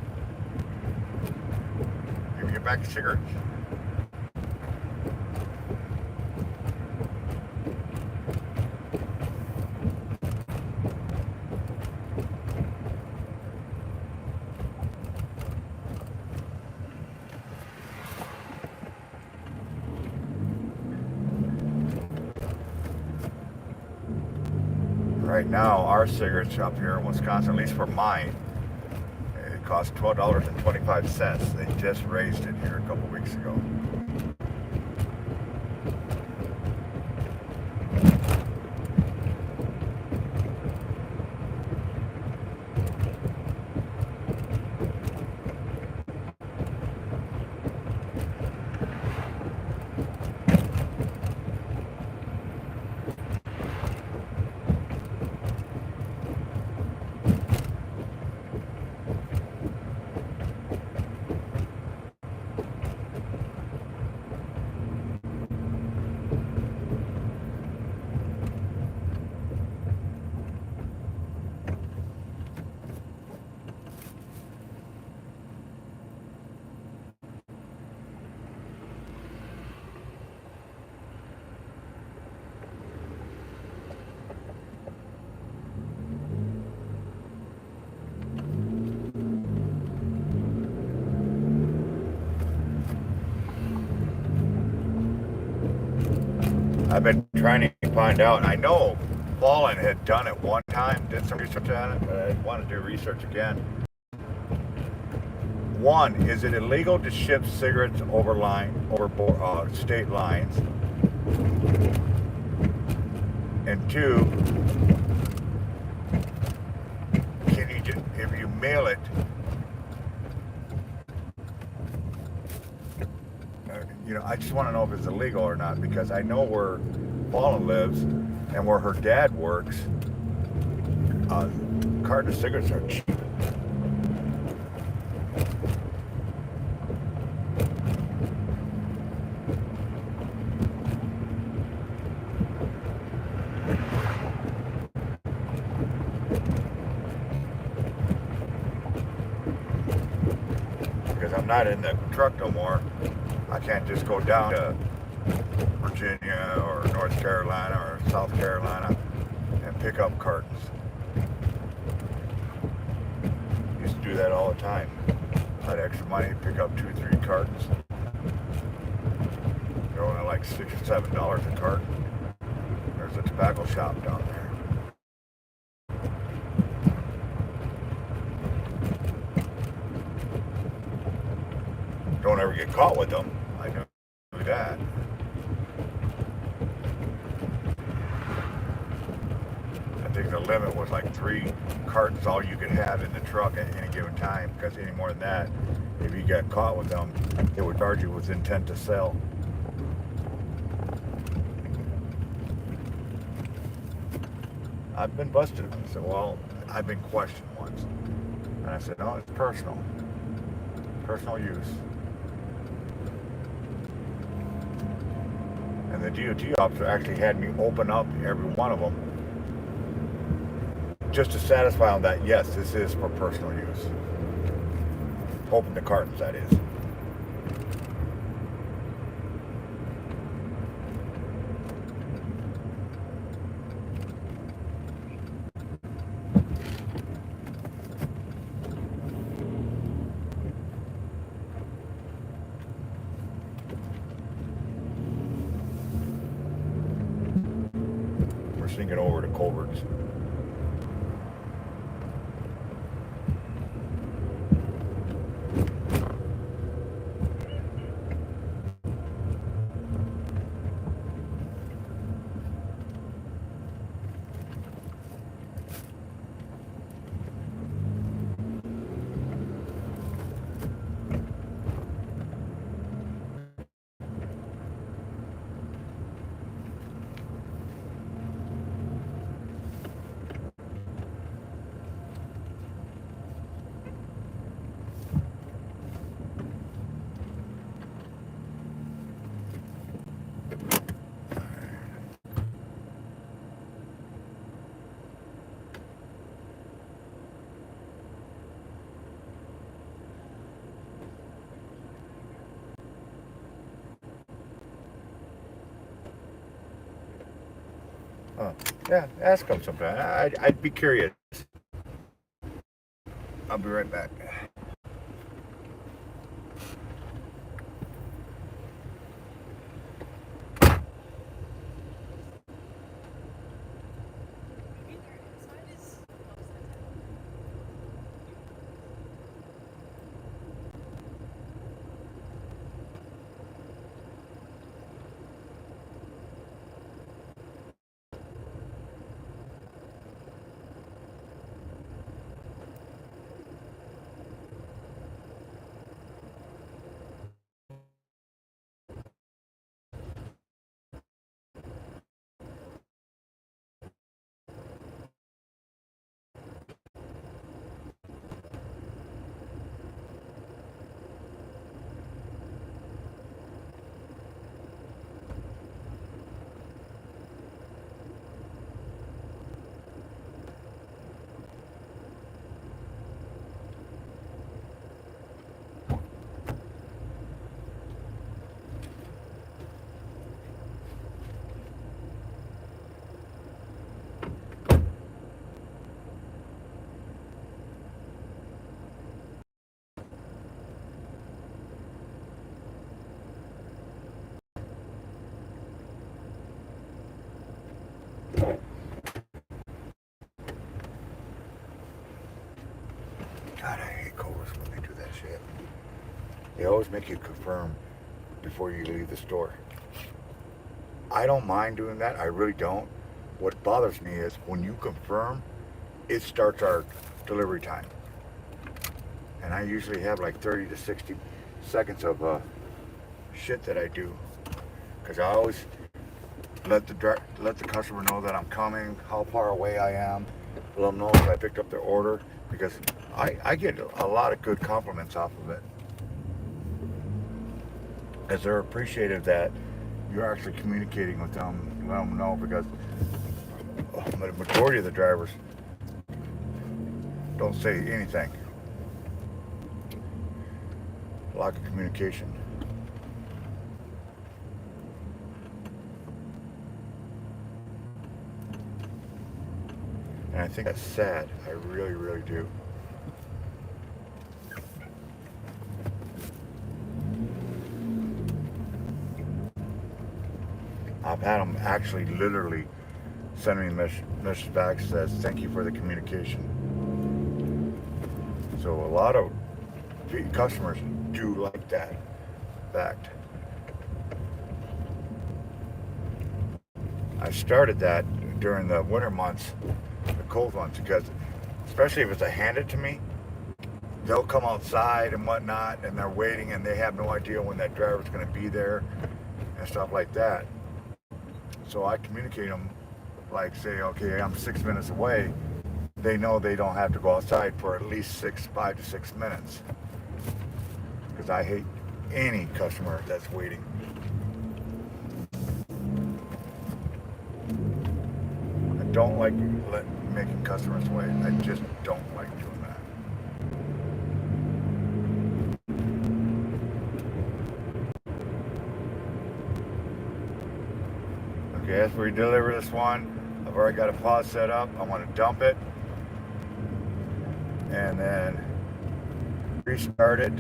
Give me your pack of cigarettes. Right now, our cigarettes up here in Wisconsin, at least for mine, it costs $12.25. They just raised it here a couple weeks ago. I've been trying to find out. I know Fallen had done it one time, did some research on it, but I want to do research again. One, is it illegal to ship cigarettes over state lines? And two, can you just, if you mail it, I just want to know if it's illegal or not, because I know where Paula lives and where her dad works. Carton of cigarettes are cheap. Because I'm not in the truck no more. I can't just go down to Virginia or North Carolina or South Carolina and pick up cartons. Used to do that all the time. I had extra money, pick up 2-3 cartons. They're only like $6 or $7 a carton. There's a tobacco shop down there. Don't ever get caught with them. I knew that. I think the limit was like 3 cartons, all you could have in the truck at any given time, because any more than that, if you got caught with them, it would charge you with intent to sell. I've been busted. I said, well, I've been questioned once. And I said, no, it's personal. Personal use. And the DOT officer actually had me open up every one of them just to satisfy them that, yes, this is for personal use. Open the cartons, that is. We're sneaking over to Culver's. Yeah, ask them sometime. I'd be curious. I'll be right back. God, I hate Cobras when they do that shit. They always make you confirm before you leave the store. I don't mind doing that. I really don't. What bothers me is when you confirm, it starts our delivery time. And I usually have like 30 to 60 seconds of shit that I do. Because I always let the customer know that I'm coming, how far away I am, let them know if I picked up their order. Because I get a lot of good compliments off of it. As they're appreciative that you're actually communicating with them, let them know, because the majority of the drivers don't say anything. Lack of communication. And I think that's sad. I really, really do. I've had them actually literally send me a message back that says, thank you for the communication. So a lot of customers do like that fact. I started that during the winter months, the cold months, because especially if it's a handed to me, they'll come outside and whatnot, and they're waiting, and they have no idea when that driver's going to be there and stuff like that. So I communicate them, like say, okay, I'm 6 minutes away. They know they don't have to go outside for at least 5 to 6 minutes. Because I hate any customer that's waiting. I don't like making customers wait. I just don't like doing that. Okay, as we deliver this one, I've already got a pause set up. I want to dump it and then restart it.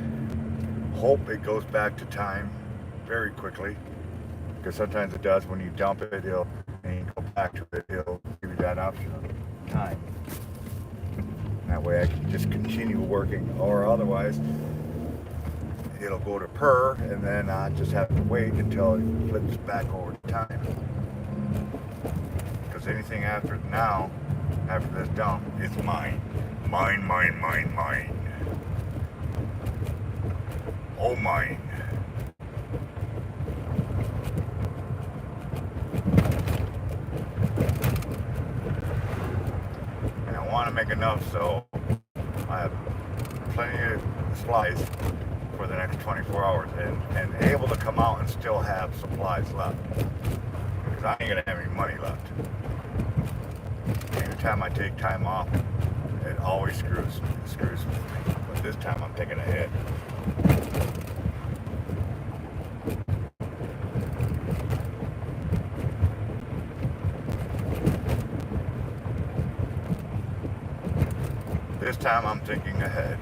Hope it goes back to time very quickly, because sometimes it does. When you dump it, and you go back to it, it'll give you that option of time. That way I can just continue working, or otherwise it'll go to per, and then I just have to wait until it flips back over to time. Because anything after now, after this dump, is mine. Mine, mine, mine, mine. Oh, mine. And I want to make enough so I have plenty of supplies for the next 24 hours and able to come out and still have supplies left. Because I ain't going to have any money left. Anytime I take time off, it always screws with me. But this time I'm taking a hit. time I'm thinking ahead.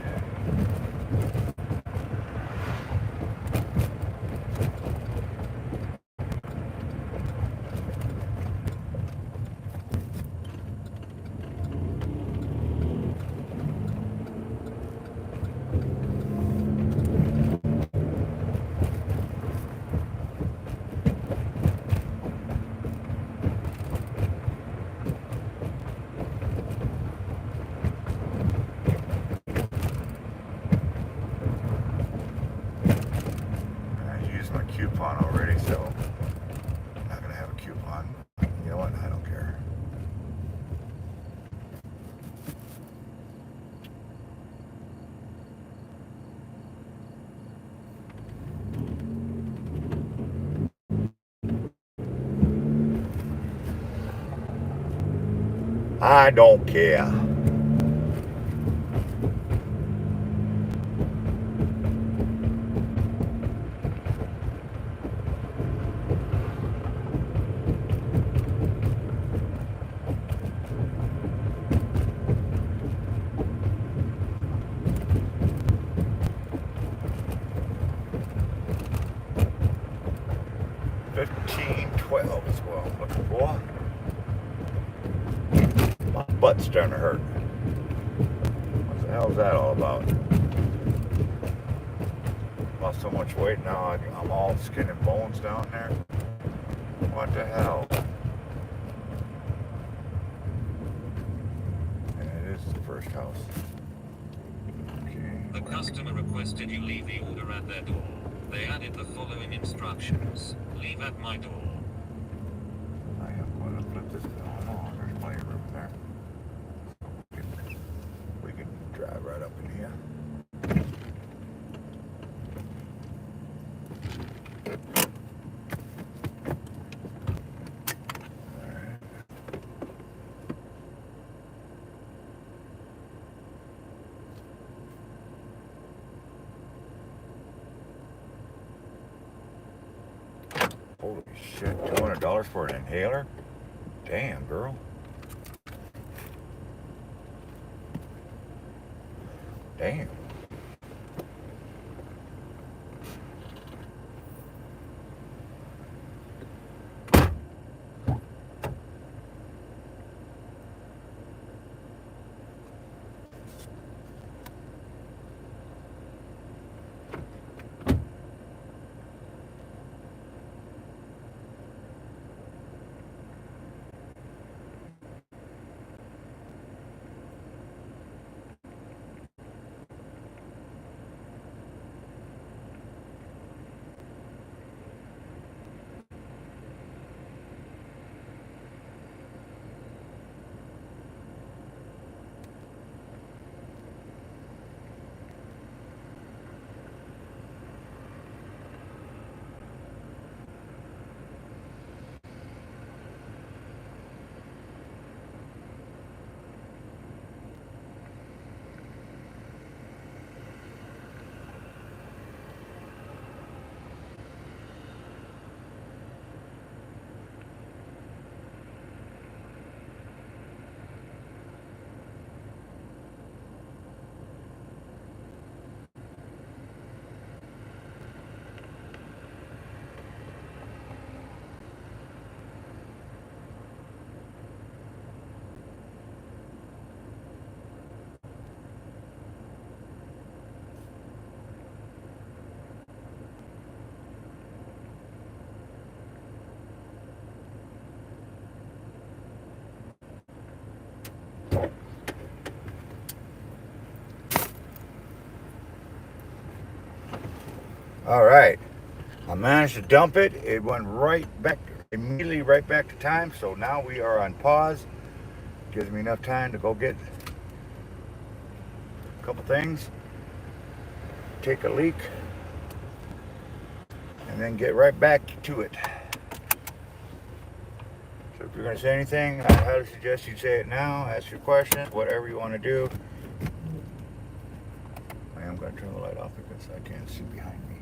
I used my coupon already, so I'm not gonna have a coupon. You know what? I don't care. I don't care. $15.12 is what I'm looking for. My butt's starting to hurt. What the hell is that all about? Lost so much weight now I'm all skin and bones down there. What the hell? And it is the first house. Okay. The customer requested you leave the order at their door. They added the following instructions. Leave at my door. I am going to flip this. Oh no, there's plenty of room there. We can drive right up in here. Holy shit, $200 for an inhaler? Damn, girl. Damn. All right, I managed to dump it. It went right back, immediately right back to time. So now we are on pause. Gives me enough time to go get a couple things, take a leak, and then get right back to it. So if you're going to say anything, I highly suggest you say it now. Ask your questions, whatever you want to do. I am going to turn the light off because I can't see behind me.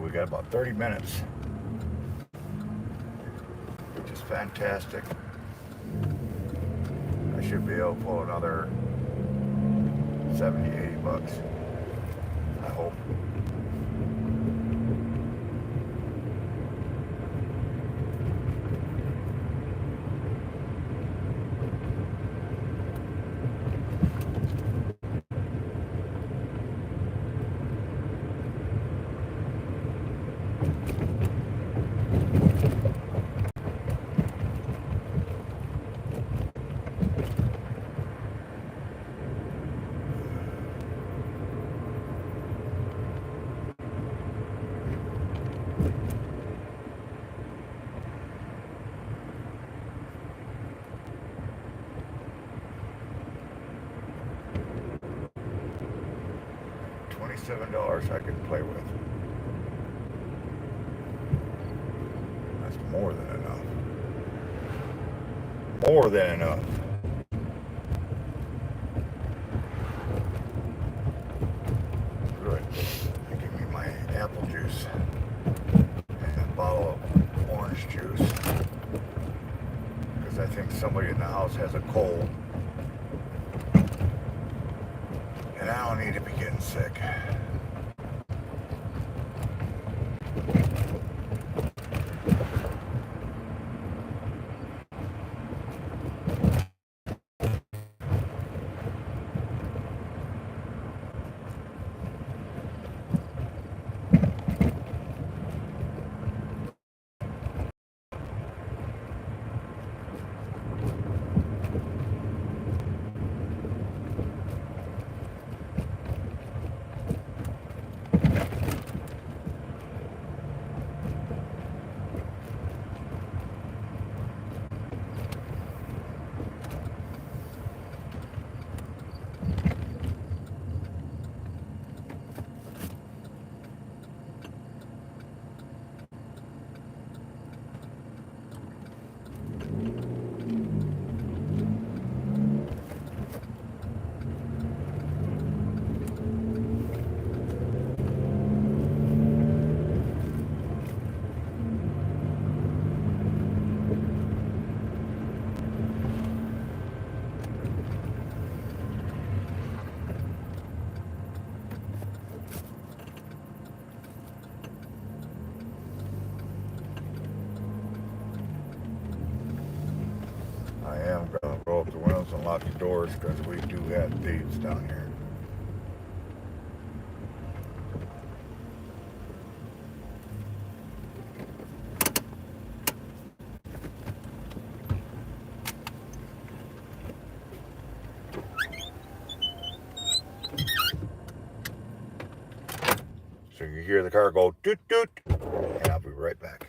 we got about 30 minutes, which is fantastic. I should be able to pull another 70, 80 bucks. I hope. $27 I could play with. That's more than enough. More than enough. Good. Give me my apple juice and a bottle of orange juice. Because I think somebody in the house has a cold. And I don't need to be getting sick. I am going to roll up the windows and lock the doors because we do have thieves down here. So you hear the car go doot doot, and I'll be right back.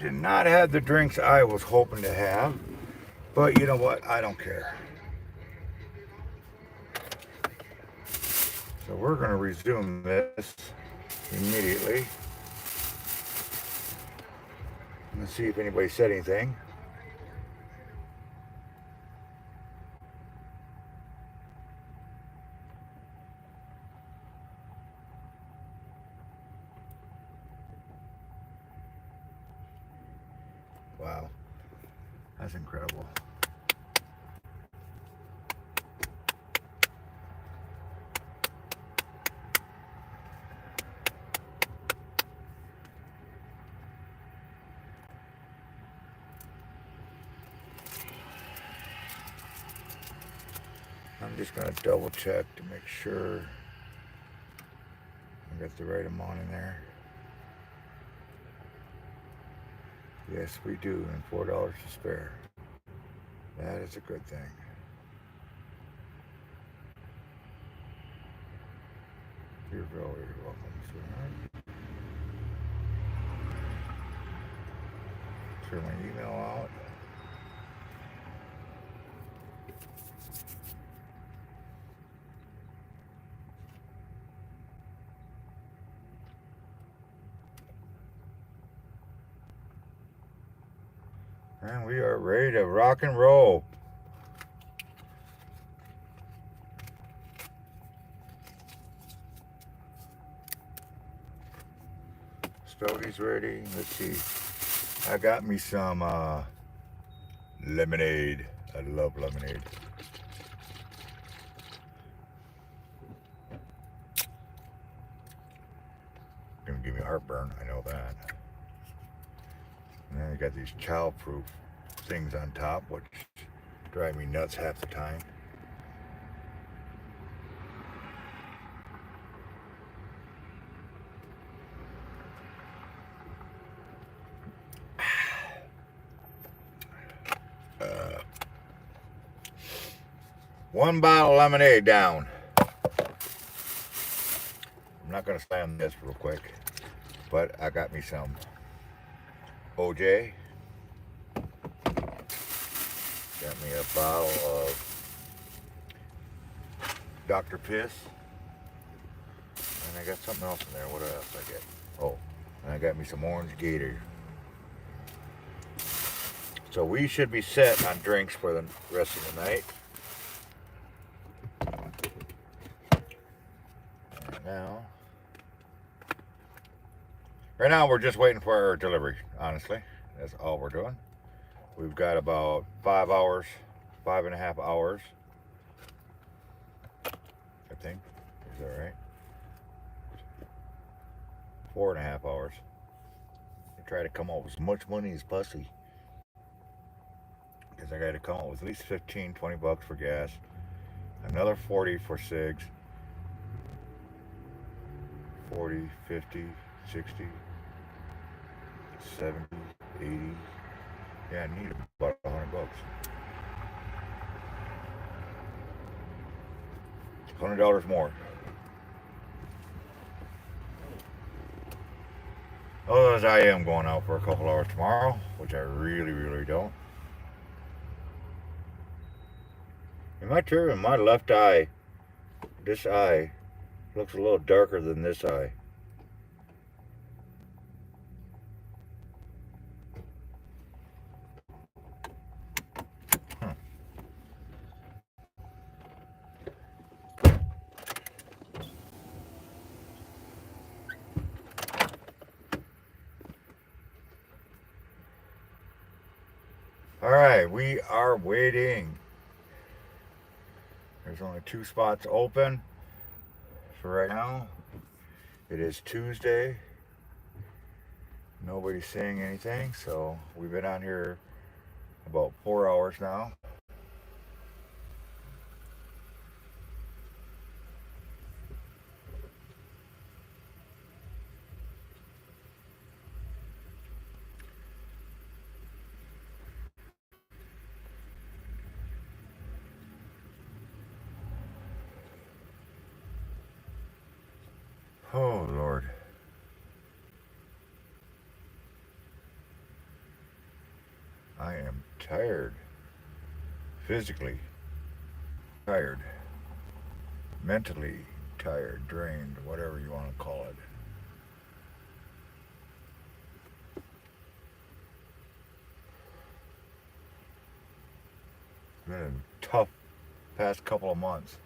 did not have the drinks I was hoping to have, but you know what? I don't care. So we're going to resume this immediately. Let's see if anybody said anything. Wow, that's incredible. I'm just going to double check to make sure I got the right amount in there. Yes, we do, and $4 to spare. That is a good thing. You're very welcome, sweetheart. Clear my email out. And we are ready to rock and roll. Stogie's ready. Let's see. I got me some lemonade. I love lemonade. Gonna give me heartburn, I know that. And then you got these child-proof things on top, which drive me nuts half the time. One bottle of lemonade down. I'm not gonna slam this real quick, but I got me some OJ. Got me a bottle of Dr. Piss. And I got something else in there. What else I get? Oh, and I got me some orange Gator. So we should be set on drinks for the rest of the night. Right now we're just waiting for our delivery, honestly. That's all we're doing. We've got about 5 hours, 5.5 hours. I think. Is that right? 4.5 hours. I try to come up with as much money as possible. Because I got to come up with at least 15, 20 bucks for gas. Another 40 for cigs. 40, 50, 60, 70, 80. Yeah, I need about 100 bucks. $100 more. Otherwise, I am going out for a couple hours tomorrow, which I really don't. Am I true? In my left eye, this eye looks a little darker than this eye. All right, we are waiting. There's only 2 spots open for right now. It is Tuesday. Nobody's saying anything, so we've been on here about 4 hours now. Oh, Lord. tired. Physically tired. Mentally tired, drained, whatever you want to call it. It's been a tough past couple of months.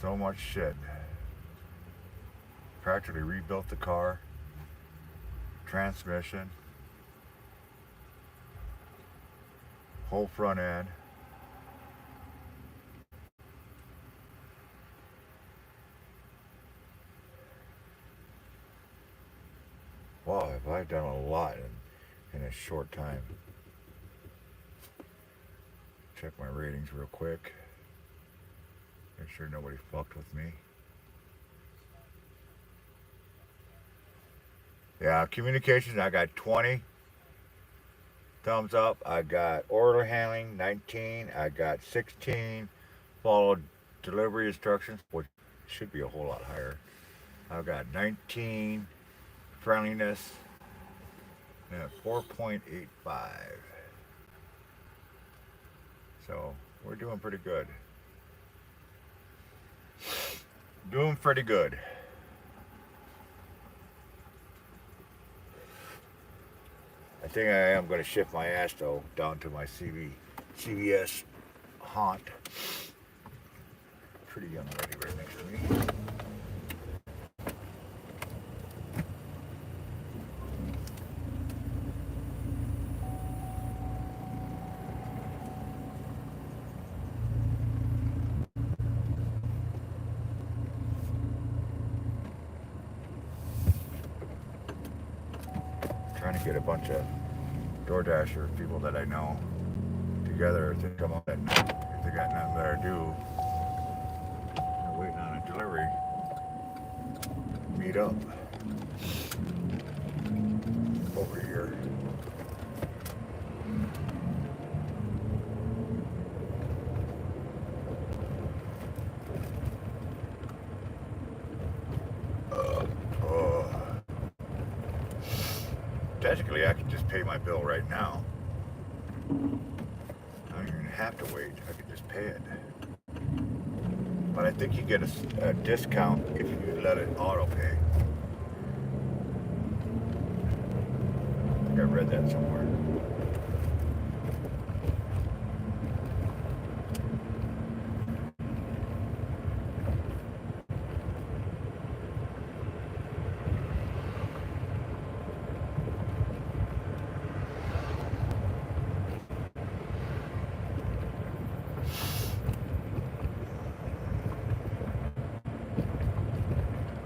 So much shit. Practically rebuilt the car, transmission, whole front end. Wow, have I done a lot in a short time. Check my ratings real quick. Make sure nobody fucked with me. Yeah, communications, I got 20 thumbs up. I got order handling, 19. I got 16. Followed delivery instructions, which should be a whole lot higher. I've got 19. Friendliness, and 4.85. So, we're doing pretty good. Doing pretty good. I think I am going to shift my ass though down to my CVS haunt. Pretty young lady right next to me. Trying to get a bunch of DoorDasher people that I know together to come up and if they got nothing better to do, they're waiting on a delivery. Meet up over here. Technically, I could just pay my bill right now. I don't even have to wait. I could just pay it. But I think you get a discount if you let it auto pay. I think I read that somewhere.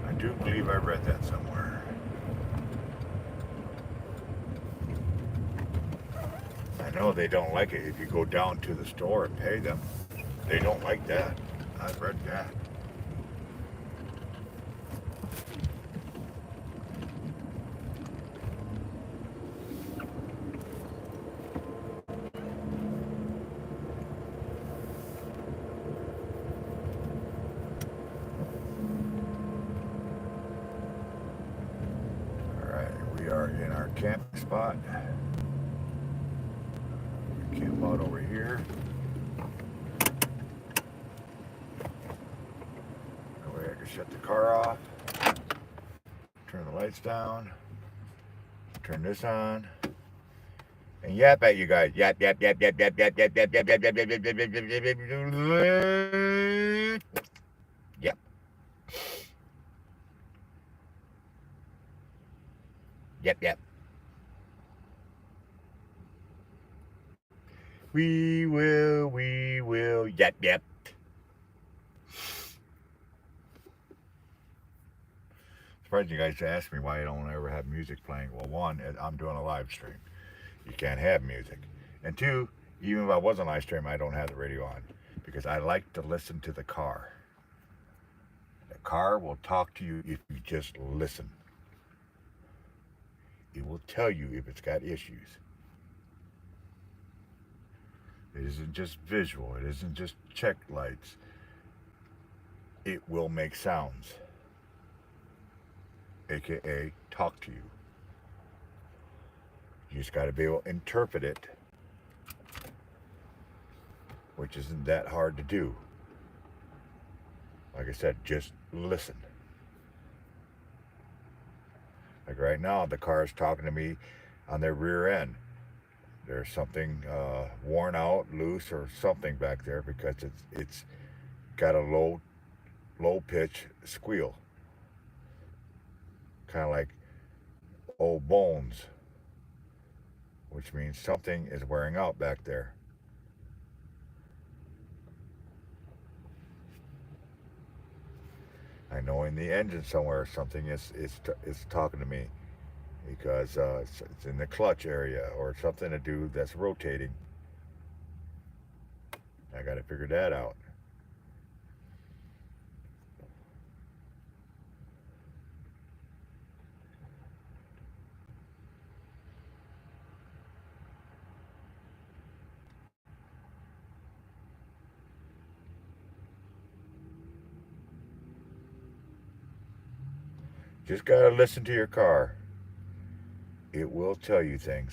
I do believe I read that somewhere. I know they don't like it if you go down to the store and pay them. They don't like that. I've read that. We are in our camping spot. We camp out over here. That way I can shut the car off, turn the lights down, turn this on, and yap at you guys. Yap, yap, yap, yap, yap, yap, yap, yap, yap, yap, yap, yap, yap, yap, yap, yap, yap, yep. Yep, yep. We will, yep, yep. Surprised you guys asked me why I don't ever have music playing. Well, one, I'm doing a live stream. You can't have music. And two, even if I wasn't live stream, I don't have the radio on because I like to listen to the car. The car will talk to you if you just listen. It will tell you if it's got issues. It isn't just visual. It isn't just check lights. It will make sounds, aka talk to you. You just got to be able to interpret it, which isn't that hard to do. Like I said, just listen. Like right now, the car is talking to me on their rear end. There's something worn out, loose, or something back there because it's got a low pitch squeal, kind of like old bones, which means something is wearing out back there. I know in the engine somewhere something is talking to me because it's in the clutch area or something to do that's rotating. I got to figure that out. Just got to listen to your car. It will tell you things.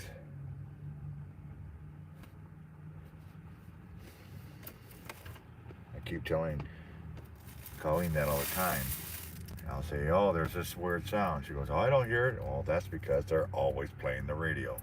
I keep telling Colleen that all the time. I'll say, oh, there's this weird sound. She goes, oh, I don't hear it. Well, that's because they're always playing the radio.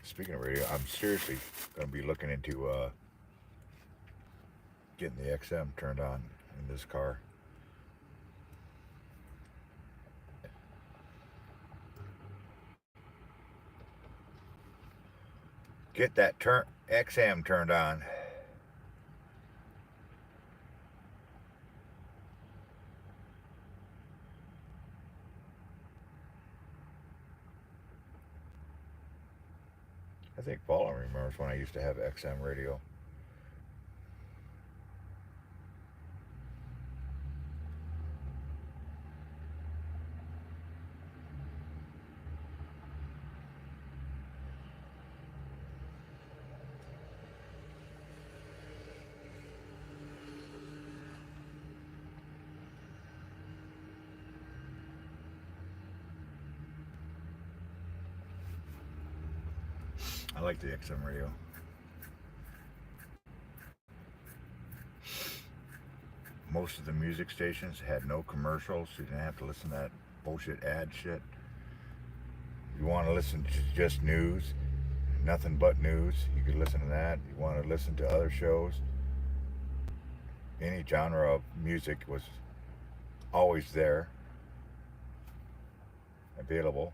Speaking of radio, I'm seriously going to be looking into getting the XM turned on in this car. Get that XM turned on. I think Paula remembers when I used to have XM radio. I like the XM radio. Most of the music stations had no commercials, so you didn't have to listen to that bullshit ad shit. You want to listen to just news, nothing but news, you could listen to that. You want to listen to other shows, any genre of music was always there, available.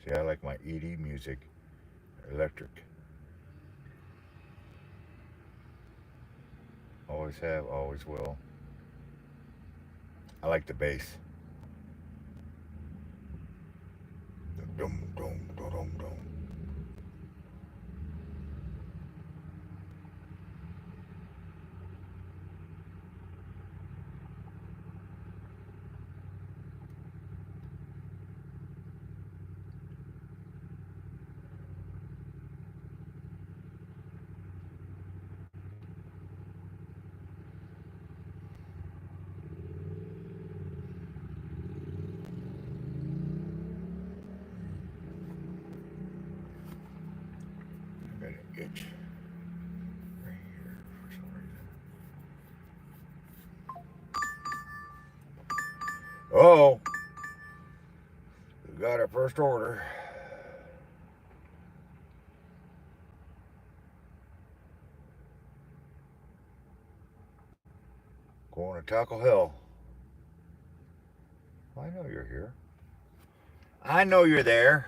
See, I like my ED music, electric. Always have, always will. I like the bass. Dum, dum, dum, dum, dum. I got an itch right here for some reason. Oh, we got our first order. Going to Taco Hill. I know you're here. I know you're there.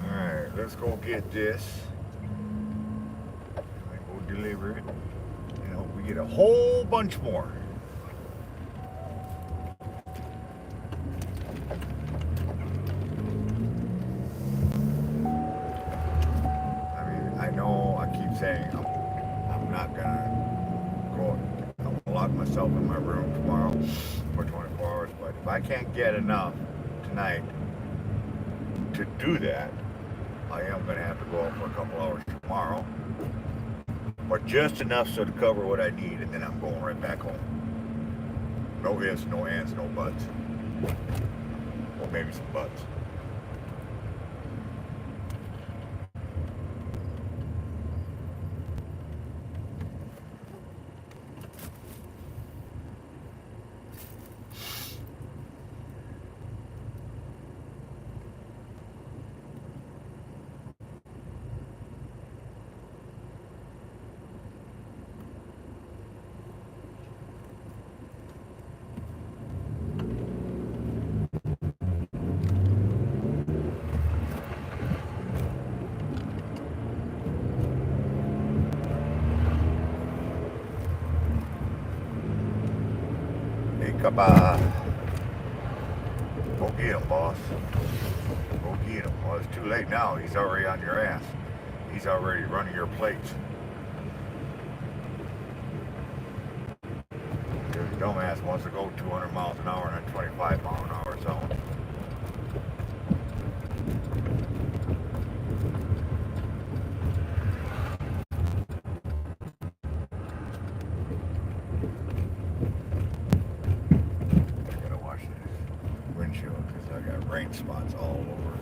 Alright, let's go get this. I go deliver it. And hope we get a whole bunch more. I mean, I know I keep saying I'm not gonna go lock myself in my room tomorrow for 24 hours, but if I can't get enough tonight to do that, I am gonna have to go out for a couple hours tomorrow, but just enough so to cover what I need, and then I'm going right back home. No ifs, no ands, no buts. Or maybe some buts. Goodbye. Go get him, boss. Go get him. Well, it's too late now. He's already on your ass. He's already running your plates. Your dumbass wants to go 200 miles an hour in a 25 mile an hour zone. Because I got rain spots all over.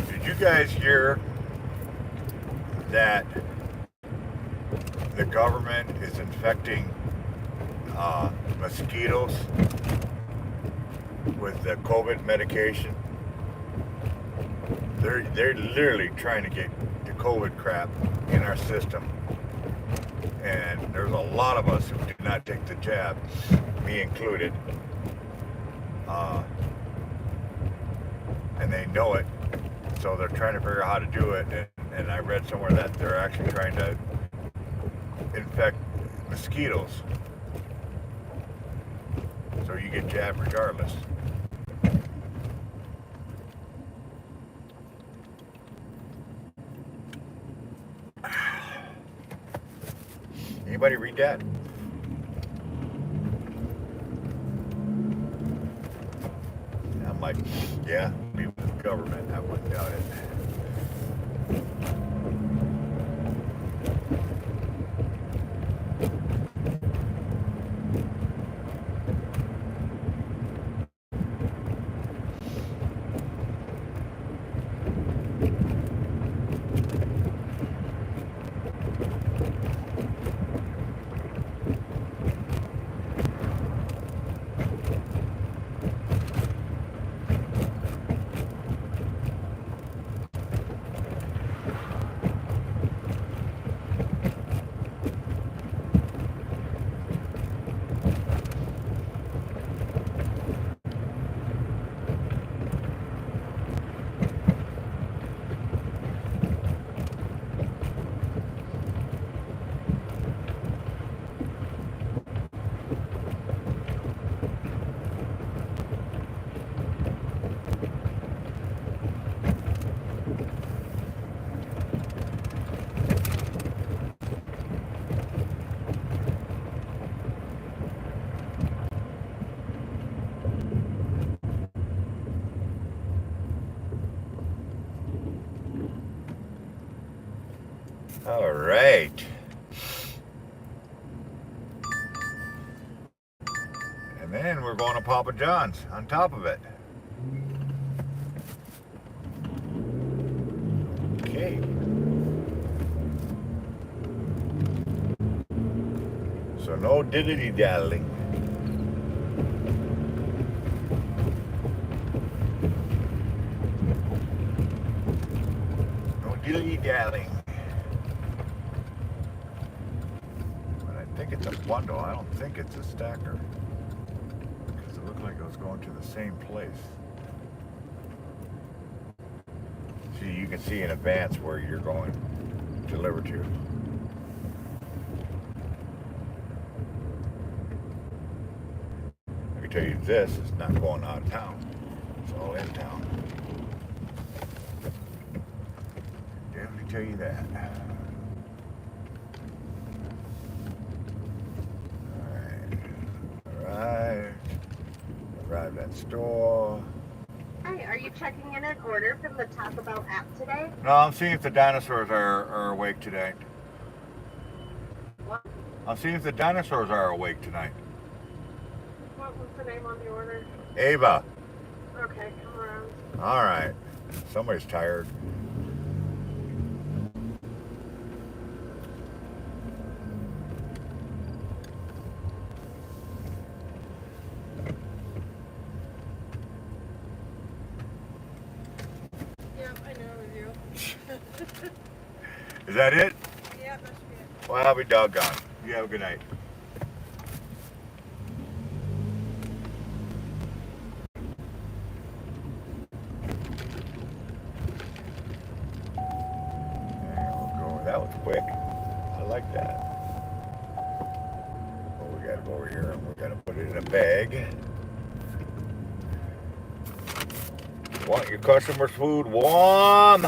Did you guys hear that the government is infecting mosquitoes with the COVID medication? They're literally trying to get the COVID crap in our system, and there's a lot of us who did not take the jab, me included, and they know it, so they're trying to figure out how to do it. And I read somewhere that they're actually trying to infect mosquitoes, so you get jabbed regardless. Anybody read that? I'm like, yeah, be with the government. I wouldn't doubt it. All right. And then we're going to Papa John's on top of it. Okay. So no diddly-daddling. No diddly-daddling. think it's a bundle. I don't think it's a stacker. Because it looked like it was going to the same place. See, you can see in advance where you're going to deliver to. I can tell you this is not going out of town. It's all in town. Definitely tell you that. Alright. Arrived at store. Hi, are you checking in an order from the Taco Bell app today? No, I'm seeing if the dinosaurs are awake today. What? I'm seeing if the dinosaurs are awake tonight. What was the name on the order? Ava. Okay, come around. Alright. Somebody's tired. Yep, I know it was you. Is that it? Yeah, that should be it. Well, I'll be doggone. You have a good night. There we'll go. That was quick. I like that. Well, we gotta go over here and we're gonna put it in a bag. Want your customers' food warm?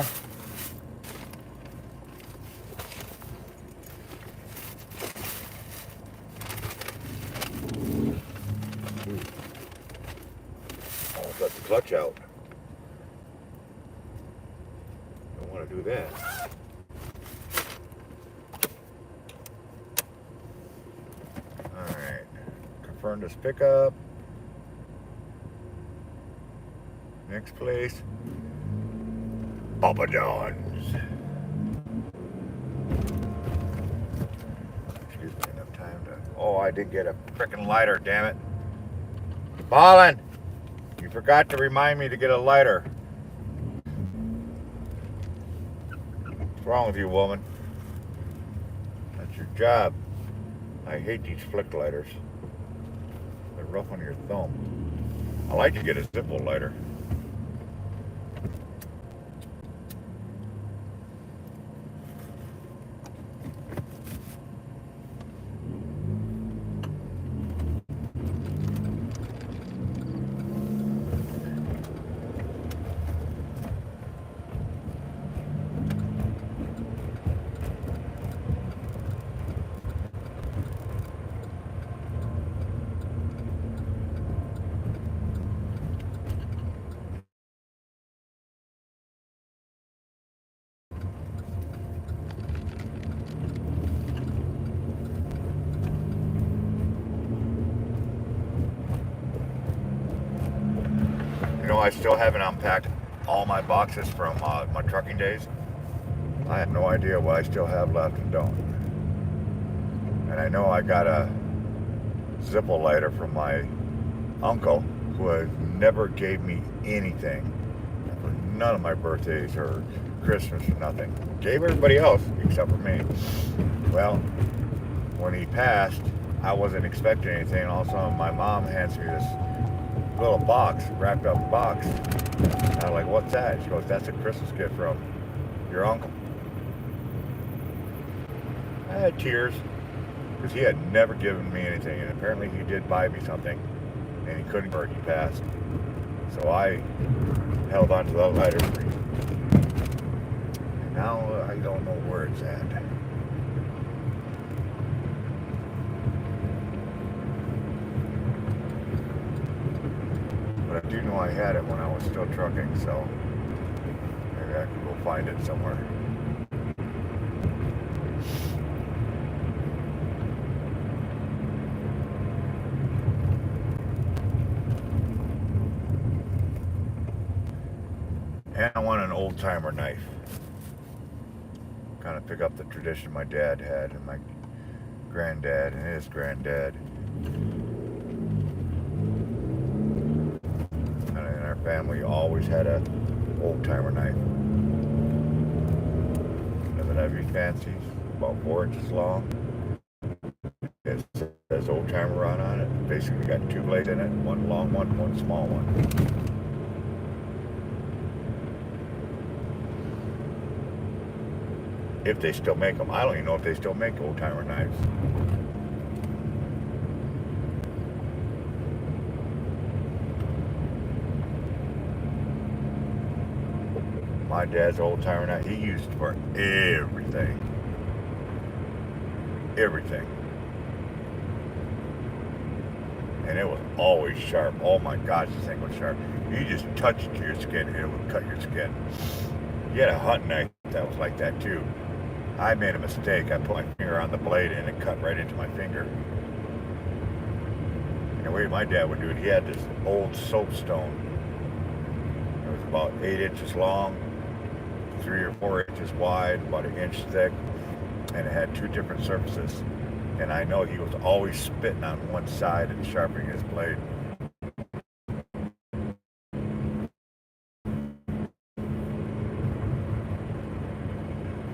Almost got the clutch out. Don't want to do that. Alright. Confirm this pickup. Next place. Papa John's. Excuse me, enough time to. Oh, I did get a frickin' lighter, damn it. Ballin'! You forgot to remind me to get a lighter. What's wrong with you, woman? That's your job. I hate these flick lighters. They're rough on your thumb. I like to get a Zippo lighter. You know, I still haven't unpacked all my boxes from my trucking days. I have no idea what I still have left and don't. And I know I got a Zippo lighter from my uncle who never gave me anything for none of my birthdays or Christmas or nothing. Gave everybody else except for me. Well, when he passed, I wasn't expecting anything. And all of a sudden, my mom hands me this little box, wrapped up box. And I'm like, what's that? She goes, that's a Christmas gift from your uncle. I had tears because he had never given me anything, and apparently he did buy me something, and he couldn't before he passed. So I held on to the lighter for him. And now I don't know where it's at. But I do know I had it when I was still trucking, so maybe I can go find it somewhere. And I want an old timer knife. Kind of pick up the tradition my dad had and my granddad and his granddad. And in our family always had a old timer knife. Doesn't have any fancy, about 4 inches long. Yeah, It says old timer run on it. Basically got two blades in it, one long one, one small one. If they still make them. I don't even know if they still make old timer knives. My dad's old timer knife, he used it for everything. Everything. And it was always sharp. Oh my gosh, this thing was sharp. You just touched it to your skin and it would cut your skin. You had a hunting knife that was like that too. I made a mistake. I put my finger on the blade and it cut right into my finger. And the way my dad would do it, he had this old soapstone. It was about 8 inches long, 3 or 4 inches wide, about 1 inch thick, and it had two different surfaces. And I know he was always spitting on one side and sharpening his blade.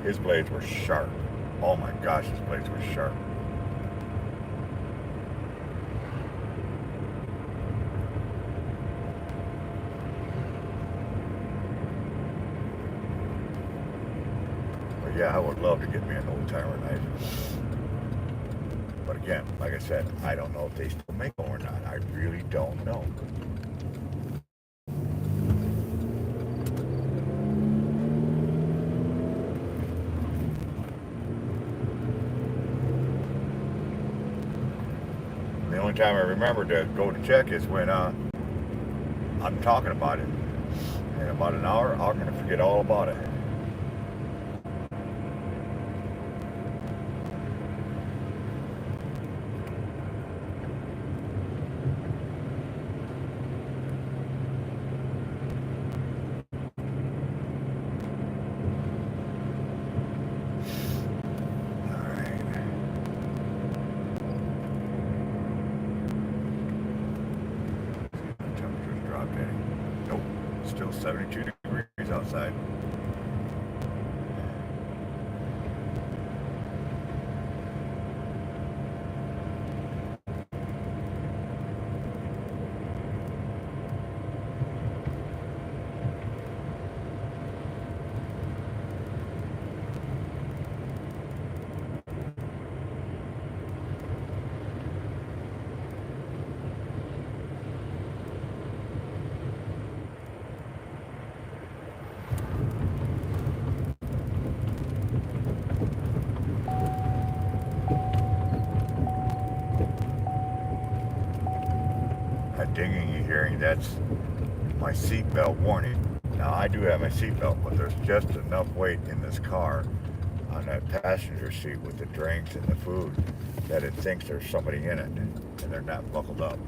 His blades were sharp. Oh my gosh, his blades were sharp. But yeah, I would love to get me an old timer knife. But again, like I said, I don't know if they still make them or not. I really don't know. The only time I remember to go to check is when I'm talking about it. In about an hour, I'm going to forget all about it. Nope, still 72 degrees outside. That dinging you're hearing, that's my seatbelt warning. Now I do have my seatbelt, but there's just enough weight in this car on that passenger seat with the drinks and the food that it thinks there's somebody in it, and they're not buckled up.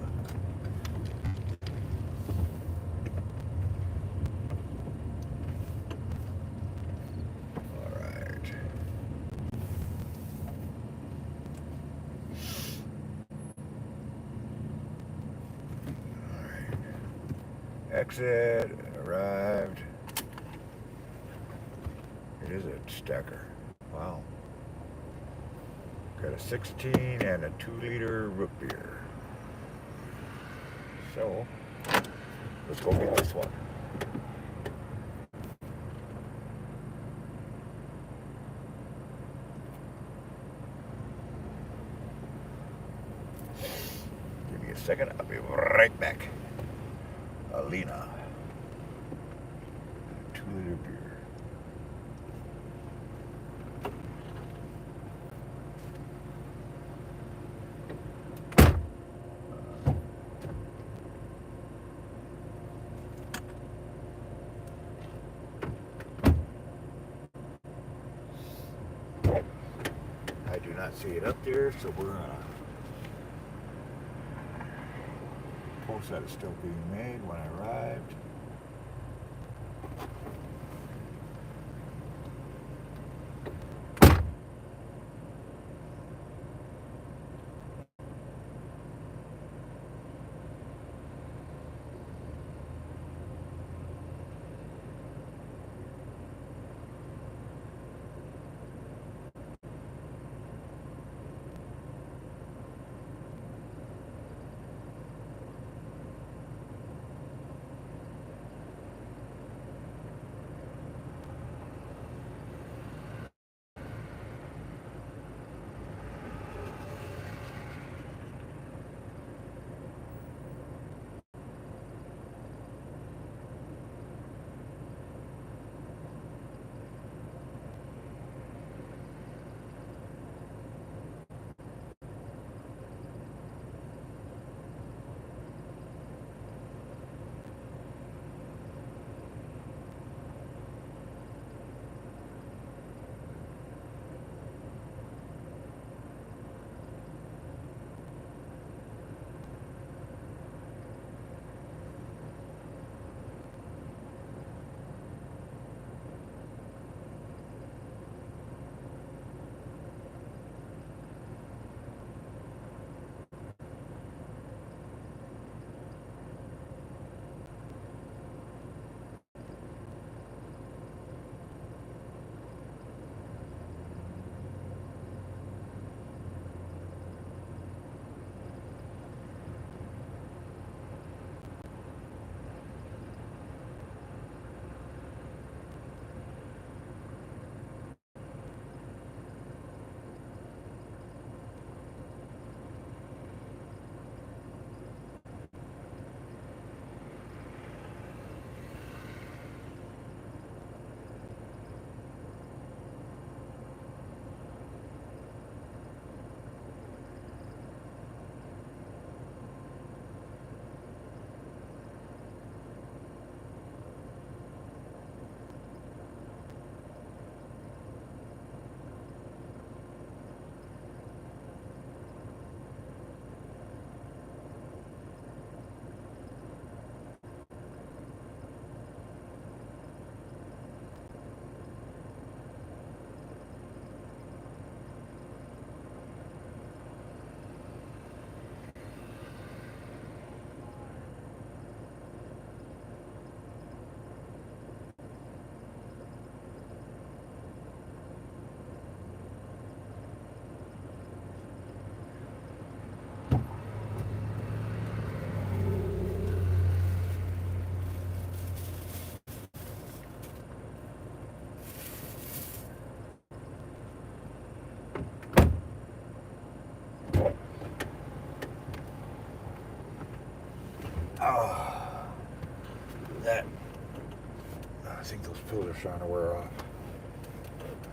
All right. Exit, arrived. It is a stacker. Wow. Got a 16 and a 2-liter root beer. So, let's go get this one. Give me a second, I'll be right back. Alina. 2-liter beer. I do not see it up there, so we're gonna post that it's still being made when I arrived. filter's trying to wear off.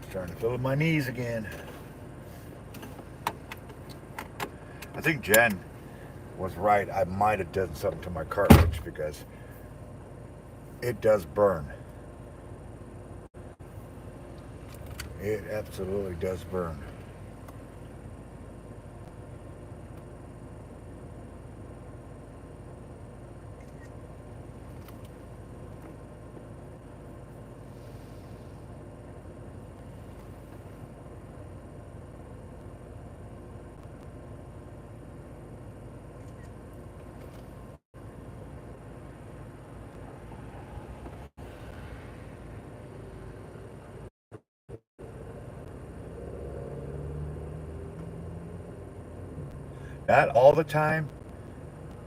It's starting to fill my knees again. I think Jen was right. I might have done something to my cartridge because it does burn. It absolutely does burn. Not all the time,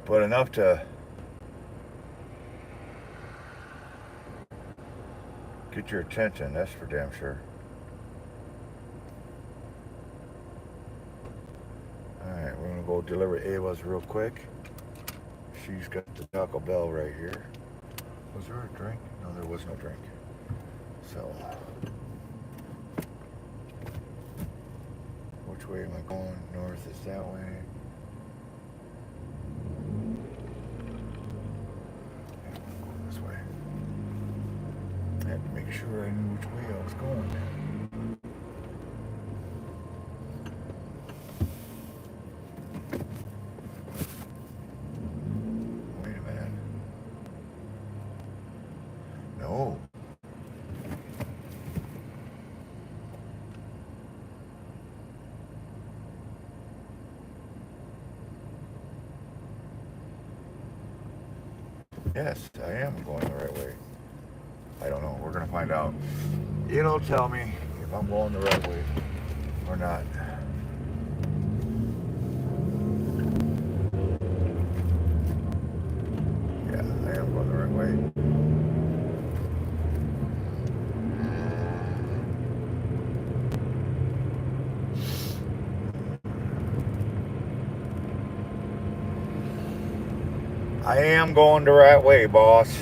but enough to get your attention, that's for damn sure. Alright, we're gonna go deliver Ava's real quick. She's got the Taco Bell right here. Was there a drink? No, there was no drink. So, which way am I going? North is that way. Yeah, I'm going this way. I had to make sure I knew which way I was going. Wait a minute. No. Yes, I am going the right way. I don't know. We're going to find out. It'll tell me if I'm going the right way or not. Yeah, I am going the right way. I am going the right way, boss.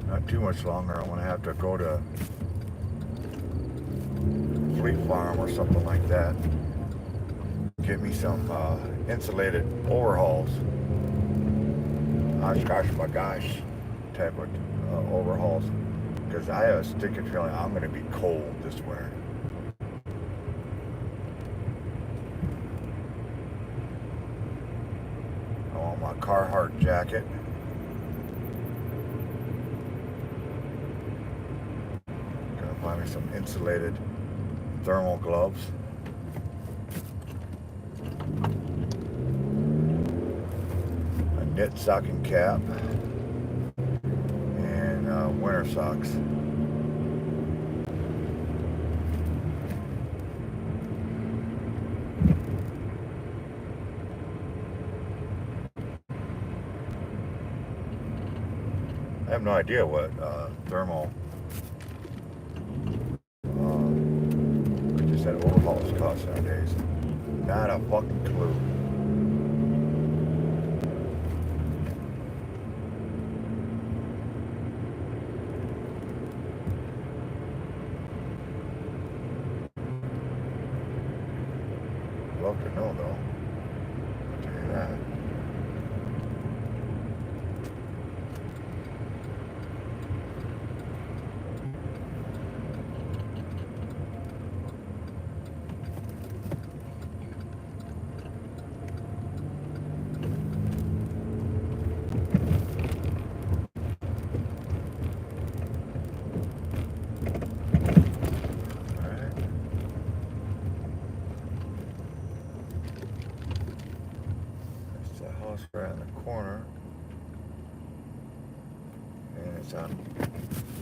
Not too much longer. I'm going to have to go to Fleet Farm or something like that. Get me some insulated overhauls. Oshkosh Bagosh type of overhauls. Because I have a stinking feeling I'm going to be cold this winter. I want my Carhartt jacket. Gonna find me some insulated thermal gloves. A knit stocking cap. And winter socks. I have no idea what thermal just said overhauls cost nowadays. Not a fucking clue. Love to know though. I'll tell you that. it's on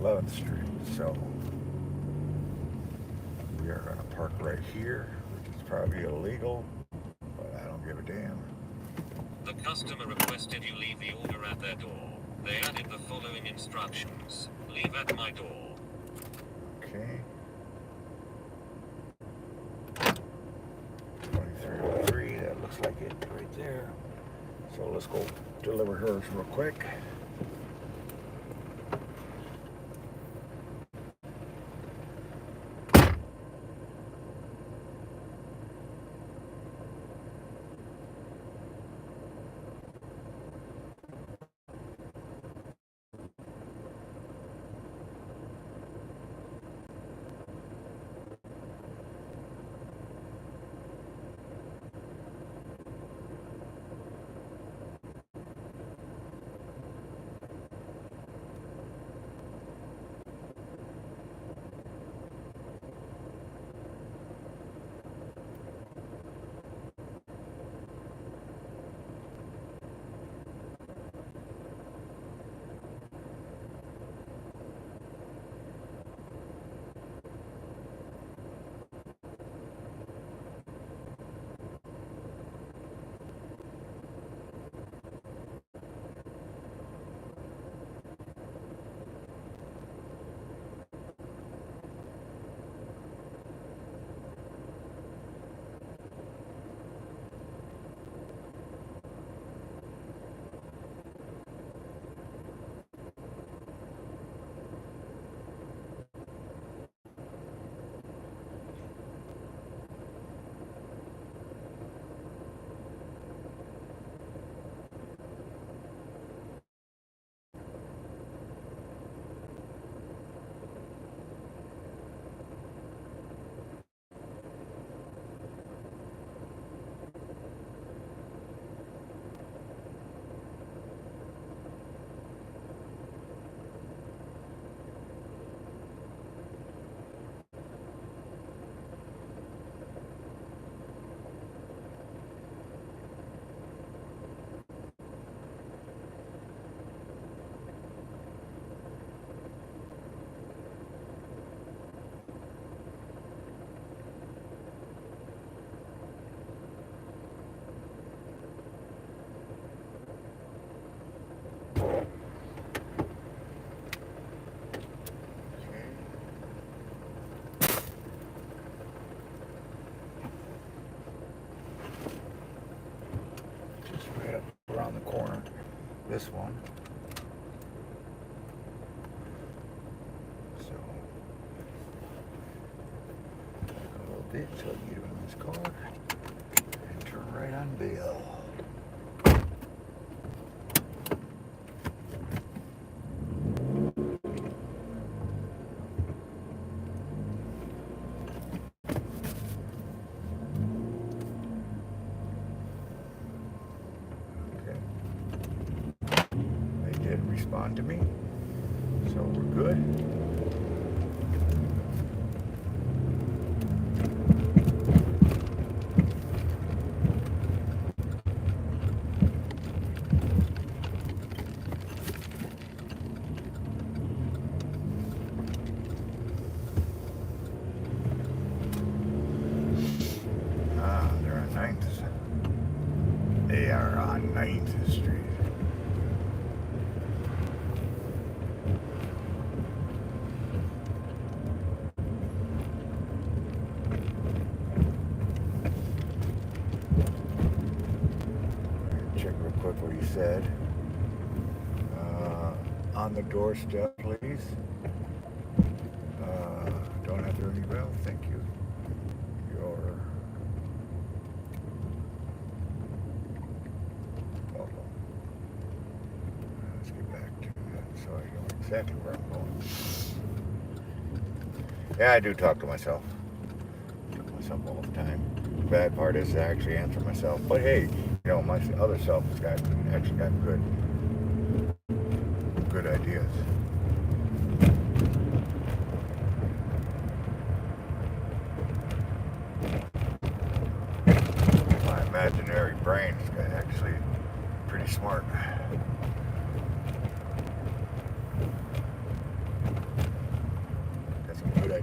11th Street. So we are going to park right here, which is probably illegal, but I don't give a damn. The customer requested you leave the order at their door. They added the following instructions. Leave at my door. Okay. 2303, that looks like it right there. So let's go deliver hers real quick. Right up around the corner, this one. So, a little bit till you get in this car and turn right on Bill. Respond to me, so we're good. They're on 9th. They are on 9th Street. What he said. On the doorstep, please. Don't have to ring the bell. Thank you. Your let's get back to that so I know exactly where I'm going. Yeah, I do talk to myself. I talk to myself all the time. The bad part is I actually answer myself. But hey, you know, my other self has actually got good ideas. My imaginary brain is actually pretty smart.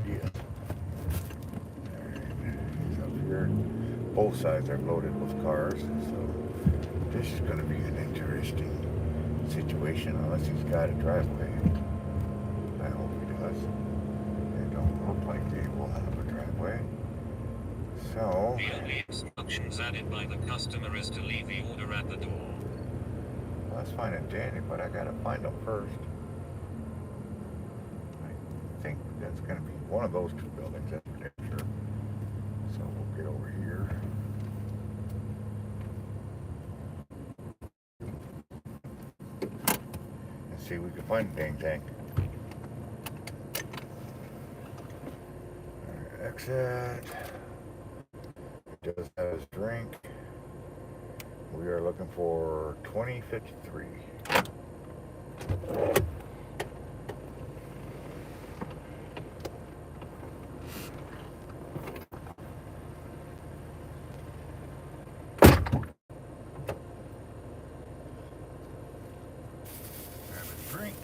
ideas. He's up here. Both sides are loaded with cars, so this is going to be an interesting situation unless he's got a driveway. I hope he does. They don't look like they will have a driveway. So, The only instructions added by the customer is to leave the order at the door. that's fine and dandy, but I gotta find them first. I think that's gonna be one of those two buildings, that's for damn sure. So we'll get over here. And see if we can find the dang thing. Alright, exit. He does have his drink. We are looking for 2053. Grab a drink.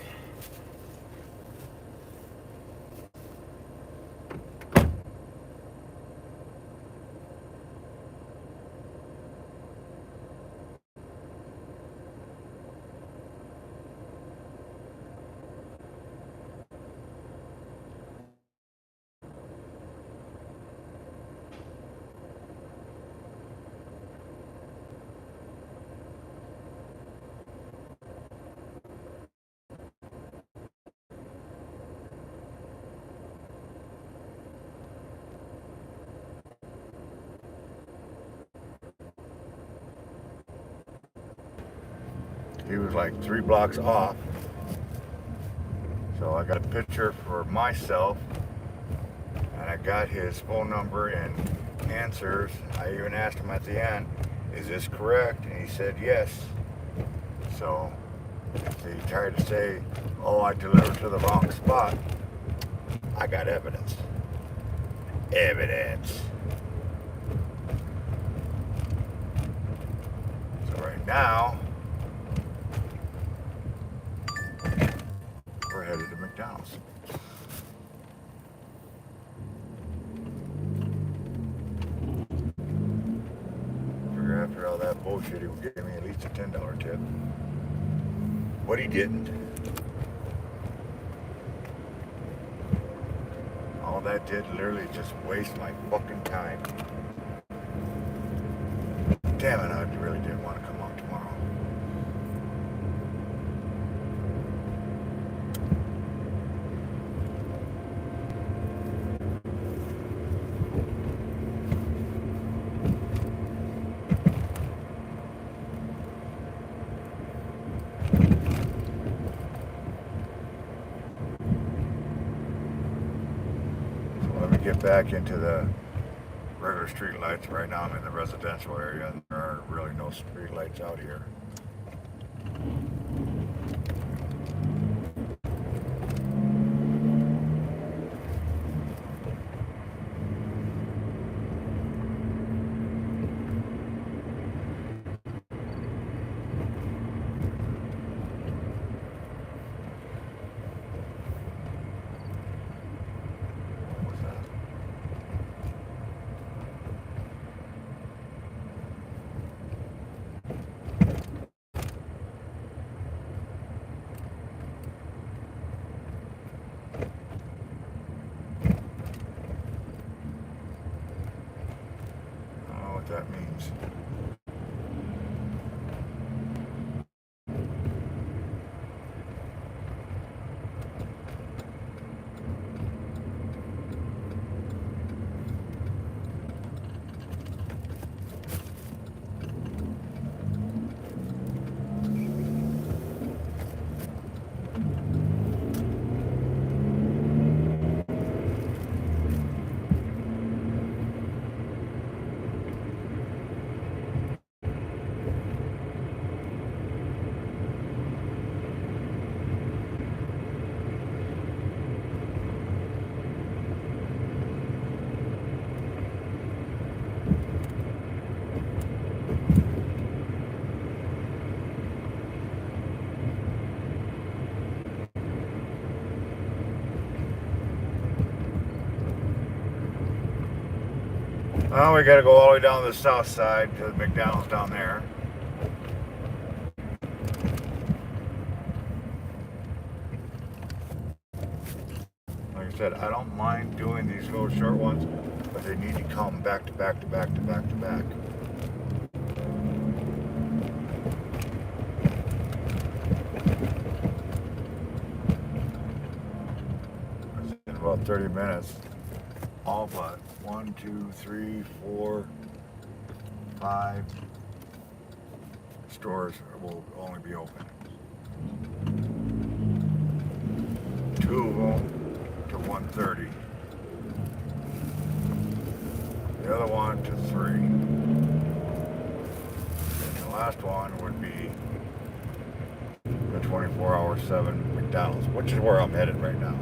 He was like 3 blocks off. So I got a picture for myself. And I got his phone number and answers. I even asked him at the end, is this correct? And he said yes. So if he tried to say, oh, I delivered to the wrong spot, I got evidence. Evidence. So right now, we're headed to McDonald's. Figure after all that bullshit, he would give me at least a $10 tip. But he didn't. All that did literally just waste my fucking time. Damn it, I really didn't want to come out tomorrow. Let me get back into the regular street lights. Right now I'm in the residential area and there are really no street lights out here. What's that? I don't know what that means. Well, we got to go all the way down to the south side to the McDonald's down there. Like I said, I don't mind doing these little short ones, but they need to come back to back to back to back to back. In about 30 minutes, all but 1, 2, 3, 4, 5 stores will only be open. 2 of them to 1:30. The other one to 3. And the last one would be the 24-hour 7 McDonald's, which is where I'm headed right now.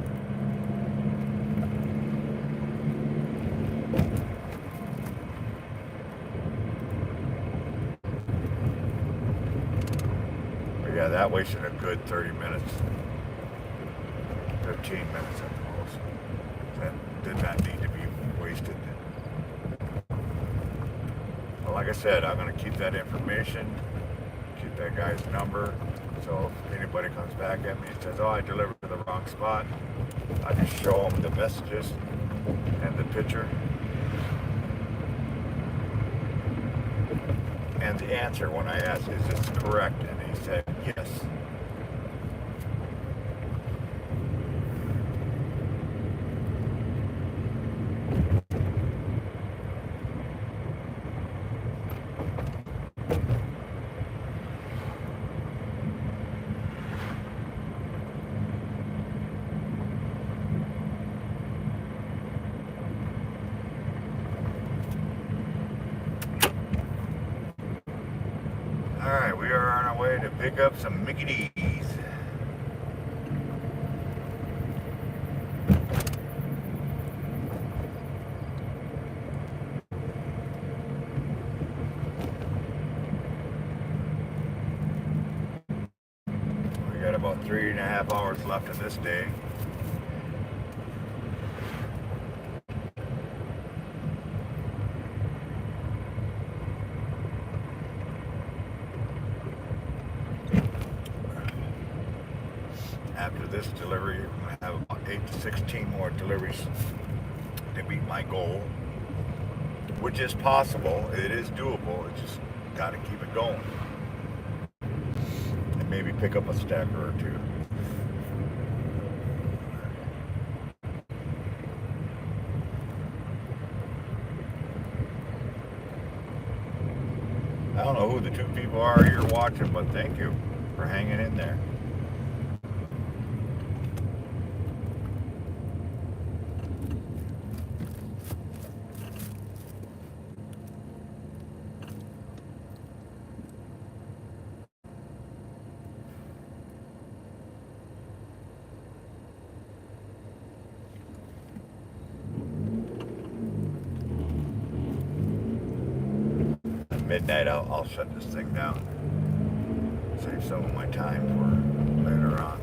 But yeah, that wasted a good 30 minutes. 15 minutes at the most. That did not need to be wasted. But like I said, I'm going to keep that information, keep that guy's number, so if anybody comes back at me and says, oh, I delivered to the wrong spot, I just show them the messages and the picture and the answer when I ask, is this correct? And he said, yes. Alright, we are on our way to pick up some Mickey D's. We got about 3.5 hours left in this day. After this delivery, I'm going to have about 8 to 16 more deliveries to meet my goal, which is possible. It is doable. It's just got to keep it going. And maybe pick up a stacker or two. I don't know who the 2 people are you're watching, but thank you for hanging in there. At midnight, I'll shut this thing down. Save some of my time for later on.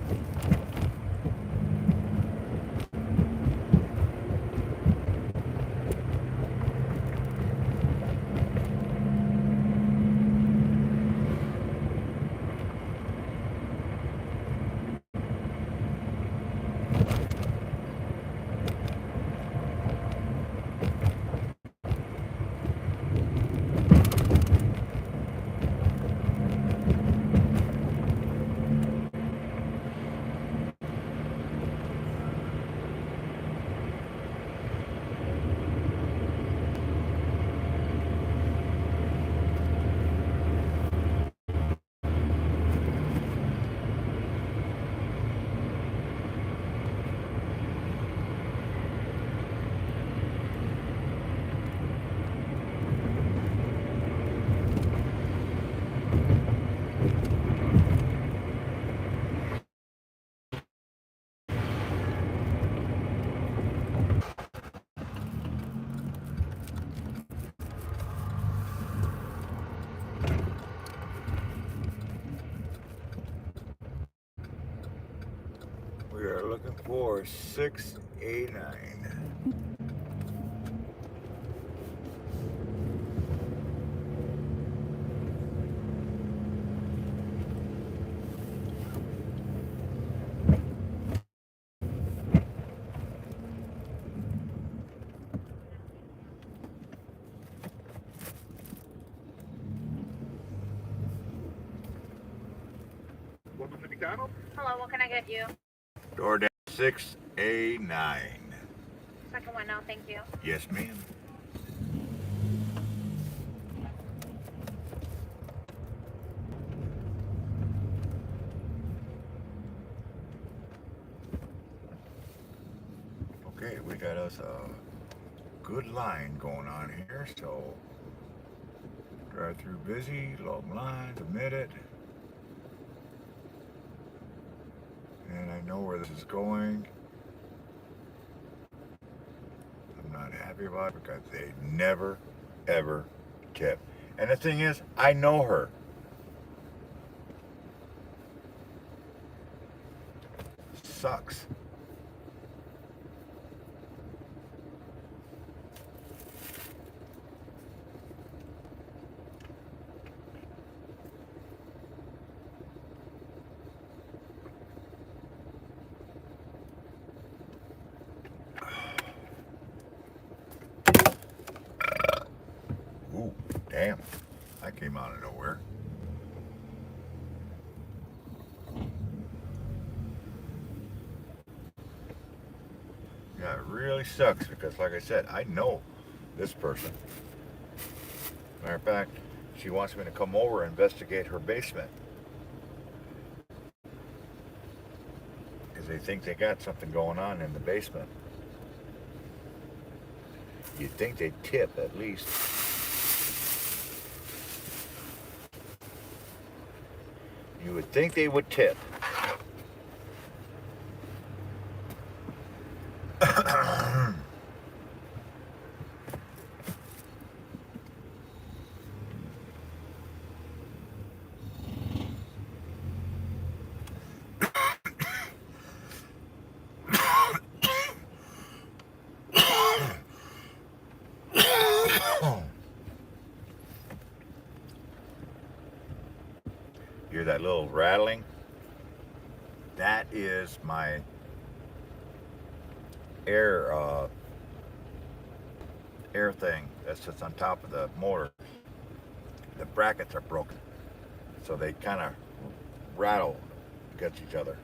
We are looking for 6A9. Hello, what can I get you? DoorDash 6A9. Second one now, thank you. Yes, ma'am. Okay, we got us a good line going on here, so drive through busy, long lines, admit it. And I know where this is going. I'm not happy about it because they never, ever tip. And the thing is, I know her. Sucks. Ooh, damn. That came out of nowhere. Yeah, it really sucks because, like I said, I know this person. Matter of fact, she wants me to come over and investigate her basement. Because they think they got something going on in the basement. You'd think they'd tip at least. You would think they would tip. Hear that little rattling? That is my air thing that sits on top of the motor. The brackets are broken, so they kind of rattle against each other.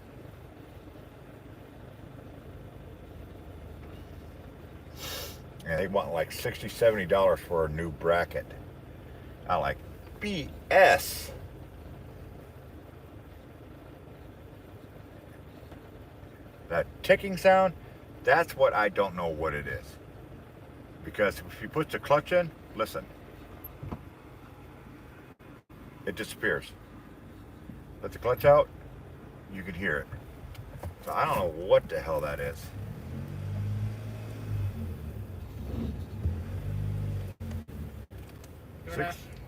And they want like $60, $70 for a new bracket. I'm like, BS. That ticking sound, that's what I don't know what it is. Because if you put the clutch in, listen, it disappears. Let the clutch out, you can hear it. So I don't know what the hell that is.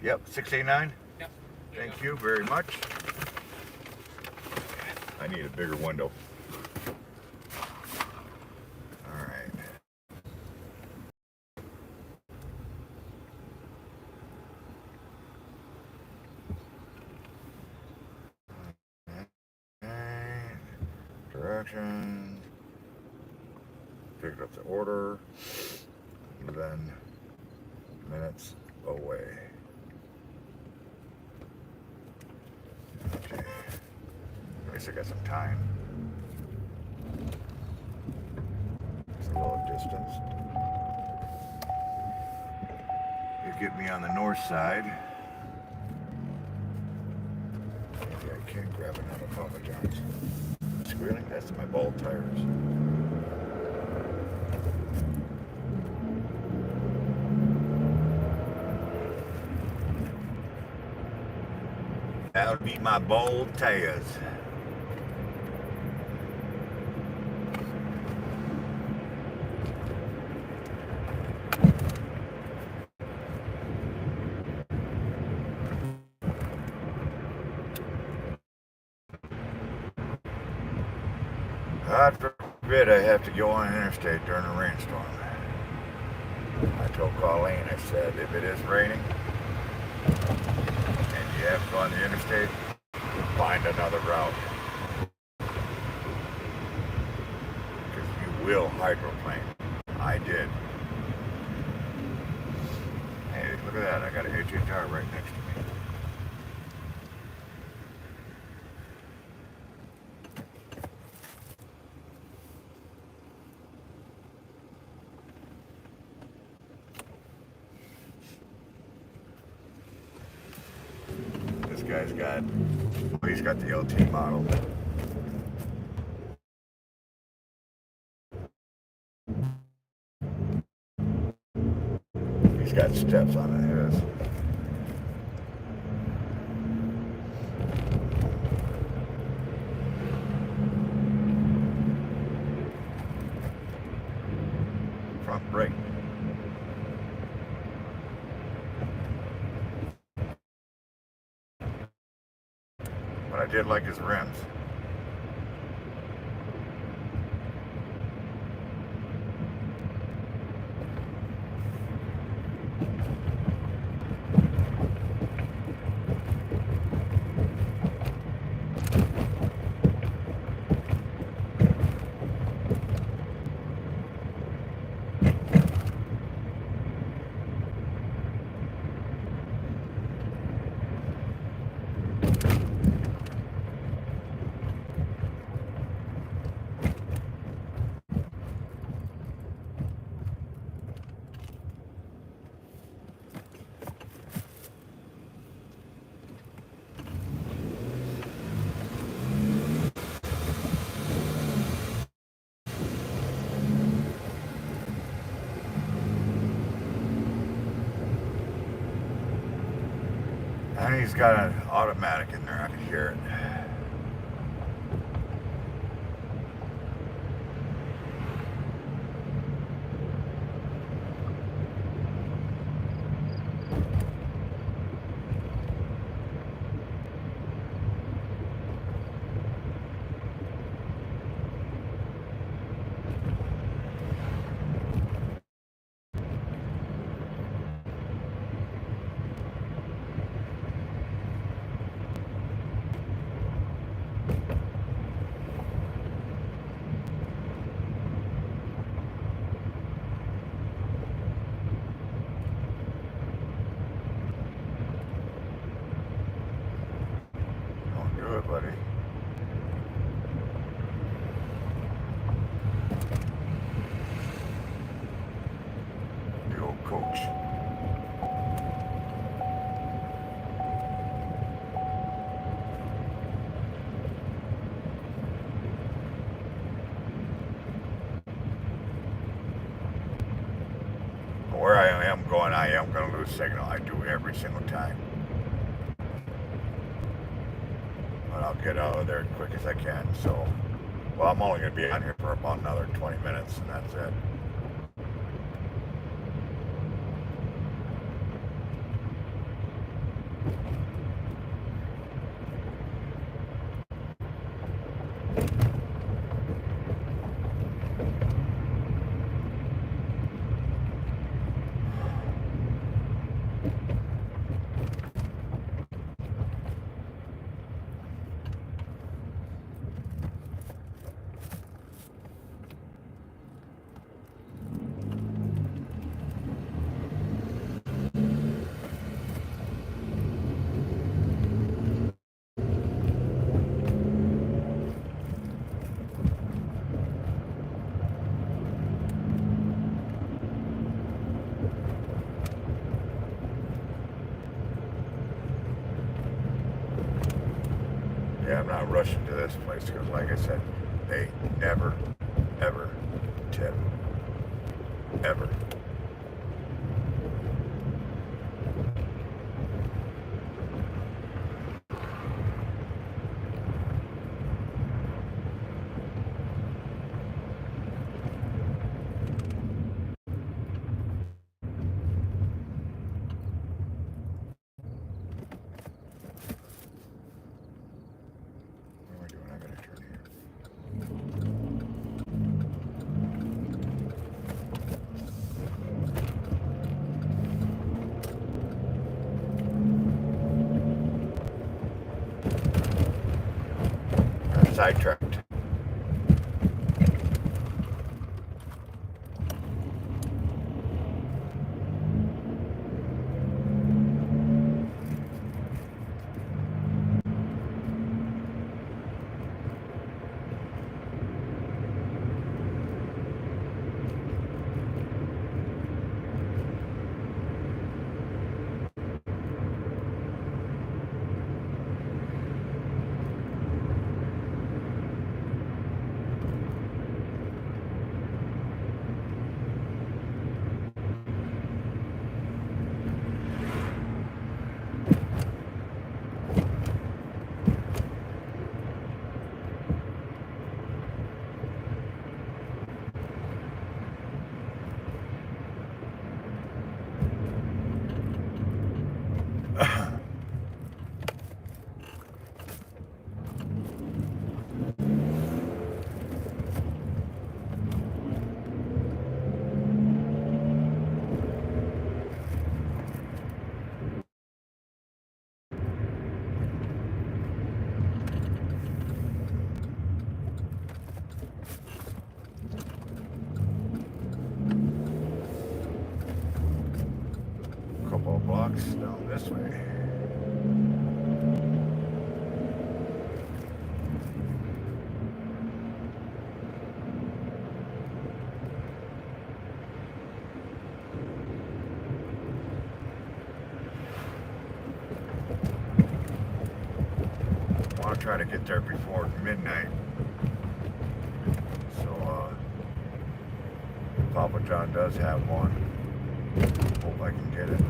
Yep, 6A9. Yep. Thank you very much. I need a bigger window. All right. Directions. Picked up the order. 11 minutes away. Okay. At least I got some time. It's a little distance. You get me on the north side. Maybe I can grab another Papa John's. Squealing? That's my bald tires. That would be my bald tires. God forbid I have to go on the interstate during a rainstorm. I told Colleen, I said, if it is raining and you have to go on the interstate, find another route. Because you will hydroplane. I did. Hey, look at that. I got a HHR right next to me. guy's got, well, he's got the LT model. He's got steps on his. Front brake. But I did like his rims. And he's got an automatic in there, I can hear it. Oh, good, buddy. The old coach. Where I am going, I am going to lose signal. I do every single time. But I'll get out of there as quick as I can. So, well, I'm only going to be on here for about another 20 minutes, and that's it. Yeah, I'm not rushing to this place because, like I said, they never, ever tip. Ever. What am I doing? I gotta turn here. Got sidetracked. couple of blocks down this way. I want to try to get there before midnight. So, Papa John does have one. Hope I can get it.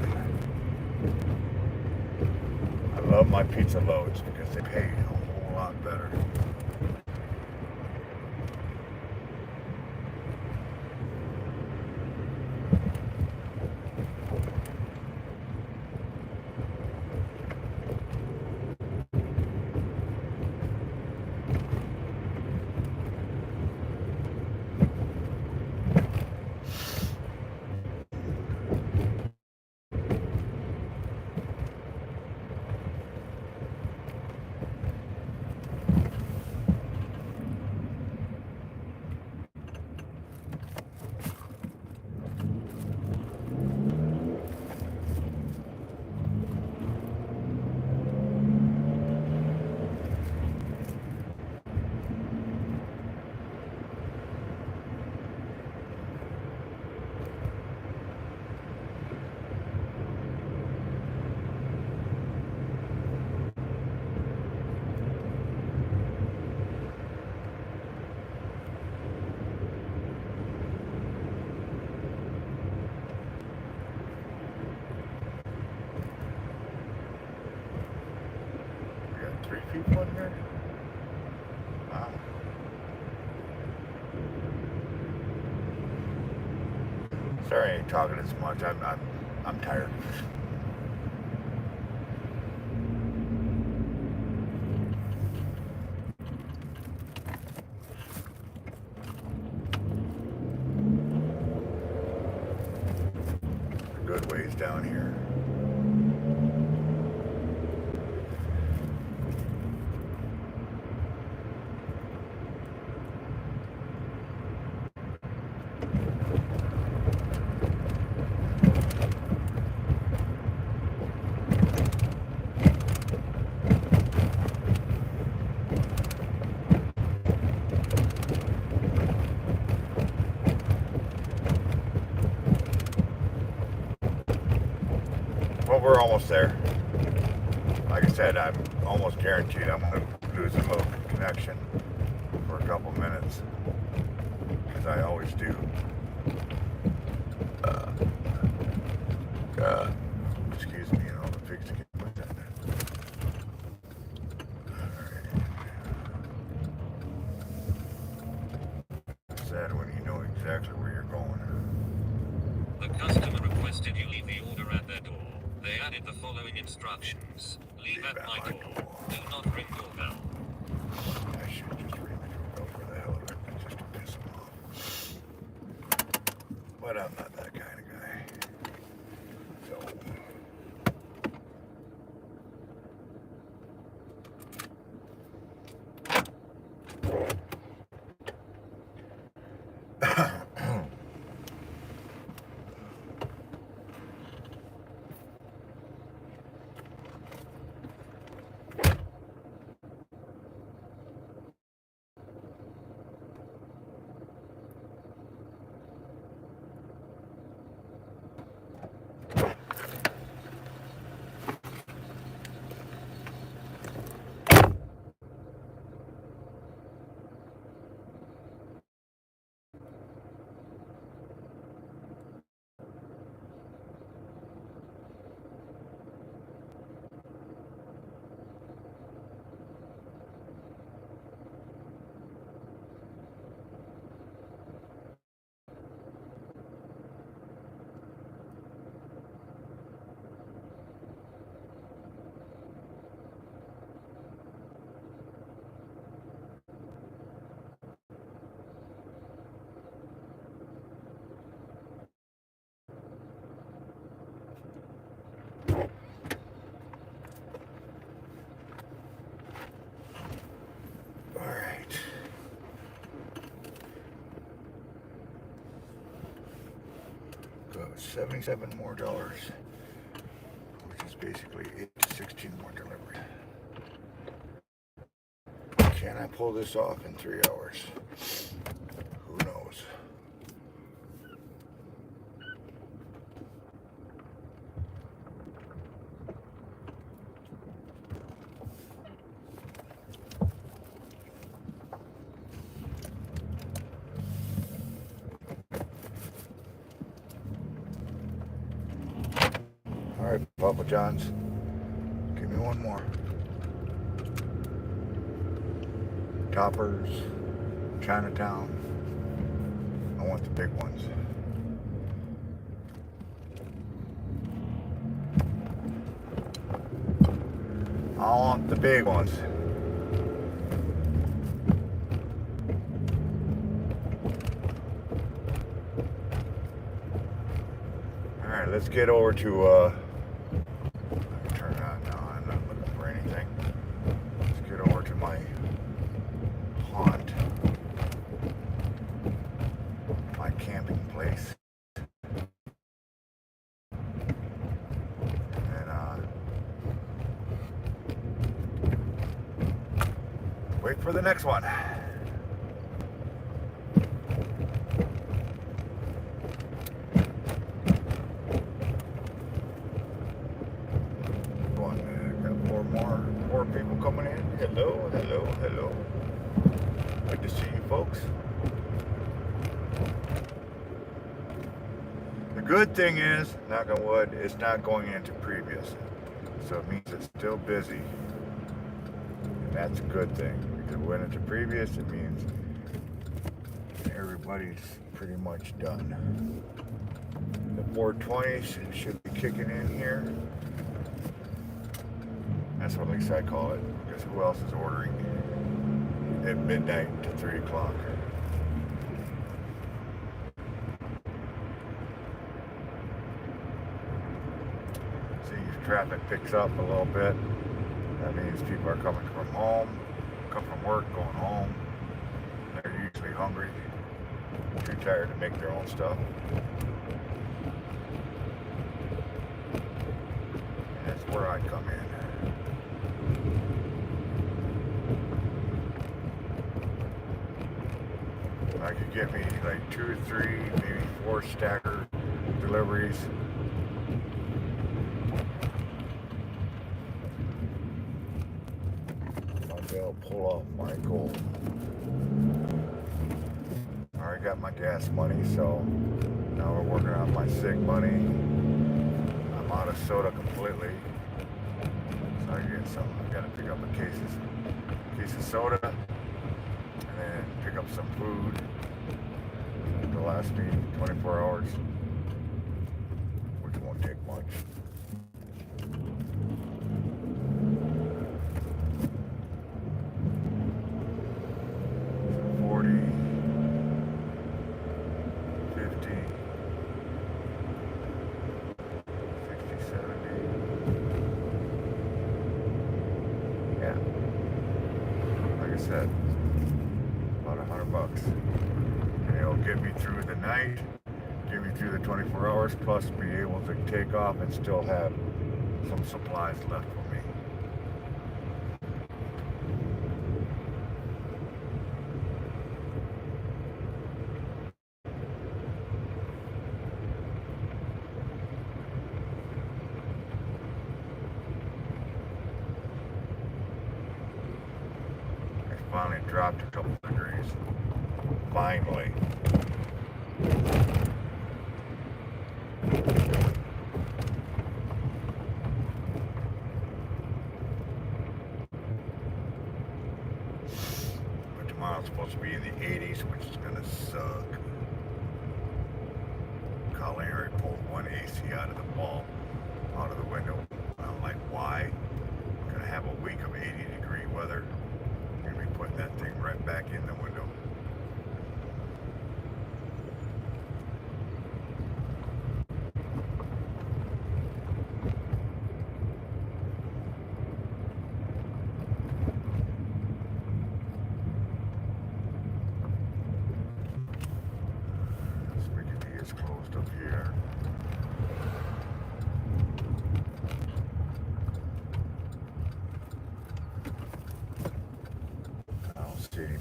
I love my pizza loads because they pay a whole lot better. We got 3 people in here. Wow. Sorry I ain't talking as much. I'm tired. A good ways down here. Well, we're almost there. Like I said, I'm almost guaranteed I'm going to lose a little connection for a couple minutes. Because I always do. Excuse me, all the pigs get like that. Alright. Sad when you know exactly where you're going. The customer requested you leave the order at their door. They added the following instructions. Leave at my door. Do not ring doorbell. I should just ring the doorbell for the hell of it, just to piss them off. But I'm not that kind of guy. So. Alright. Got $77 more. basically 8 to 16 more deliveries. Can I pull this off in 3 hours? Who knows? All right, Papa John's. Give me one more. Toppers, Chinatown. I want the big ones. I want the big ones. All right, let's get over to turn it on now. I'm not looking for anything. Let's get over to my haunt, my camping place, and wait for the next one. More people coming in. Hello, hello, hello. Good to see you folks. The good thing is, knock on wood, it's not going into previous. So it means it's still busy. And that's a good thing. Because when it's a previous, it means everybody's pretty much done. The 420s should be kicking in here. That's what at least I call it, because who else is ordering at midnight to 3 o'clock? See, if traffic picks up a little bit, that means people are coming from home, coming from work, going home. They're usually hungry, too tired to make their own stuff. And that's where I come in. I could get me like 2 or 3, maybe 4 staggered deliveries. I'll be able to pull off my goal. I already got my gas money, so now we're working on my cig money. I'm out of soda completely. So I get some. I gotta pick up a case of soda, and then pick up some food to last me 24 hours, which won't take much. So 40, 50, 60, 70. Yeah. Like I said, about $100. And it'll get me through the night, get me through the 24 hours, plus be able to take off and still have some supplies left for me. Finally dropped a couple degrees. Finally. But tomorrow's supposed to be in the 80s, which is gonna suck. Colin Harry pulled one AC out of the ball, out of the window. I'm like, why? Gonna have a week of 80-degree weather. Gonna be putting that thing right back in the window. Spaghetti is closed up here.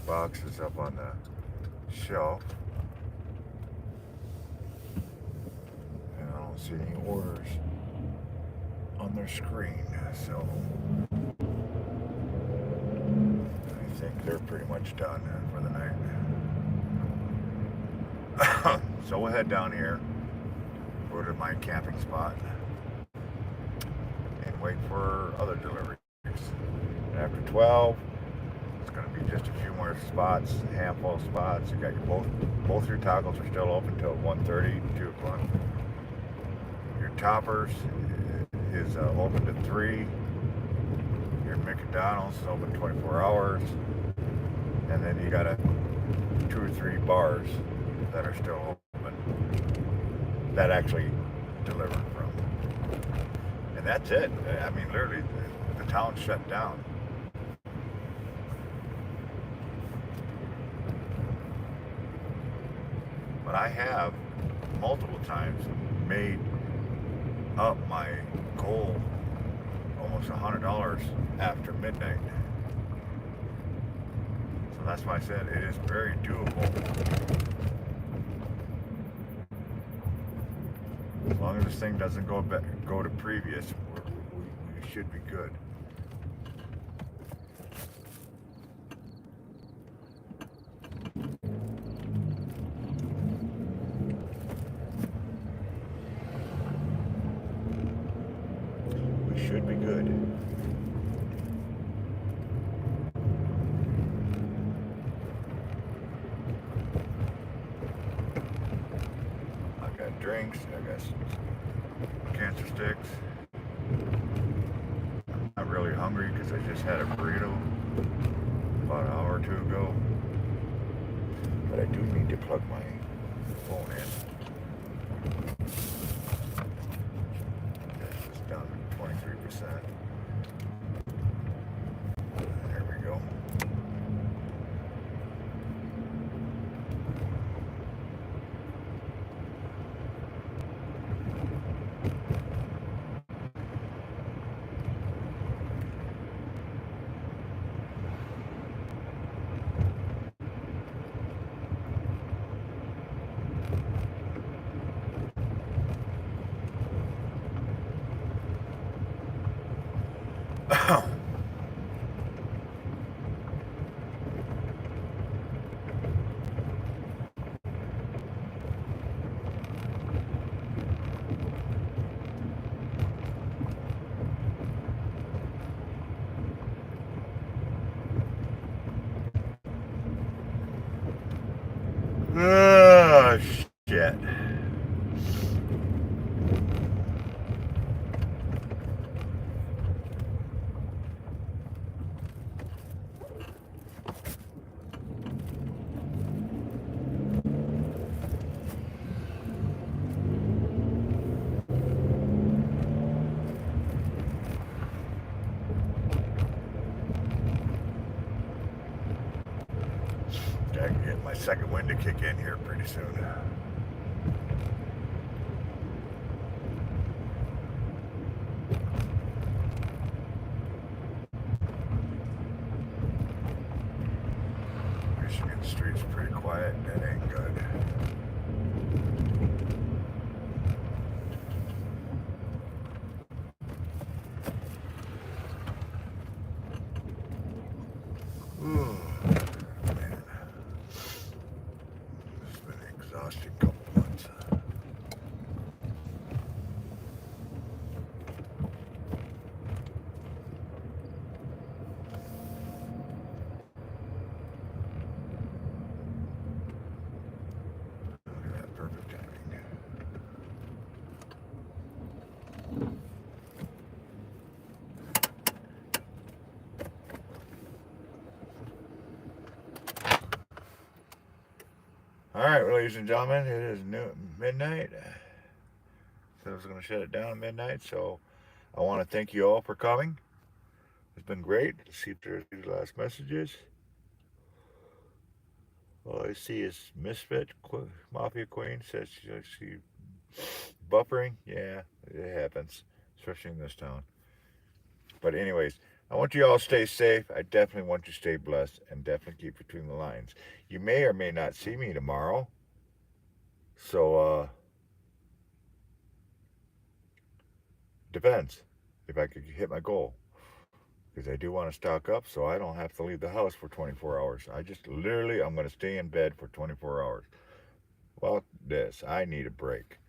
boxes up on the shelf. And I don't see any orders on their screen, so I think they're pretty much done for the night. So we'll head down here, go to my camping spot, and wait for other deliveries. And after 12, it's going to be just a few more spots, a handful of spots. You got your both your tacos are still open till 1:30, 2 o'clock. Your Toppers is open to 3. Your McDonald's is open 24 hours. And then you got 2 or 3 bars that are still open that actually deliver from. And that's it. I mean, literally, the town's shut down. But I have multiple times made up my goal almost $100 after midnight. So that's why I said it is very doable. As long as this thing doesn't go to previous, we should be good. We should be good. I got drinks, I got cancer sticks. I'm not really hungry because I just had a burrito about an hour or 2 ago. But I do need to plug my phone in. This is down to 23%. There we go. Oh, shit. I can get my second wind to kick in here pretty soon. Michigan Street's pretty quiet. That ain't good. Ooh, man. It's been an exhausting couple months. Look at that perfect timing. All right, ladies and gentlemen, it is midnight. Said I was going to shut it down at midnight, so I want to thank you all for coming. It's been great. Let's see if there's any last messages. All I see is Misfit Mafia Queen says she buffering. Yeah, it happens, especially in this town. But anyways, I want you all to stay safe. I definitely want you to stay blessed and definitely keep between the lines. You may or may not see me tomorrow. So, depends if I could hit my goal. Because I do want to stock up so I don't have to leave the house for 24 hours. I just literally, I'm going to stay in bed for 24 hours. Well, this, I need a break.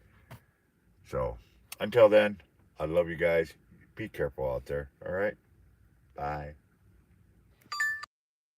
So, until then, I love you guys. Be careful out there, all right? Bye.